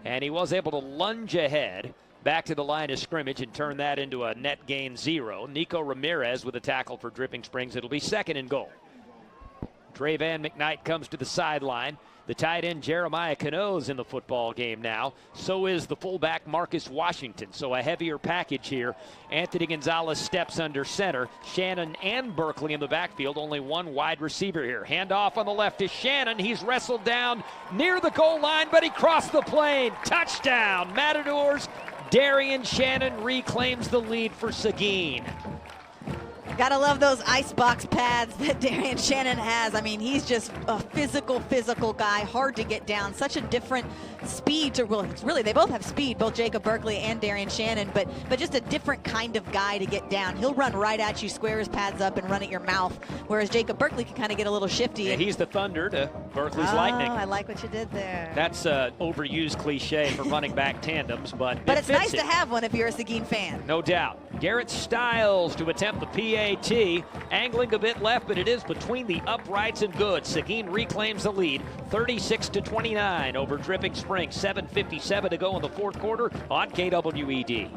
and he was able to lunge ahead back to the line of scrimmage and turn that into a net gain 0. Nico Ramirez with a tackle for Dripping Springs. It'll be 2nd and goal. Draven McKnight comes to the sideline. The tight end Jeremiah Cano's in the football game now. So is the fullback Marcus Washington. So a heavier package here. Anthony Gonzalez steps under center. Shannon and Berkeley in the backfield. Only one wide receiver here. Handoff on the left is Shannon. He's wrestled down near the goal line, but he crossed the plane. Touchdown, Matadors. Darian Shannon reclaims the lead for Seguin. Gotta love those icebox pads that Darian Shannon has. I mean, he's just a physical guy, hard to get down. Such a different speed to, well, really, they both have speed, both Jacob Berkeley and Darian Shannon, but just a different kind of guy to get down. He'll run right at you, square his pads up, and run at your mouth, whereas Jacob Berkeley can kind of get a little shifty. Yeah, he's the thunder to Berkeley's lightning. I like what you did there. That's an overused cliche for running back tandems, but it's nice to have one if you're a Seguin fan. No doubt. Garrett Stiles to attempt the PAT, angling a bit left, but it is between the uprights and good. Seguin reclaims the lead, 36-29 over Dripping Springs. 7:57 to go in the 4th quarter on KWED.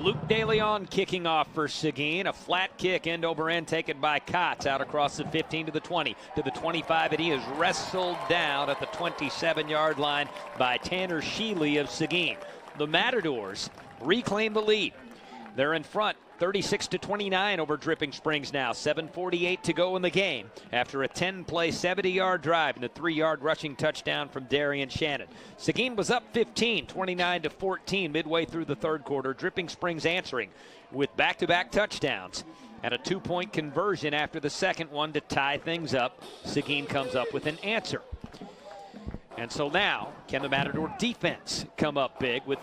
Luke DeLeon kicking off for Seguin. A flat kick end over end taken by Kotz out across the 15 to the 20 to the 25, and he is wrestled down at the 27-yard line by Tanner Sheely of Seguin. The Matadors reclaim the lead. They're in front 36-29 over Dripping Springs now. 7:48 to go in the game after a 10-play, 70-yard drive and a 3-yard rushing touchdown from Darian Shannon. Seguin was up 15, 29-14 midway through the 3rd quarter. Dripping Springs answering with back-to-back touchdowns and a 2-point conversion after the 2nd one to tie things up. Seguin comes up with an answer. And so now, can the Matador defense come up big with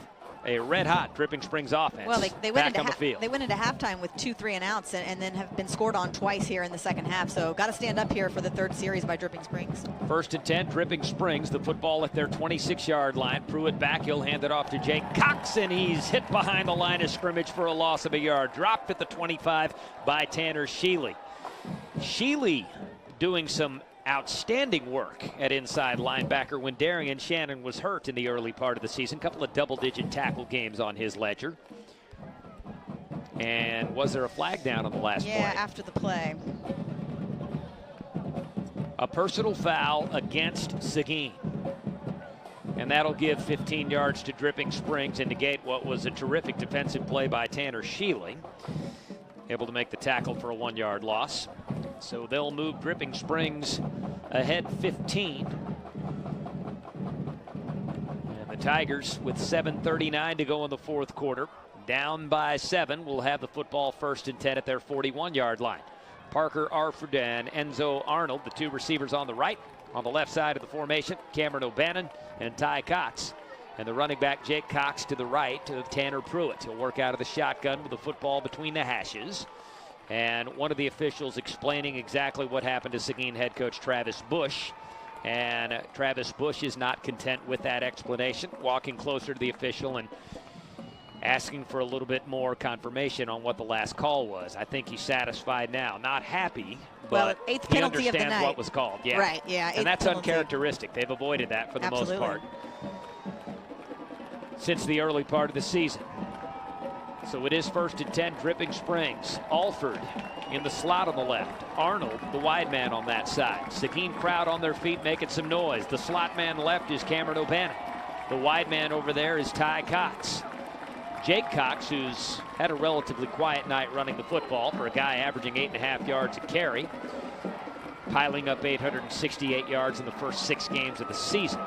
a red-hot Dripping Springs offense. Well, they went back on the field. They went into halftime with 2 3-and-outs and then have been scored on twice here in the second half. So got to stand up here for the third series by Dripping Springs. 1st and 10, Dripping Springs. The football at their 26-yard line. Pruitt back. He'll hand it off to Jake Cox, and he's hit behind the line of scrimmage for a loss of a yard. Dropped at the 25 by Tanner Sheely. Sheely doing some outstanding work at inside linebacker when Darian Shannon was hurt in the early part of the season. Couple of double-digit tackle games on his ledger. And was there a flag down on the last play? Yeah, after the play. A personal foul against Seguin. And that'll give 15 yards to Dripping Springs and negate what was a terrific defensive play by Tanner Sheely. Able to make the tackle for a 1-yard loss. So they'll move Dripping Springs ahead 15. And the Tigers, with 7:39 to go in the fourth quarter, down by 7, will have the football 1st and 10 at their 41-yard line. Parker Arford and Enzo Arnold, the 2 receivers on the right. On the left side of the formation, Cameron O'Bannon and Ty Cox. And the running back, Jake Cox, to the right of Tanner Pruitt. He'll work out of the shotgun with the football between the hashes. And one of the officials explaining exactly what happened to Seguin head coach Travis Bush. And Travis Bush is not content with that explanation, walking closer to the official and asking for a little bit more confirmation on what the last call was. I think he's satisfied now. Not happy, but well, 8th he penalty of the understands night. what was called. Yeah. Right, yeah. And that's penalty. uncharacteristic. They've avoided that for the Absolutely. most part since the early part of the season. So it is 1st and 10, Dripping Springs. Alford in the slot on the left. Arnold, the wide man on that side. Seguin crowd on their feet making some noise. The slot man left is Cameron O'Bannon. The wide man over there is Ty Cox. Jake Cox, who's had a relatively quiet night running the football for a guy averaging 8.5 yards a carry, piling up 868 yards in the first 6 games of the season.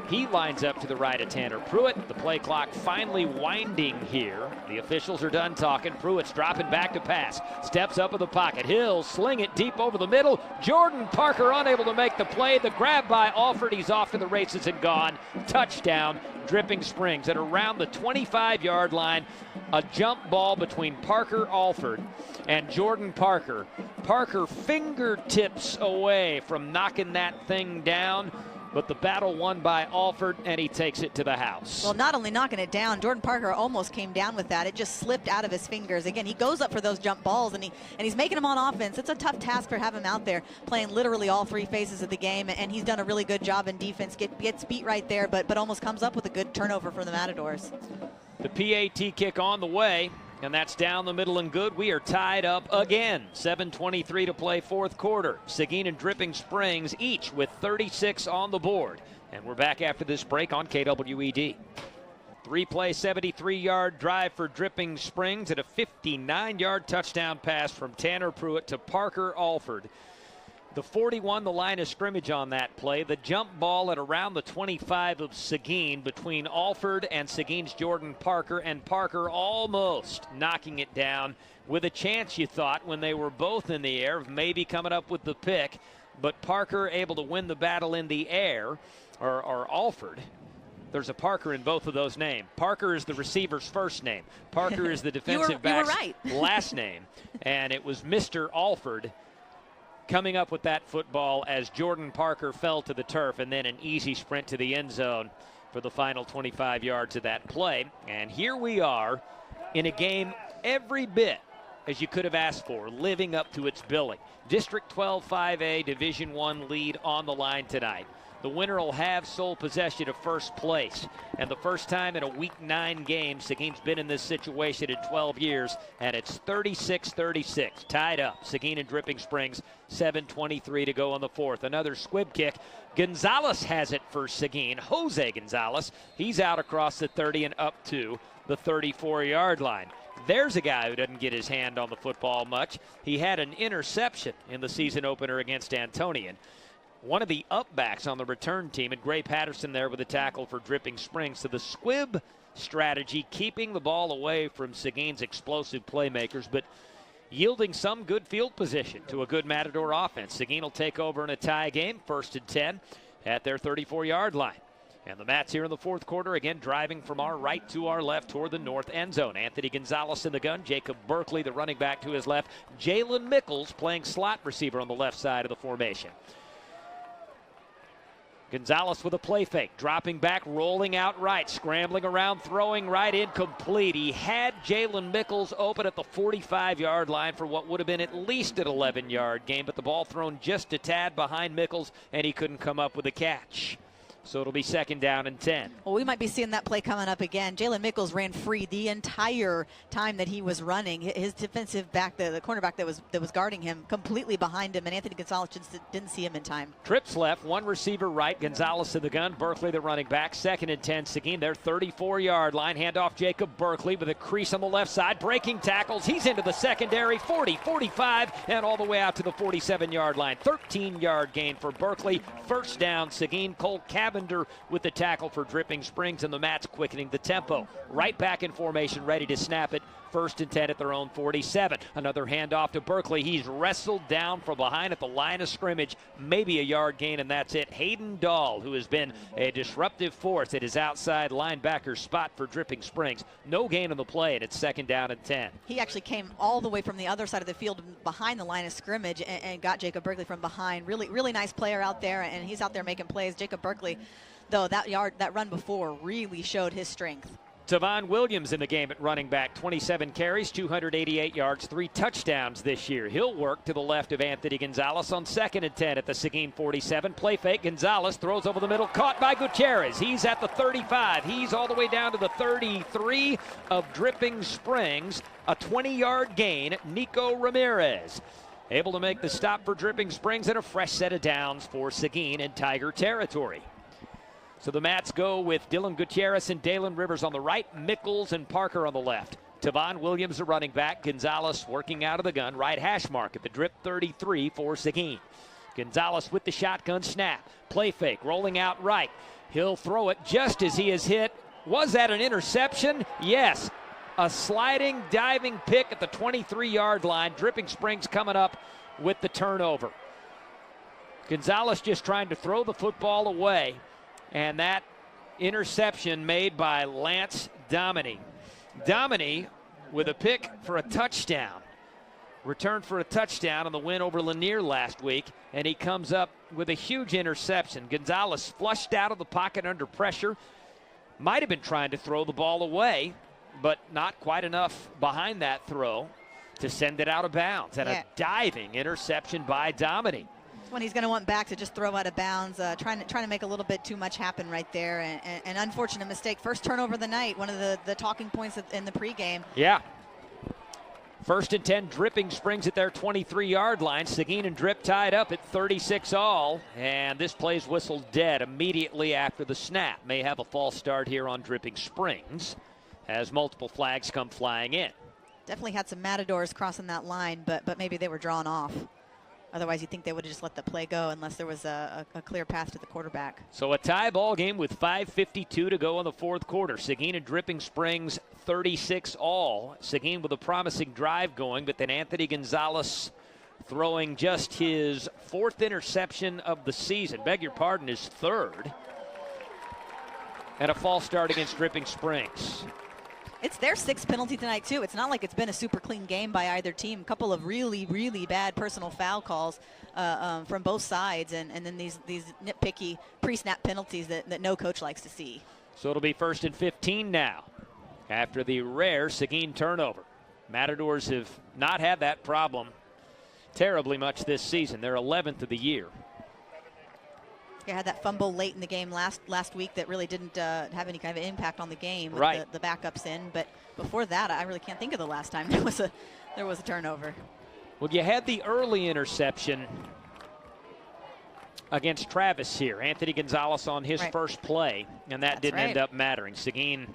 He lines up to the right of Tanner Pruitt. The play clock finally winding here. The officials are done talking. Pruitt's dropping back to pass. Steps up in the pocket. He'll sling it deep over the middle. Jordan Parker unable to make the play. The grab by Alford. He's off to the races and gone. Touchdown, Dripping Springs. At around the 25-yard line, a jump ball between Parker Alford and Jordan Parker. Parker fingertips away from knocking that thing down. But the battle won by Alford, and he takes it to the house. Well, not only knocking it down, Jordan Parker almost came down with that. It just slipped out of his fingers. Again, he goes up for those jump balls, and he's making them on offense. It's a tough task for having him out there playing literally all 3 phases of the game, and he's done a really good job in defense. Gets beat right there, but almost comes up with a good turnover for the Matadors. The PAT kick on the way. And that's down the middle and good. We are tied up again. 7:23 to play fourth quarter. Seguin and Dripping Springs each with 36 on the board. And we're back after this break on KWED. 3-play, 73-yard drive for Dripping Springs and a 59-yard touchdown pass from Tanner Pruitt to Parker Alford. The 41, the line of scrimmage on that play. The jump ball at around the 25 of Seguin between Alford and Seguin's Jordan Parker, and Parker almost knocking it down with a chance, you thought, when they were both in the air of maybe coming up with the pick. But Parker able to win the battle in the air, or Alford. There's a Parker in both of those names. Parker is the receiver's first name. Parker is the defensive back's right. last name. And it was Mr. Alford coming up with that football as Jordan Parker fell to the turf, and then an easy sprint to the end zone for the final 25 yards of that play. And here we are in a game every bit as you could have asked for, living up to its billing. District 12 5A Division I lead on the line tonight. The winner will have sole possession of first place. And the first time in a Week 9 game, Seguin's been in this situation in 12 years, and it's 36-36. Tied up. Seguin and Dripping Springs, 7:23 to go on the fourth. Another squib kick. Gonzalez has it for Seguin. Jose Gonzalez. He's out across the 30 and up to the 34-yard line. There's a guy who doesn't get his hand on the football much. He had an interception in the season opener against Antonian. One of the upbacks on the return team, and Gray Patterson there with a tackle for Dripping Springs. So the squib strategy, keeping the ball away from Seguin's explosive playmakers, but yielding some good field position to a good Matador offense. Seguin will take over in a tie game, 1st and 10 at their 34-yard line. And the Mats here in the fourth quarter, again driving from our right to our left toward the north end zone. Anthony Gonzalez in the gun, Jacob Berkeley, the running back, to his left. Jalen Mickles playing slot receiver on the left side of the formation. Gonzalez with a play fake, dropping back, rolling out right, scrambling around, throwing right, incomplete. He had Jalen Mickles open at the 45-yard line for what would have been at least an 11-yard gain, but the ball thrown just a tad behind Mickles, and he couldn't come up with a catch. So it'll be 2nd down and 10. Well, we might be seeing that play coming up again. Jalen Mickles ran free the entire time that he was running. His defensive back, the cornerback that was guarding him, completely behind him, and Anthony Gonzalez just didn't see him in time. Trips left, one receiver right, Gonzalez in the gun, Berkeley the running back. 2nd and 10, Seguin, their 34-yard line. Handoff Jacob Berkeley with a crease on the left side, breaking tackles. He's into the secondary, 40, 45, and all the way out to the 47-yard line. 13-yard gain for Berkeley. 1st down, Seguin. Cole Cavender with the tackle for Dripping Springs, and the Mats quickening the tempo. Right back in formation, ready to snap it. 1st and 10 at their own 47. Another handoff to Berkeley. He's wrestled down from behind at the line of scrimmage. Maybe a yard gain, and that's it. Hayden Dahl, who has been a disruptive force at his outside linebacker spot for Dripping Springs. No gain on the play, and it's 2nd down and 10. He actually came all the way from the other side of the field behind the line of scrimmage and got Jacob Berkeley from behind. Really nice player out there, and he's out there making plays. Jacob Berkeley, though, that run before really showed his strength. Tavon Williams in the game at running back, 27 carries, 288 yards, 3 touchdowns this year. He'll work to the left of Anthony Gonzalez on 2nd and 10 at the Seguin 47. Play fake, Gonzalez throws over the middle, caught by Gutierrez. He's at the 35. He's all the way down to the 33 of Dripping Springs. A 20-yard gain, Nico Ramirez. Able to make the stop for Dripping Springs, and a fresh set of downs for Seguin in Tiger territory. So the Mats go with Dylan Gutierrez and Dalen Rivers on the right, Mickles and Parker on the left. Tavon Williams, the running back. Gonzalez working out of the gun, right hash mark at the Drip 33 for Seguin. Gonzalez with the shotgun snap. Play fake, rolling out right. He'll throw it just as he is hit. Was that an interception? Yes. A sliding, diving pick at the 23-yard line. Dripping Springs coming up with the turnover. Gonzalez just trying to throw the football away. And that interception made by Lance Dominy. Dominy with a pick for a touchdown. Returned for a touchdown on the win over Lanier last week. And he comes up with a huge interception. Gonzalez flushed out of the pocket under pressure. Might have been trying to throw the ball away, but not quite enough behind that throw to send it out of bounds. And a diving interception by Dominy. When he's going to want back to just throw out of bounds, trying to make a little bit too much happen right there. And unfortunate mistake. First turnover of the night, one of the talking points in the pregame. Yeah. 1st and 10, Dripping Springs at their 23-yard line. Seguin and Drip tied up at 36 all. And this play's whistled dead immediately after the snap. May have a false start here on Dripping Springs as multiple flags come flying in. Definitely had some Matadors crossing that line, but maybe they were drawn off. Otherwise, you'd think they would have just let the play go unless there was a clear path to the quarterback. So a tie ball game with 5:52 to go in the fourth quarter. Seguin and Dripping Springs 36 all. Seguin with a promising drive going, but then Anthony Gonzalez throwing just his 4th interception of the season. Beg your pardon, his 3rd. And a false start against Dripping Springs. It's their 6th penalty tonight, too. It's not like it's been a super clean game by either team. A couple of really bad personal foul calls from both sides, and then these nitpicky pre-snap penalties that no coach likes to see. So it'll be 1st and 15 now after the rare Seguin turnover. Matadors have not had that problem terribly much this season. They're 11th of the year. They had that fumble late in the game last week that really didn't have any kind of impact on the game with right. the backups in. But before that, I really can't think of the last time there was a turnover. Well, you had the early interception against Travis here. Anthony Gonzalez on his first play, and that didn't end up mattering. Seguin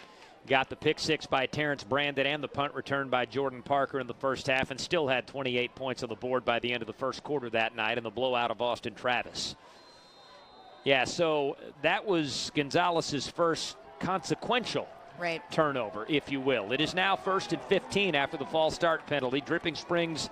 got the pick 6 by Terrence Brandon and the punt return by Jordan Parker in the first half, and still had 28 points on the board by the end of the first quarter that night in the blowout of Austin Travis. Yeah, so that was Gonzalez's first consequential turnover, if you will. It is now 1st and 15 after the false start penalty. Dripping Springs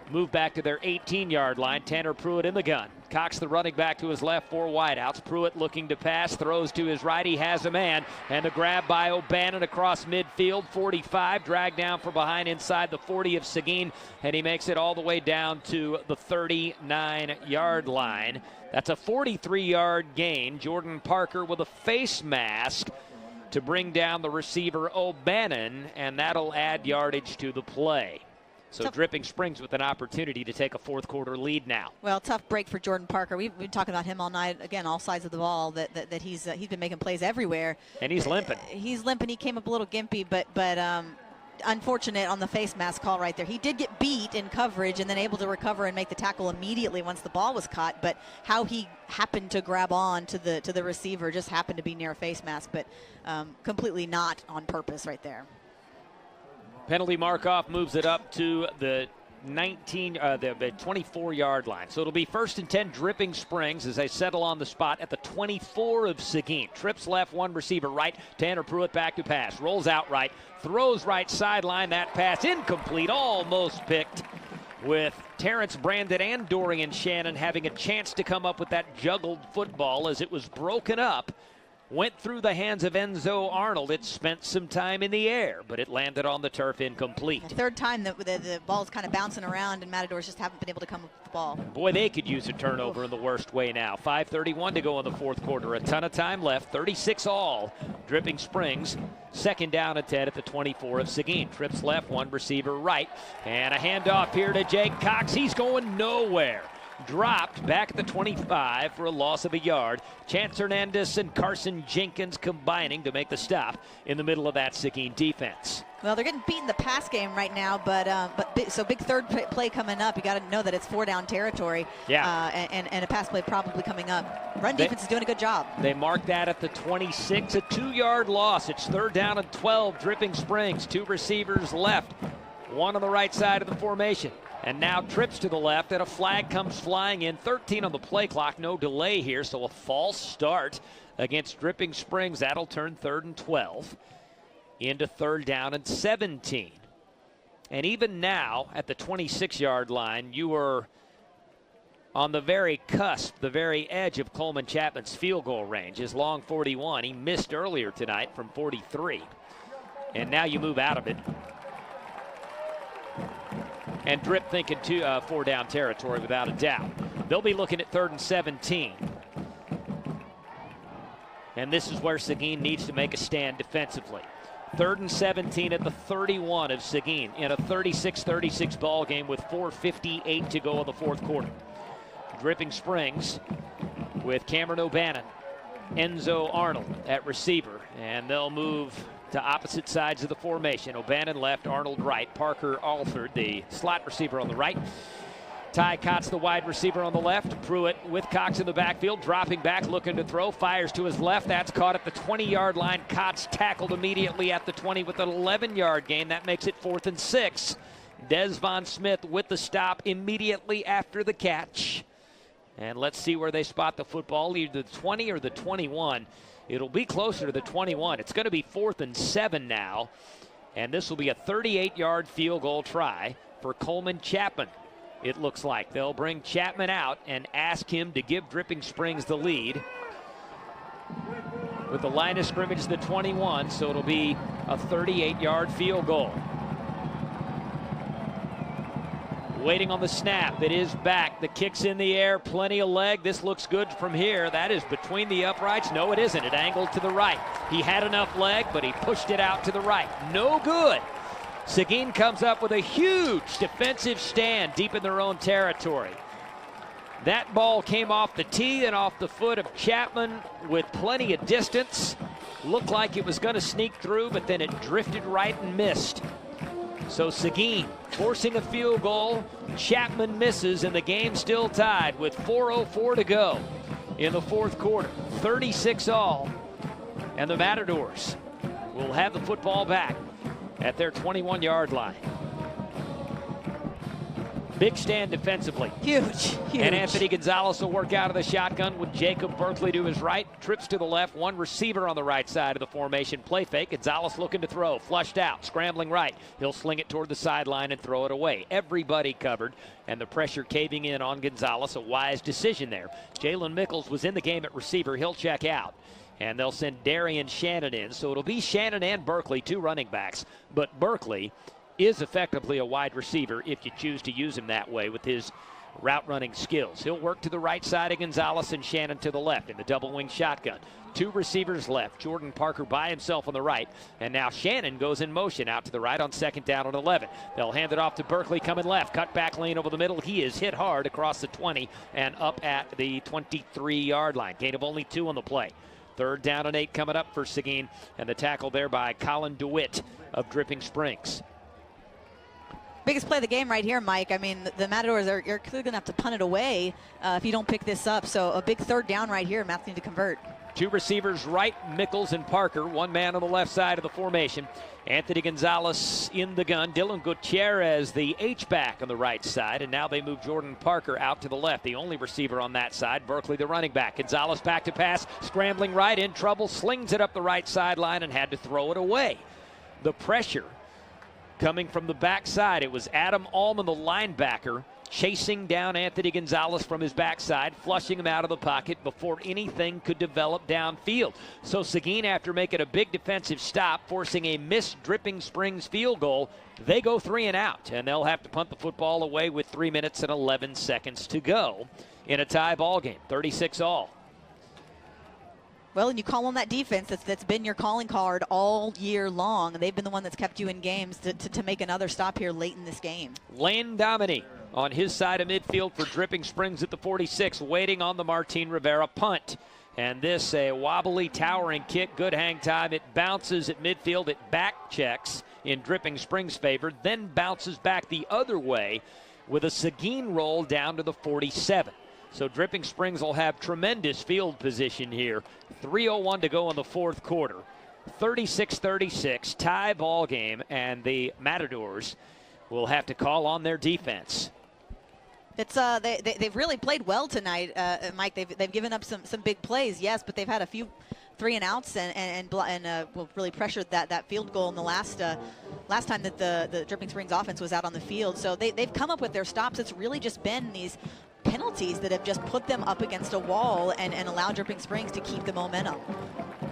move back to their 18-yard line. Tanner Pruitt in the gun. Cox, the running back, to his left, 4 wideouts. Pruitt looking to pass, throws to his right. He has a man, and the grab by O'Bannon across midfield. 45, dragged down from behind inside the 40 of Seguin, and he makes it all the way down to the 39-yard line. That's a 43-yard gain. Jordan Parker with a face mask to bring down the receiver O'Bannon, and that'll add yardage to the play. So Dripping Springs with an opportunity to take a fourth quarter lead now. Well, tough break for Jordan Parker. We've been talking about him all night. Again, all sides of the ball. That he's been making plays everywhere. And he's limping. He's limping. He came up a little gimpy, but unfortunate on the face mask call right there. He did get beat in coverage and then able to recover and make the tackle immediately once the ball was caught. But how he happened to grab on to the receiver just happened to be near a face mask, but completely not on purpose right there. Penalty mark-off moves it up to the 24-yard line. So it'll be 1st and 10 Dripping Springs as they settle on the spot at the 24 of Seguin. Trips left, 1 receiver right. Tanner Pruitt back to pass. Rolls out right. Throws right sideline. That pass incomplete. Almost picked, with Terrence Brandon and Dorian Shannon having a chance to come up with that juggled football as it was broken up. Went through the hands of Enzo Arnold. It spent some time in the air, but it landed on the turf incomplete. The third time that the ball's kind of bouncing around, and Matadors just haven't been able to come up with the ball. Boy, they could use a turnover in the worst way now. 5:31 to go in the fourth quarter. A ton of time left. 36 all. Dripping Springs, 2nd down and 10 at the 24 of Seguin. Trips left, 1 receiver right. And a handoff here to Jake Cox. He's going nowhere. Dropped back at the 25 for a loss of a yard. Chance Hernandez and Carson Jenkins combining to make the stop in the middle of that Seguin defense. Well, they're getting beat in the pass game right now, so big third play coming up. You got to know that it's 4-down territory. Yeah. And a pass play probably coming up. Run defense is doing a good job. They marked that at the 26, a 2-yard loss. It's 3rd down and 12. Dripping Springs, 2 receivers left, 1 on the right side of the formation. And now trips to the left, and a flag comes flying in. 13 on the play clock, no delay here, so a false start against Dripping Springs. That'll turn 3rd and 12 into 3rd down and 17. And even now, at the 26-yard line, you were on the very cusp, the very edge of Coleman Chapman's field goal range. His long 41, he missed earlier tonight from 43. And now you move out of it. And Drip thinking 4-down territory without a doubt. They'll be looking at 3rd and 17. And this is where Seguin needs to make a stand defensively. 3rd and 17 at the 31 of Seguin in a 36-36 ball game with 4:58 to go in the fourth quarter. Dripping Springs with Cameron O'Bannon, Enzo Arnold at receiver, and they'll move to opposite sides of the formation. O'Bannon left, Arnold right. Parker Alford, the slot receiver, on the right. Ty Cox, the wide receiver, on the left. Pruitt with Cox in the backfield, dropping back, looking to throw. Fires to his left. That's caught at the 20-yard line. Cox tackled immediately at the 20 with an 11-yard gain. That makes it 4th and 6. Des Von Smith with the stop immediately after the catch. And let's see where they spot the football, either the 20 or the 21. It'll be closer to the 21. It's going to be 4th and 7 now. And this will be a 38-yard field goal try for Coleman Chapman. It looks like they'll bring Chapman out and ask him to give Dripping Springs the lead. With the line of scrimmage the 21, so it'll be a 38-yard field goal. Waiting on the snap. It is back. The kick's in the air. Plenty of leg. This looks good from here. That is between the uprights. No, it isn't. It angled to the right. He had enough leg, but he pushed it out to the right. No good. Seguin comes up with a huge defensive stand deep in their own territory. That ball came off the tee and off the foot of Chapman with plenty of distance. Looked like it was going to sneak through, but then it drifted right and missed. So Seguin forcing a field goal. Chapman misses, and the game still tied with 4:04 to go in the fourth quarter. 36 all. And the Matadors will have the football back at their 21-yard line. Big stand defensively. Huge. And Anthony Gonzalez will work out of the shotgun with Jacob Berkeley to his right. Trips to the left. One receiver on the right side of the formation. Play fake. Gonzalez looking to throw. Flushed out. Scrambling right. He'll sling it toward the sideline and throw it away. Everybody covered. And the pressure caving in on Gonzalez. A wise decision there. Jalen Mickles was in the game at receiver. He'll check out. And they'll send Darian Shannon in. So it'll be Shannon and Berkeley, 2 running backs. But Berkeley is effectively a wide receiver if you choose to use him that way with his route running skills. He'll work to the right side of Gonzalez and Shannon to the left in the double wing shotgun. 2 receivers left. Jordan Parker by himself on the right. And now Shannon goes in motion out to the right on 2nd down and 11. They'll hand it off to Berkeley coming left. Cut back lane over the middle. He is hit hard across the 20 and up at the 23-yard line. Gain of only 2 on the play. 3rd down and 8 coming up for Seguin. And the tackle there by Colin DeWitt of Dripping Springs. Biggest play of the game right here, Mike. I mean, the Matadors are you're clearly going to have to punt it away if you don't pick this up. So a big 3rd down right here. Mats need to convert. 2 receivers right, Mickles and Parker. 1 man on the left side of the formation. Anthony Gonzalez in the gun. Dylan Gutierrez, the H-back on the right side. And now they move Jordan Parker out to the left, the only receiver on that side. Berkeley, the running back. Gonzalez back to pass, scrambling right, in trouble, slings it up the right sideline and had to throw it away. The pressure coming from the backside. It was Adam Allman, the linebacker, chasing down Anthony Gonzalez from his backside, flushing him out of the pocket before anything could develop downfield. So Seguin, after making a big defensive stop, forcing a missed Dripping Springs field goal, they go 3 and out, and they'll have to punt the football away with 3 minutes and 11 seconds to go in a tie ball game, 36 all. Well, and you call on that defense that's been your calling card all year long. They've been the one that's kept you in games to make another stop here late in this game. Lane Dominy on his side of midfield for Dripping Springs at the 46, waiting on the Martin Rivera punt. And this, a wobbly, towering kick, good hang time. It bounces at midfield, it back checks in Dripping Springs' favor, then bounces back the other way with a Seguin roll down to the 47. So Dripping Springs will have tremendous field position here. 3:01 to go in the 4th quarter. 36-36, tie ball game, and the Matadors will have to call on their defense. It's they've really played well tonight, Mike. They've given up some big plays, yes, but they've had a few 3 and outs and really pressured that field goal in the last time that the Dripping Springs offense was out on the field. So they've come up with their stops. It's really just been these penalties that have just put them up against a wall and allowed Dripping Springs to keep the momentum.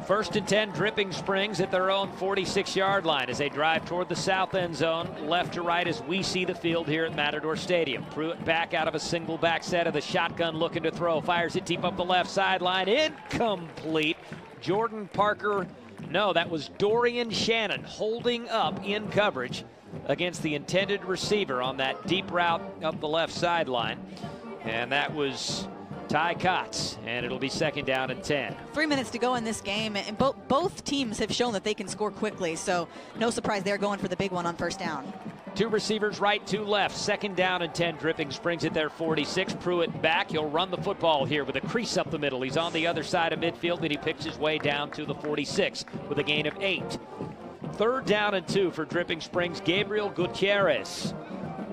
1st and 10, Dripping Springs at their own 46-yard line as they drive toward the south end zone, left to right as we see the field here at Matador Stadium. Pruitt back out of a single back set of the shotgun, looking to throw. Fires it deep up the left sideline. Incomplete. Jordan Parker, no, that was Dorian Shannon holding up in coverage against the intended receiver on that deep route up the left sideline. And that was Ty Kotz, and it'll be 2nd down and 10. 3 minutes to go in this game, and both teams have shown that they can score quickly, so no surprise they're going for the big one on 1st down. 2 receivers right, 2 left. 2nd down and 10. Dripping Springs at their 46. Pruitt back. He'll run the football here with a crease up the middle. He's on the other side of midfield, and he picks his way down to the 46 with a gain of 8. 3rd down and 2 for Dripping Springs. Gabriel Gutierrez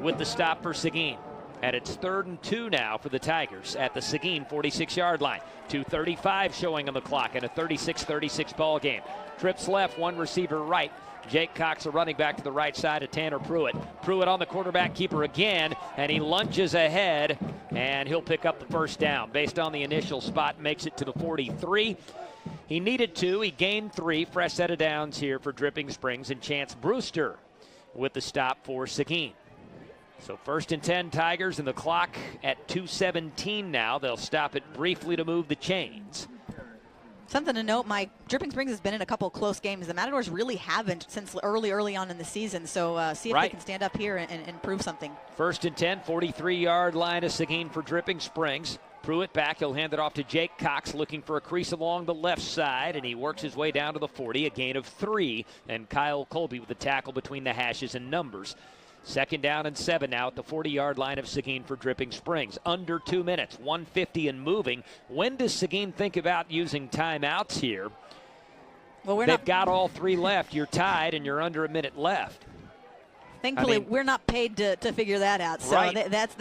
with the stop for Seguin. And it's 3rd and 2 now for the Tigers at the Seguin 46-yard line. 2:35 showing on the clock in a 36-36 ball game. Trips left, 1 receiver right. Jake Cox, a running back to the right side of Tanner Pruitt. Pruitt on the quarterback keeper again, and he lunges ahead, and he'll pick up the 1st down. Based on the initial spot, makes it to the 43. He needed 2. He gained 3. Fresh set of downs here for Dripping Springs, and Chance Brewster with the stop for Seguin. So 1st and 10 Tigers, and the clock at 2:17 now. They'll stop it briefly to move the chains. Something to note, Mike, Dripping Springs has been in a couple of close games. The Matadors really haven't since early on in the season. So see if they can stand up here and prove something. 1st and 10, 43-yard line of Seguin for Dripping Springs. Pruitt back. He'll hand it off to Jake Cox, looking for a crease along the left side, and he works his way down to the 40, a gain of 3. And Kyle Colby with the tackle between the hashes and numbers. 2nd down and 7 now at the 40-yard line of Seguin for Dripping Springs. Under 2 minutes, 150 and moving. When does Seguin think about using timeouts here? Well, They've got all 3 left. You're tied, and you're under a minute left. Thankfully, we're not paid to figure that out. So right. that's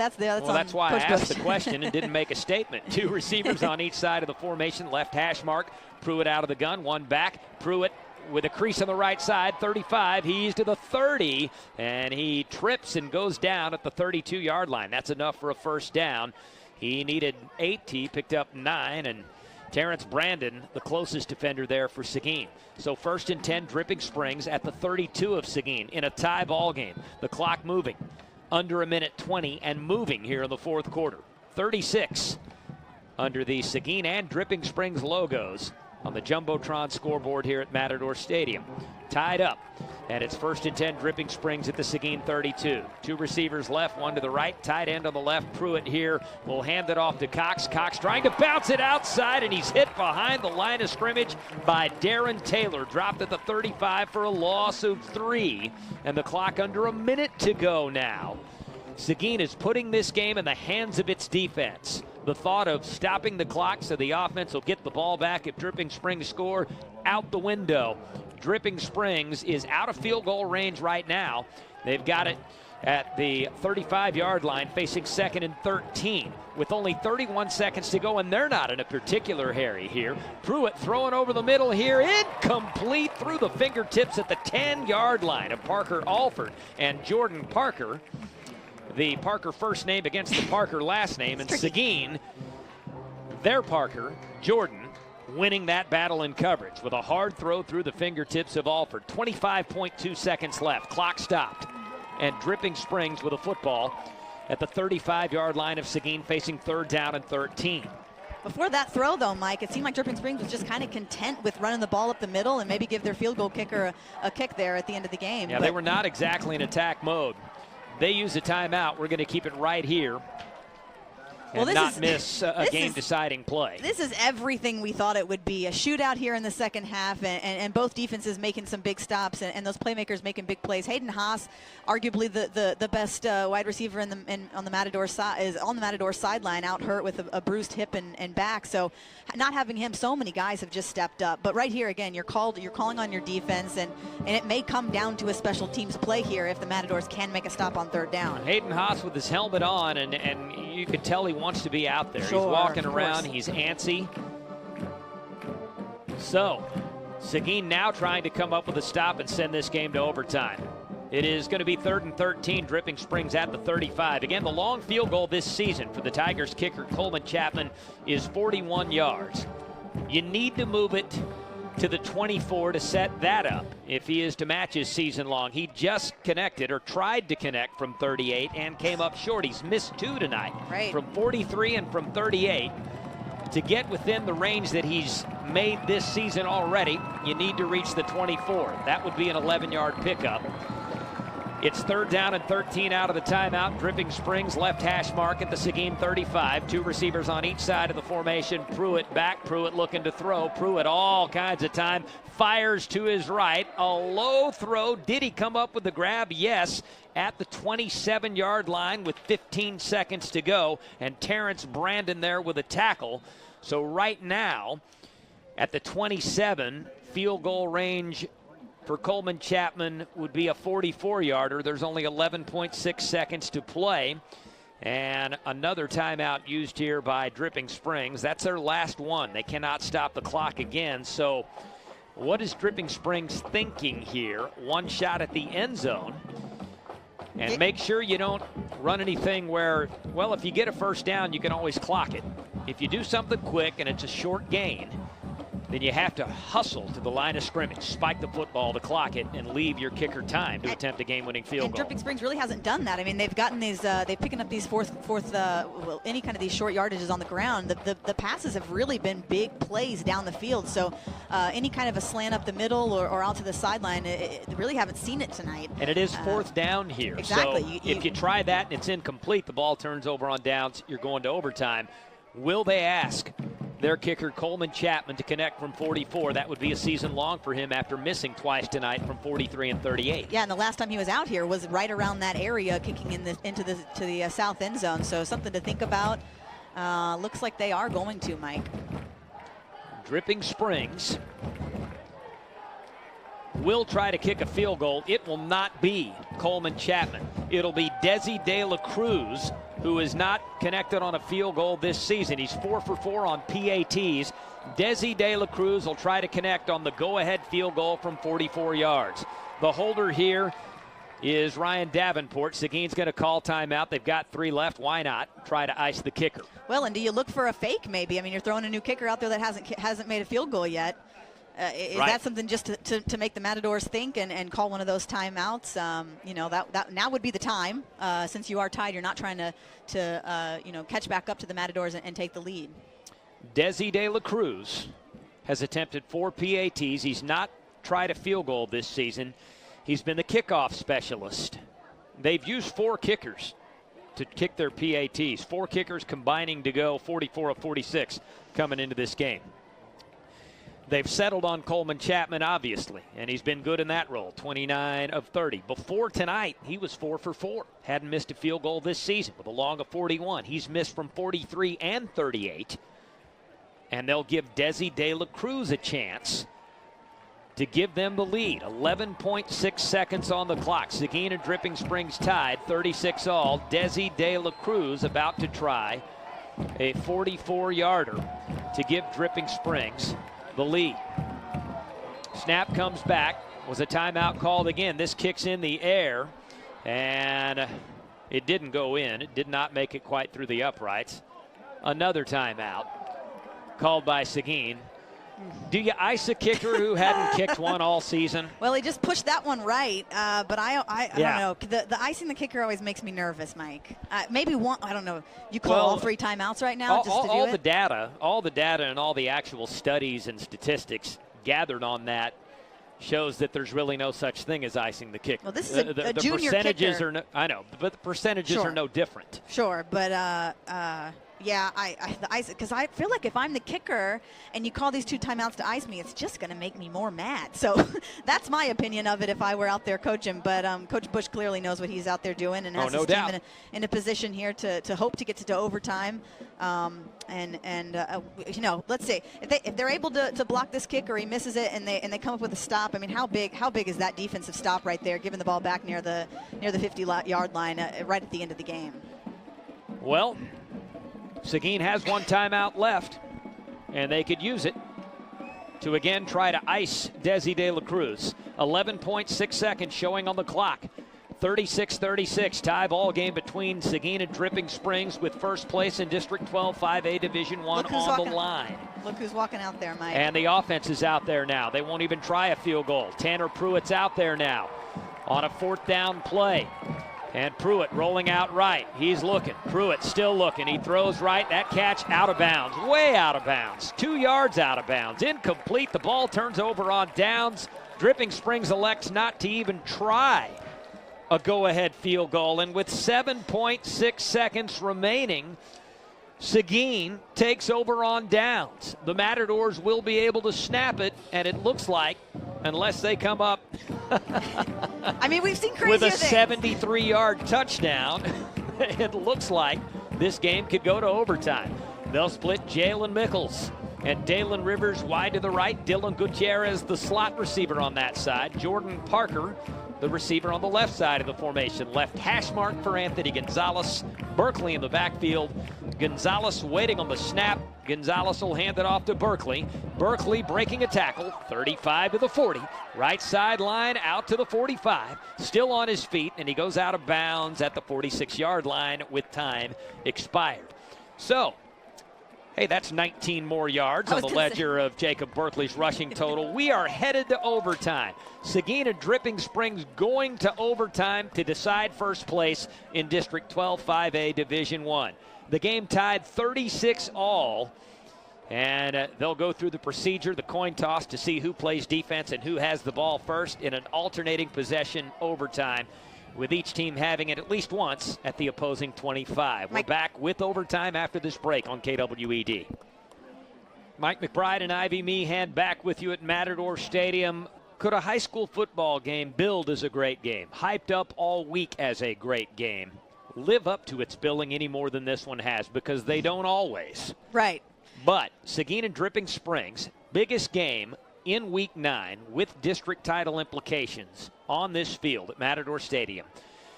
why I asked Bush. the question and didn't make a statement. 2 receivers on each side of the formation. Left hash mark. Pruitt out of the gun. 1 back. Pruitt with a crease on the right side. 35. He's to the 30. And he trips and goes down at the 32-yard line. That's enough for a first down. He needed 8. He picked up 9. And Terrence Brandon, the closest defender there for Seguin. So 1st and 10, Dripping Springs at the 32 of Seguin in a tie ball game. The clock moving under 1:20 and moving here in the 4th quarter. 36 under the Seguin and Dripping Springs logos on the Jumbotron scoreboard here at Matador Stadium. Tied up, and it's 1st and 10, Dripping Springs at the Seguin 32. 2 receivers left, 1 to the right, tight end on the left. Pruitt here will hand it off to Cox. Cox trying to bounce it outside, and he's hit behind the line of scrimmage by Darren Taylor. Dropped at the 35 for a loss of 3, and the clock under 1 minute to go now. Seguin is putting this game in the hands of its defense. The thought of stopping the clock so the offense will get the ball back if Dripping Springs score, out the window. Dripping Springs is out of field goal range right now. They've got it at the 35-yard line, facing 2nd and 13 with only 31 seconds to go, and they're not in a particular hurry here. Pruitt throwing over the middle here, incomplete through the fingertips at the 10-yard line of Parker Alford and Jordan Parker. The Parker first name against the Parker last name, and Seguin, their Parker, Jordan, winning that battle in coverage with a hard throw through the fingertips of Alford. 25.2 seconds left. Clock stopped. And Dripping Springs with a football at the 35-yard line of Seguin, facing 3rd down and 13. Before that throw, though, Mike, it seemed like Dripping Springs was just kind of content with running the ball up the middle and maybe give their field goal kicker a kick there at the end of the game. Yeah, they were not exactly in attack mode. They use a timeout. We're going to keep it right here and not miss a game-deciding play. This is everything we thought it would be. A shootout here in the second half, and both defenses making some big stops, and those playmakers making big plays. Hayden Haas, arguably the best wide receiver on the Matador side, is on the Matador sideline, out hurt with a bruised hip and back. So not having him, so many guys have just stepped up. But right here, again, you're calling on your defense, and it may come down to a special teams play here if the Matadors can make a stop on 3rd down. Hayden Haas with his helmet on, and you could tell he wants to be out there. Sure, he's walking around. He's antsy. So, Seguin now trying to come up with a stop and send this game to overtime. It is going to be 3rd and 13, Dripping Springs at the 35. Again, the long field goal this season for the Tigers kicker Coleman Chapman is 41 yards. You need to move it to the 24 to set that up if he is to match his season long. He just connected, or tried to connect, from 38 and came up short. He's missed 2 tonight, from 43 and from 38. To get within the range that he's made this season already, you need to reach the 24. That would be an 11-yard pickup. It's 3rd down and 13 out of the timeout. Dripping Springs left hash mark at the Seguin 35. 2 receivers on each side of the formation. Pruitt back. Pruitt looking to throw. Pruitt all kinds of time. Fires to his right. A low throw. Did he come up with the grab? Yes. At the 27-yard line with 15 seconds to go. And Terrence Brandon there with a tackle. So right now, at the 27, field goal range for Coleman Chapman would be a 44-yarder. There's only 11.6 seconds to play. And another timeout used here by Dripping Springs. That's their last one. They cannot stop the clock again. So what is Dripping Springs thinking here? One shot at the end zone. And make sure you don't run anything where, well, if you get a first down, you can always clock it. If you do something quick and it's a short gain, then you have to hustle to the line of scrimmage, spike the football to clock it, and leave your kicker time to attempt a game-winning field goal. Dripping Springs really hasn't done that. I mean, they've gotten these, they've picking up these any kind of these short yardages on the ground. The passes have really been big plays down the field. So any kind of a slant up the middle or out to the sideline, they really haven't seen it tonight. And it is 4th down here. Exactly. So if you try that and it's incomplete, the ball turns over on downs, you're going to overtime. Will they ask their kicker Coleman Chapman to connect from 44? That would be a season long for him after missing twice tonight from 43 and 38. Yeah, and the last time he was out here was right around that area, kicking into the south end zone. So something to think about. Looks like they are going to, Mike. Dripping Springs will try to kick a field goal. It will not be Coleman Chapman. It'll be Desi De La Cruz, who is not connected on a field goal this season. He's 4 for 4 on PATs. Desi De La Cruz will try to connect on the go-ahead field goal from 44 yards. The holder here is Ryan Davenport. Seguin's going to call timeout. They've got 3 left. Why not try to ice the kicker? Well, and do you look for a fake maybe? I mean, you're throwing a new kicker out there that hasn't made a field goal yet. Is right. that something just to make the Matadors think and call one of those timeouts? That now would be the time. Since you are tied, you're not trying to catch back up to the Matadors and take the lead. Desi De La Cruz has attempted 4 PATs. He's not tried a field goal this season. He's been the kickoff specialist. They've used 4 kickers to kick their PATs. 4 kickers combining to go 44 of 46 coming into this game. They've settled on Coleman Chapman, obviously, and he's been good in that role, 29 of 30. Before tonight, he was 4 for 4. Hadn't missed a field goal this season with a long of 41. He's missed from 43 and 38. And they'll give Desi De La Cruz a chance to give them the lead. 11.6 seconds on the clock. Seguin and Dripping Springs tied, 36 all. Desi De La Cruz about to try a 44-yarder to give Dripping Springs the lead. Snap comes back. Was a timeout called again. This kicks in the air, and it didn't go in. It did not make it quite through the uprights. Another timeout called by Seguin. Do you ice a kicker who hadn't kicked one all season? Well, he just pushed that one right, but I don't know. The icing the kicker always makes me nervous, Mike. Maybe one. I don't know. You call all 3 timeouts right now just to do all it? the data and all the actual studies and statistics gathered on that shows that there's really no such thing as icing the kicker. Well, this is a junior percentages kicker. Are no, I know, but the percentages are no different. Sure, but yeah, the ice, because I feel like if I'm the kicker and you call these 2 timeouts to ice me, it's just going to make me more mad. So that's my opinion of it if I were out there coaching. But Coach Bush clearly knows what he's out there doing and has his team in a position here to hope to get to overtime. Let's see if they're able to block this kick or he misses it and they come up with a stop. I mean, how big is that defensive stop right there, giving the ball back near the 50-yard line right at the end of the game? Well, Seguin has 1 timeout left, and they could use it to again try to ice Desi De La Cruz. 11.6 seconds showing on the clock. 36-36, tie ball game between Seguin and Dripping Springs with first place in District 12 5A Division I on the line. Look who's walking out there, Mike. And the offense is out there now. They won't even try a field goal. Tanner Pruitt's out there now on a 4th down play. And Pruitt rolling out right. He's looking. Pruitt still looking. He throws right. That catch out of bounds. Way out of bounds. 2 yards out of bounds. Incomplete. The ball turns over on downs. Dripping Springs elects not to even try a go-ahead field goal. And with 7.6 seconds remaining, Seguin takes over on downs. The Matadors will be able to snap it, and it looks like, unless they come up I mean, we've seen crazier with a things. 73-yard touchdown, it looks like this game could go to overtime. They'll split Jalen Mickles and Dalen Rivers wide to the right. Dylan Gutierrez, the slot receiver on that side. Jordan Parker, the receiver on the left side of the formation. Left hash mark for Anthony Gonzalez. Berkeley in the backfield. Gonzalez waiting on the snap. Gonzalez will hand it off to Berkeley. Berkeley breaking a tackle, 35 to the 40. Right sideline out to the 45. Still on his feet, and he goes out of bounds at the 46-yard line with time expired. So, hey, that's 19 more yards on the ledger of Jacob Berkeley's rushing total. We are headed to overtime. Seguin and Dripping Springs going to overtime to decide first place in District 12 5A Division I. The game tied 36 all, and they'll go through the procedure, the coin toss, to see who plays defense and who has the ball first in an alternating possession overtime, with each team having it at least once at the opposing 25. We're back with overtime after this break on KWED. Mike McBride and Ivy Meehan back with you at Matador Stadium. Could a high school football game billed as a great game, hyped up all week as a great game, live up to its billing any more than this one has? Because they don't always. Right. But Seguin and Dripping Springs, biggest game in Week 9 with district title implications on this field at Matador Stadium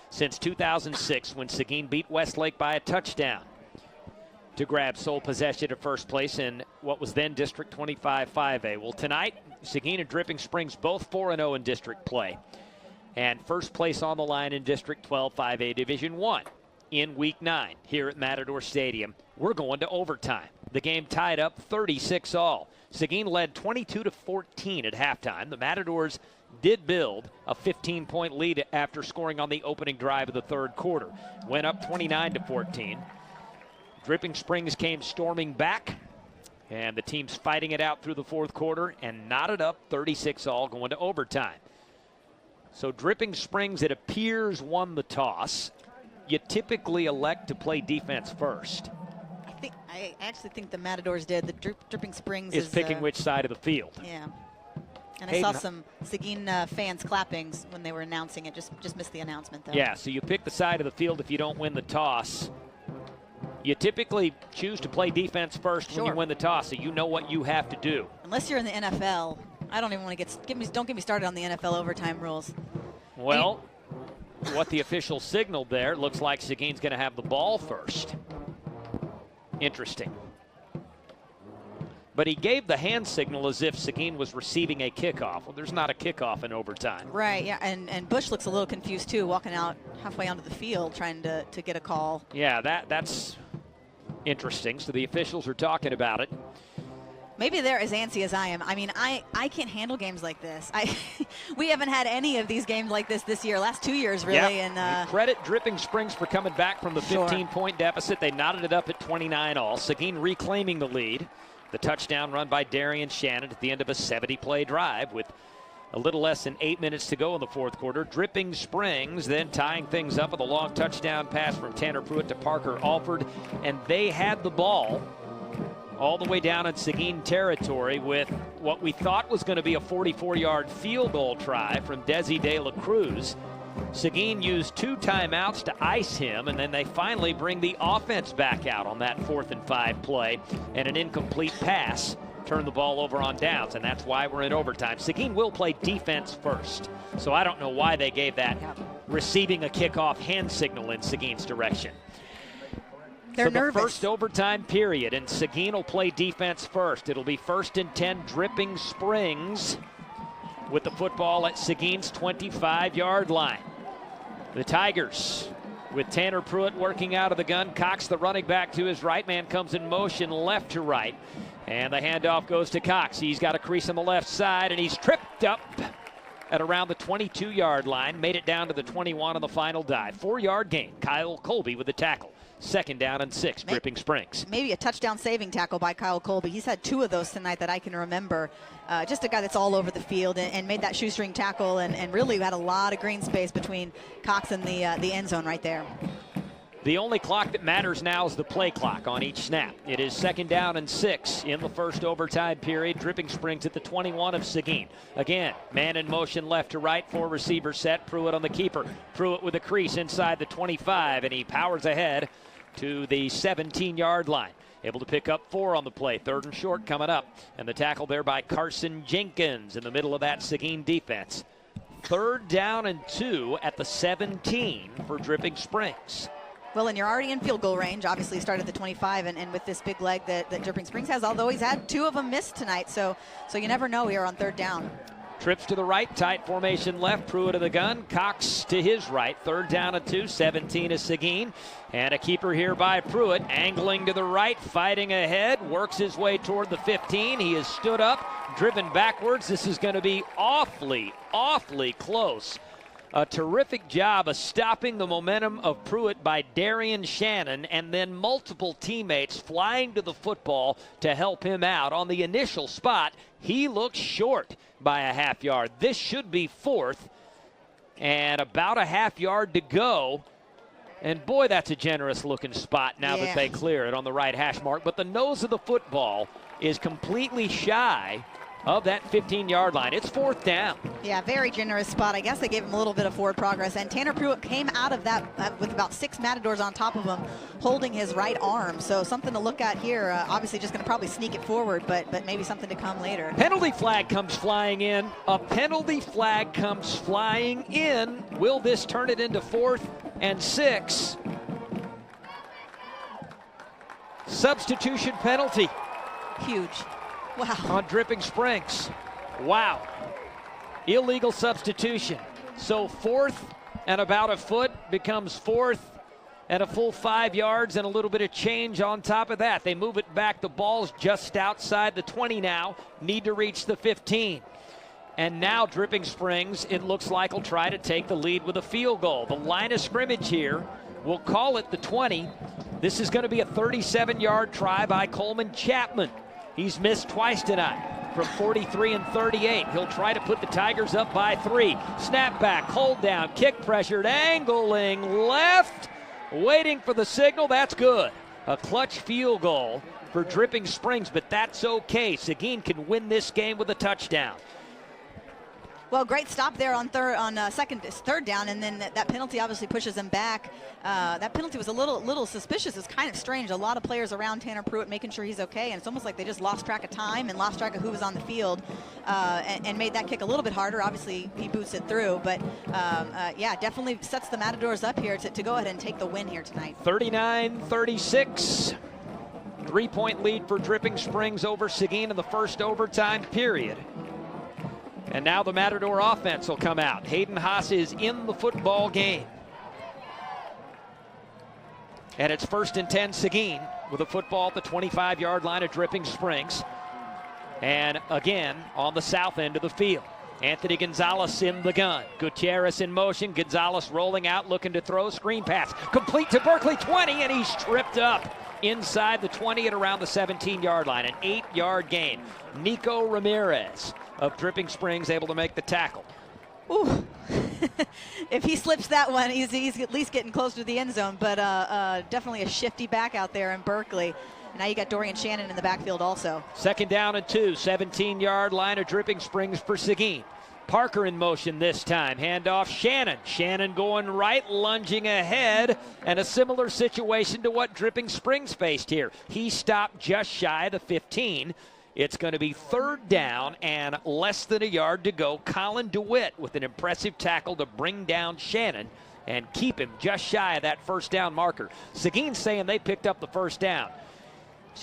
since 2006 when Seguin beat Westlake by a touchdown to grab sole possession of first place in what was then District 25 5A. Well, tonight, Seguin and Dripping Springs both 4-0 in district play. And first place on the line in District 12 5A Division 1 in Week 9 here at Matador Stadium. We're going to overtime. The game tied up 36-all. Seguin led 22-14 at halftime. The Matadors did build a 15-point lead after scoring on the opening drive of the third quarter. Went up 29-14. Dripping Springs came storming back, and the team's fighting it out through the fourth quarter and knotted up 36-all going to overtime. So Dripping Springs, it appears, won the toss. You typically elect to play defense first. I actually think the Matadors did. The Dripping Springs is picking which side of the field. Yeah. And I saw some Seguin fans clapping when they were announcing it. Just missed the announcement, though. Yeah, so you pick the side of the field if you don't win the toss. You typically choose to play defense first when you win the toss, so you know what you have to do. Unless you're in the NFL. I don't even want to don't get me started on the NFL overtime rules. Well, what the official signaled there, looks like Seguin's going to have the ball first. Interesting. But he gave the hand signal as if Seguin was receiving a kickoff. Well, there's not a kickoff in overtime. Right, yeah, and Bush looks a little confused, too, walking out halfway onto the field trying to get a call. Yeah, that's interesting. So the officials are talking about it. Maybe they're as antsy as I am. I mean, I can't handle games like this. We haven't had any of these games like this year, last 2 years, really. Yeah. And credit Dripping Springs for coming back from the 15-point deficit. They knotted it up at 29-all. Seguin reclaiming the lead. The touchdown run by Darian Shannon at the end of a 70-play drive with a little less than 8 minutes to go in the fourth quarter. Dripping Springs then tying things up with a long touchdown pass from Tanner Pruitt to Parker Alford. And they had the ball all the way down in Seguin territory with what we thought was going to be a 44-yard field goal try from Desi De La Cruz. Seguin used 2 timeouts to ice him, and then they finally bring the offense back out on that 4th and 5 play, and an incomplete pass turned the ball over on downs, and that's why we're in overtime. Seguin will play defense first, so I don't know why they gave that receiving a kickoff hand signal in Seguin's direction. They're nervous. The first overtime period, and Seguin will play defense first. It'll be 1st and 10, Dripping Springs with the football at Seguin's 25-yard line. The Tigers with Tanner Pruitt working out of the gun. Cox, the running back, to his right. Man comes in motion left to right. And the handoff goes to Cox. He's got a crease on the left side, and he's tripped up at around the 22-yard line. Made it down to the 21 on the final dive. 4-yard gain. Kyle Colby with the tackle. 2nd down and 6, Dripping Springs. Maybe a touchdown saving tackle by Kyle Colby. He's had 2 of those tonight that I can remember. Just a guy that's all over the field and made that shoestring tackle and really had a lot of green space between Cox and the end zone right there. The only clock that matters now is the play clock on each snap. It is 2nd down and 6 in the first overtime period. Dripping Springs at the 21 of Seguin. Again, man in motion left to right, 4 receiver set. Pruitt on the keeper. Pruitt with a crease inside the 25, and he powers ahead to the 17-yard line. Able to pick up 4 on the play. 3rd and short coming up. And the tackle there by Carson Jenkins in the middle of that Seguin defense. 3rd down and 2 at the 17 for Dripping Springs. Well, and you're already in field goal range. Obviously, you start at the 25, and with this big leg that Dripping Springs has, although he's had 2 of them missed tonight. So you never know here on 3rd down. Trips to the right, tight formation left. Pruitt to the gun. Cox to his right. 3rd down and 2. 17 is Seguin. And a keeper here by Pruitt. Angling to the right, fighting ahead. Works his way toward the 15. He is stood up, driven backwards. This is going to be awfully, awfully close. A terrific job of stopping the momentum of Pruitt by Darian Shannon, and then multiple teammates flying to the football to help him out. On the initial spot, he looks short by a half yard. This should be 4th, and about a half yard to go. And boy, that's a generous looking spot now that they clear it on the right hash mark. But the nose of the football is completely shy of that 15-yard line. It's 4th down. Yeah, very generous spot. I guess they gave him a little bit of forward progress. And Tanner Pruitt came out of that with about 6 Matadors on top of him, holding his right arm. So something to look at here. Obviously just going to probably sneak it forward, but maybe something to come later. Penalty flag comes flying in. A penalty flag comes flying in. Will this turn it into 4th and 6? Substitution penalty. Huge. Wow. On Dripping Springs. Wow. Illegal substitution. So 4th and about a foot becomes 4th and a full 5 yards and a little bit of change on top of that. They move it back. The ball's just outside the 20 now. Need to reach the 15. And now Dripping Springs, it looks like, will try to take the lead with a field goal. The line of scrimmage here, we'll call it the 20. This is going to be a 37-yard try by Coleman Chapman. He's missed twice tonight from 43 and 38. He'll try to put the Tigers up by 3. Snap back, hold down, kick pressured, angling left, waiting for the signal. That's good. A clutch field goal for Dripping Springs, but that's okay. Seguin can win this game with a touchdown. Well, great stop there on third down, and then that penalty obviously pushes them back. That penalty was a little suspicious. It's kind of strange. A lot of players around Tanner Pruitt making sure he's okay, and it's almost like they just lost track of time and lost track of who was on the field, and made that kick a little bit harder. Obviously, he boots it through, but yeah, definitely sets the Matadors up here to go ahead and take the win here tonight. 39-36. 3-point lead for Dripping Springs over Seguin in the first overtime period. And now the Matador offense will come out. Hayden Haas is in the football game. And it's 1st and 10 Seguin with a football at the 25-yard line of Dripping Springs. And again, on the south end of the field. Anthony Gonzalez in the gun. Gutierrez in motion. Gonzalez rolling out, looking to throw. Screen pass. Complete to Berkeley, 20, and he's tripped up inside the 20 and around the 17-yard line. An 8-yard gain. Nico Ramirez of Dripping Springs able to make the tackle. Ooh. If he slips that one, he's at least getting closer to the end zone, but definitely a shifty back out there in Berkeley. Now you got Dorian Shannon in the backfield also. 2nd down and 2, 17-yard line of Dripping Springs for Seguin. Parker in motion this time. Handoff Shannon. Shannon going right, lunging ahead, and a similar situation to what Dripping Springs faced here. He stopped just shy of the 15. It's going to be 3rd down and less than a yard to go. Colin DeWitt with an impressive tackle to bring down Shannon and keep him just shy of that 1st down marker. Seguin's saying they picked up the 1st down.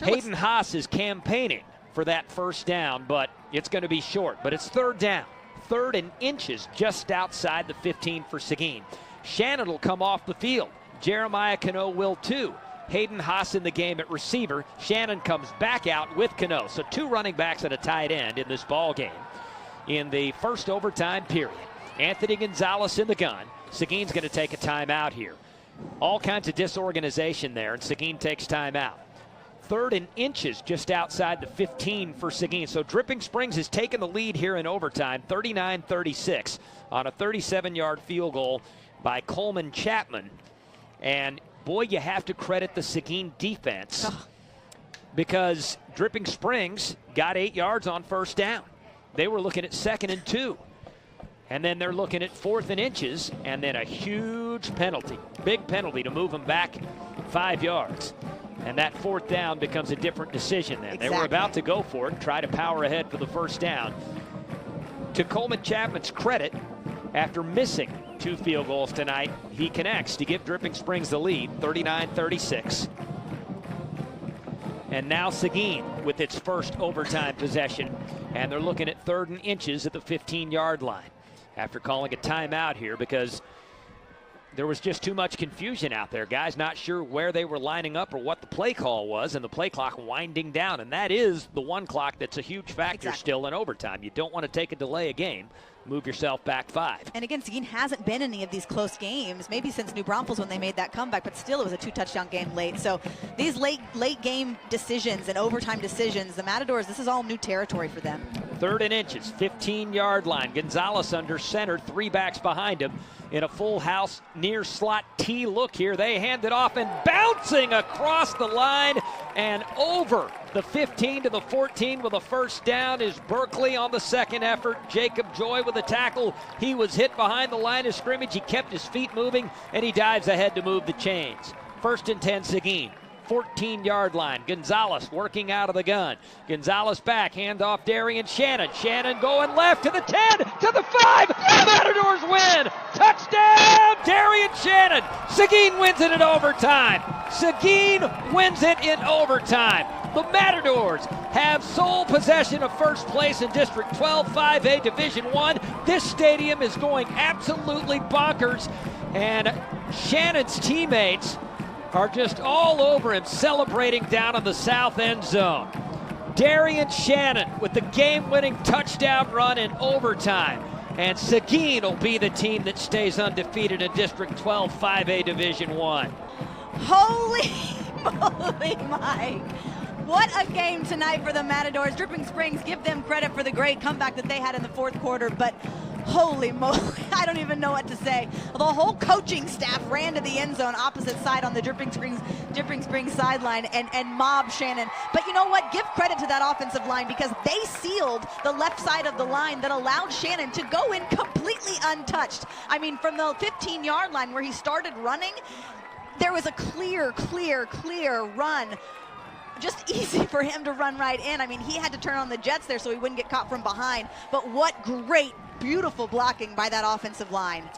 Hayden Haas is campaigning for that 1st down, but it's going to be short. But it's 3rd down. 3rd and inches just outside the 15 for Seguin. Shannon will come off the field. Jeremiah Cano will too. Hayden Haas in the game at receiver. Shannon comes back out with Cano. So 2 running backs and a tight end in this ball game in the first overtime period. Anthony Gonzalez in the gun. Seguin's going to take a timeout here. All kinds of disorganization there, and Seguin takes timeout. 3rd and inches just outside the 15 for Seguin. So Dripping Springs has taken the lead here in overtime, 39-36 on a 37-yard field goal by Coleman Chapman. And boy, you have to credit the Seguin defense because Dripping Springs got 8 yards on 1st down. They were looking at 2nd and 2. And then they're looking at 4th and inches, and then a huge penalty, big penalty to move them back 5 yards. And that 4th down becomes a different decision then. Exactly. They were about to go for it, try to power ahead for the 1st down. To Coleman Chapman's credit, after missing 2 field goals tonight, he connects to give Dripping Springs the lead, 39-36. And now Seguin with its first overtime possession. And they're looking at 3rd and inches at the 15-yard line after calling a timeout here because there was just too much confusion out there. Guys not sure where they were lining up or what the play call was, and the play clock winding down. And that is the one clock that's a huge factor still in overtime. You don't want to take a delay a game. Move yourself back 5. And again, Seguin hasn't been in any of these close games, maybe since New Braunfels when they made that comeback, but still it was a 2-touchdown game late. So these late game decisions and overtime decisions, the Matadors, this is all new territory for them. 3rd and inches, 15-yard line. Gonzalez under center, 3 backs behind him in a full house near slot T look here. They hand it off and bouncing across the line and over The 15 to the 14 with a first down is Berkeley on the second effort. Jacob Joy with a tackle. He was hit behind the line of scrimmage. He kept his feet moving, and he dives ahead to move the chains. 1st and 10, Seguin. 14-yard line. Gonzalez working out of the gun. Gonzalez back, handoff Darian Shannon. Shannon going left to the 10, to the 5. The Matadors win. Touchdown, Darian Shannon. Seguin wins it in overtime. Seguin wins it in overtime. The Matadors have sole possession of first place in District 12 5A Division I. This stadium is going absolutely bonkers, and Shannon's teammates are just all over him, celebrating down in the south end zone. Darian Shannon with the game-winning touchdown run in overtime. And Seguin will be the team that stays undefeated in District 12 5A Division I. Holy moly, Mike. What a game tonight for the Matadors. Dripping Springs, give them credit for the great comeback that they had in the fourth quarter, but holy moly, I don't even know what to say. The whole coaching staff ran to the end zone opposite side on the Dripping Springs sideline and mobbed Shannon. But you know what? Give credit to that offensive line, because they sealed the left side of the line that allowed Shannon to go in completely untouched. I mean, from the 15-yard line where he started running, there was a clear run. Just easy for him to run right in. I mean, he had to turn on the jets there so he wouldn't get caught from behind. But what great, beautiful blocking by that offensive line.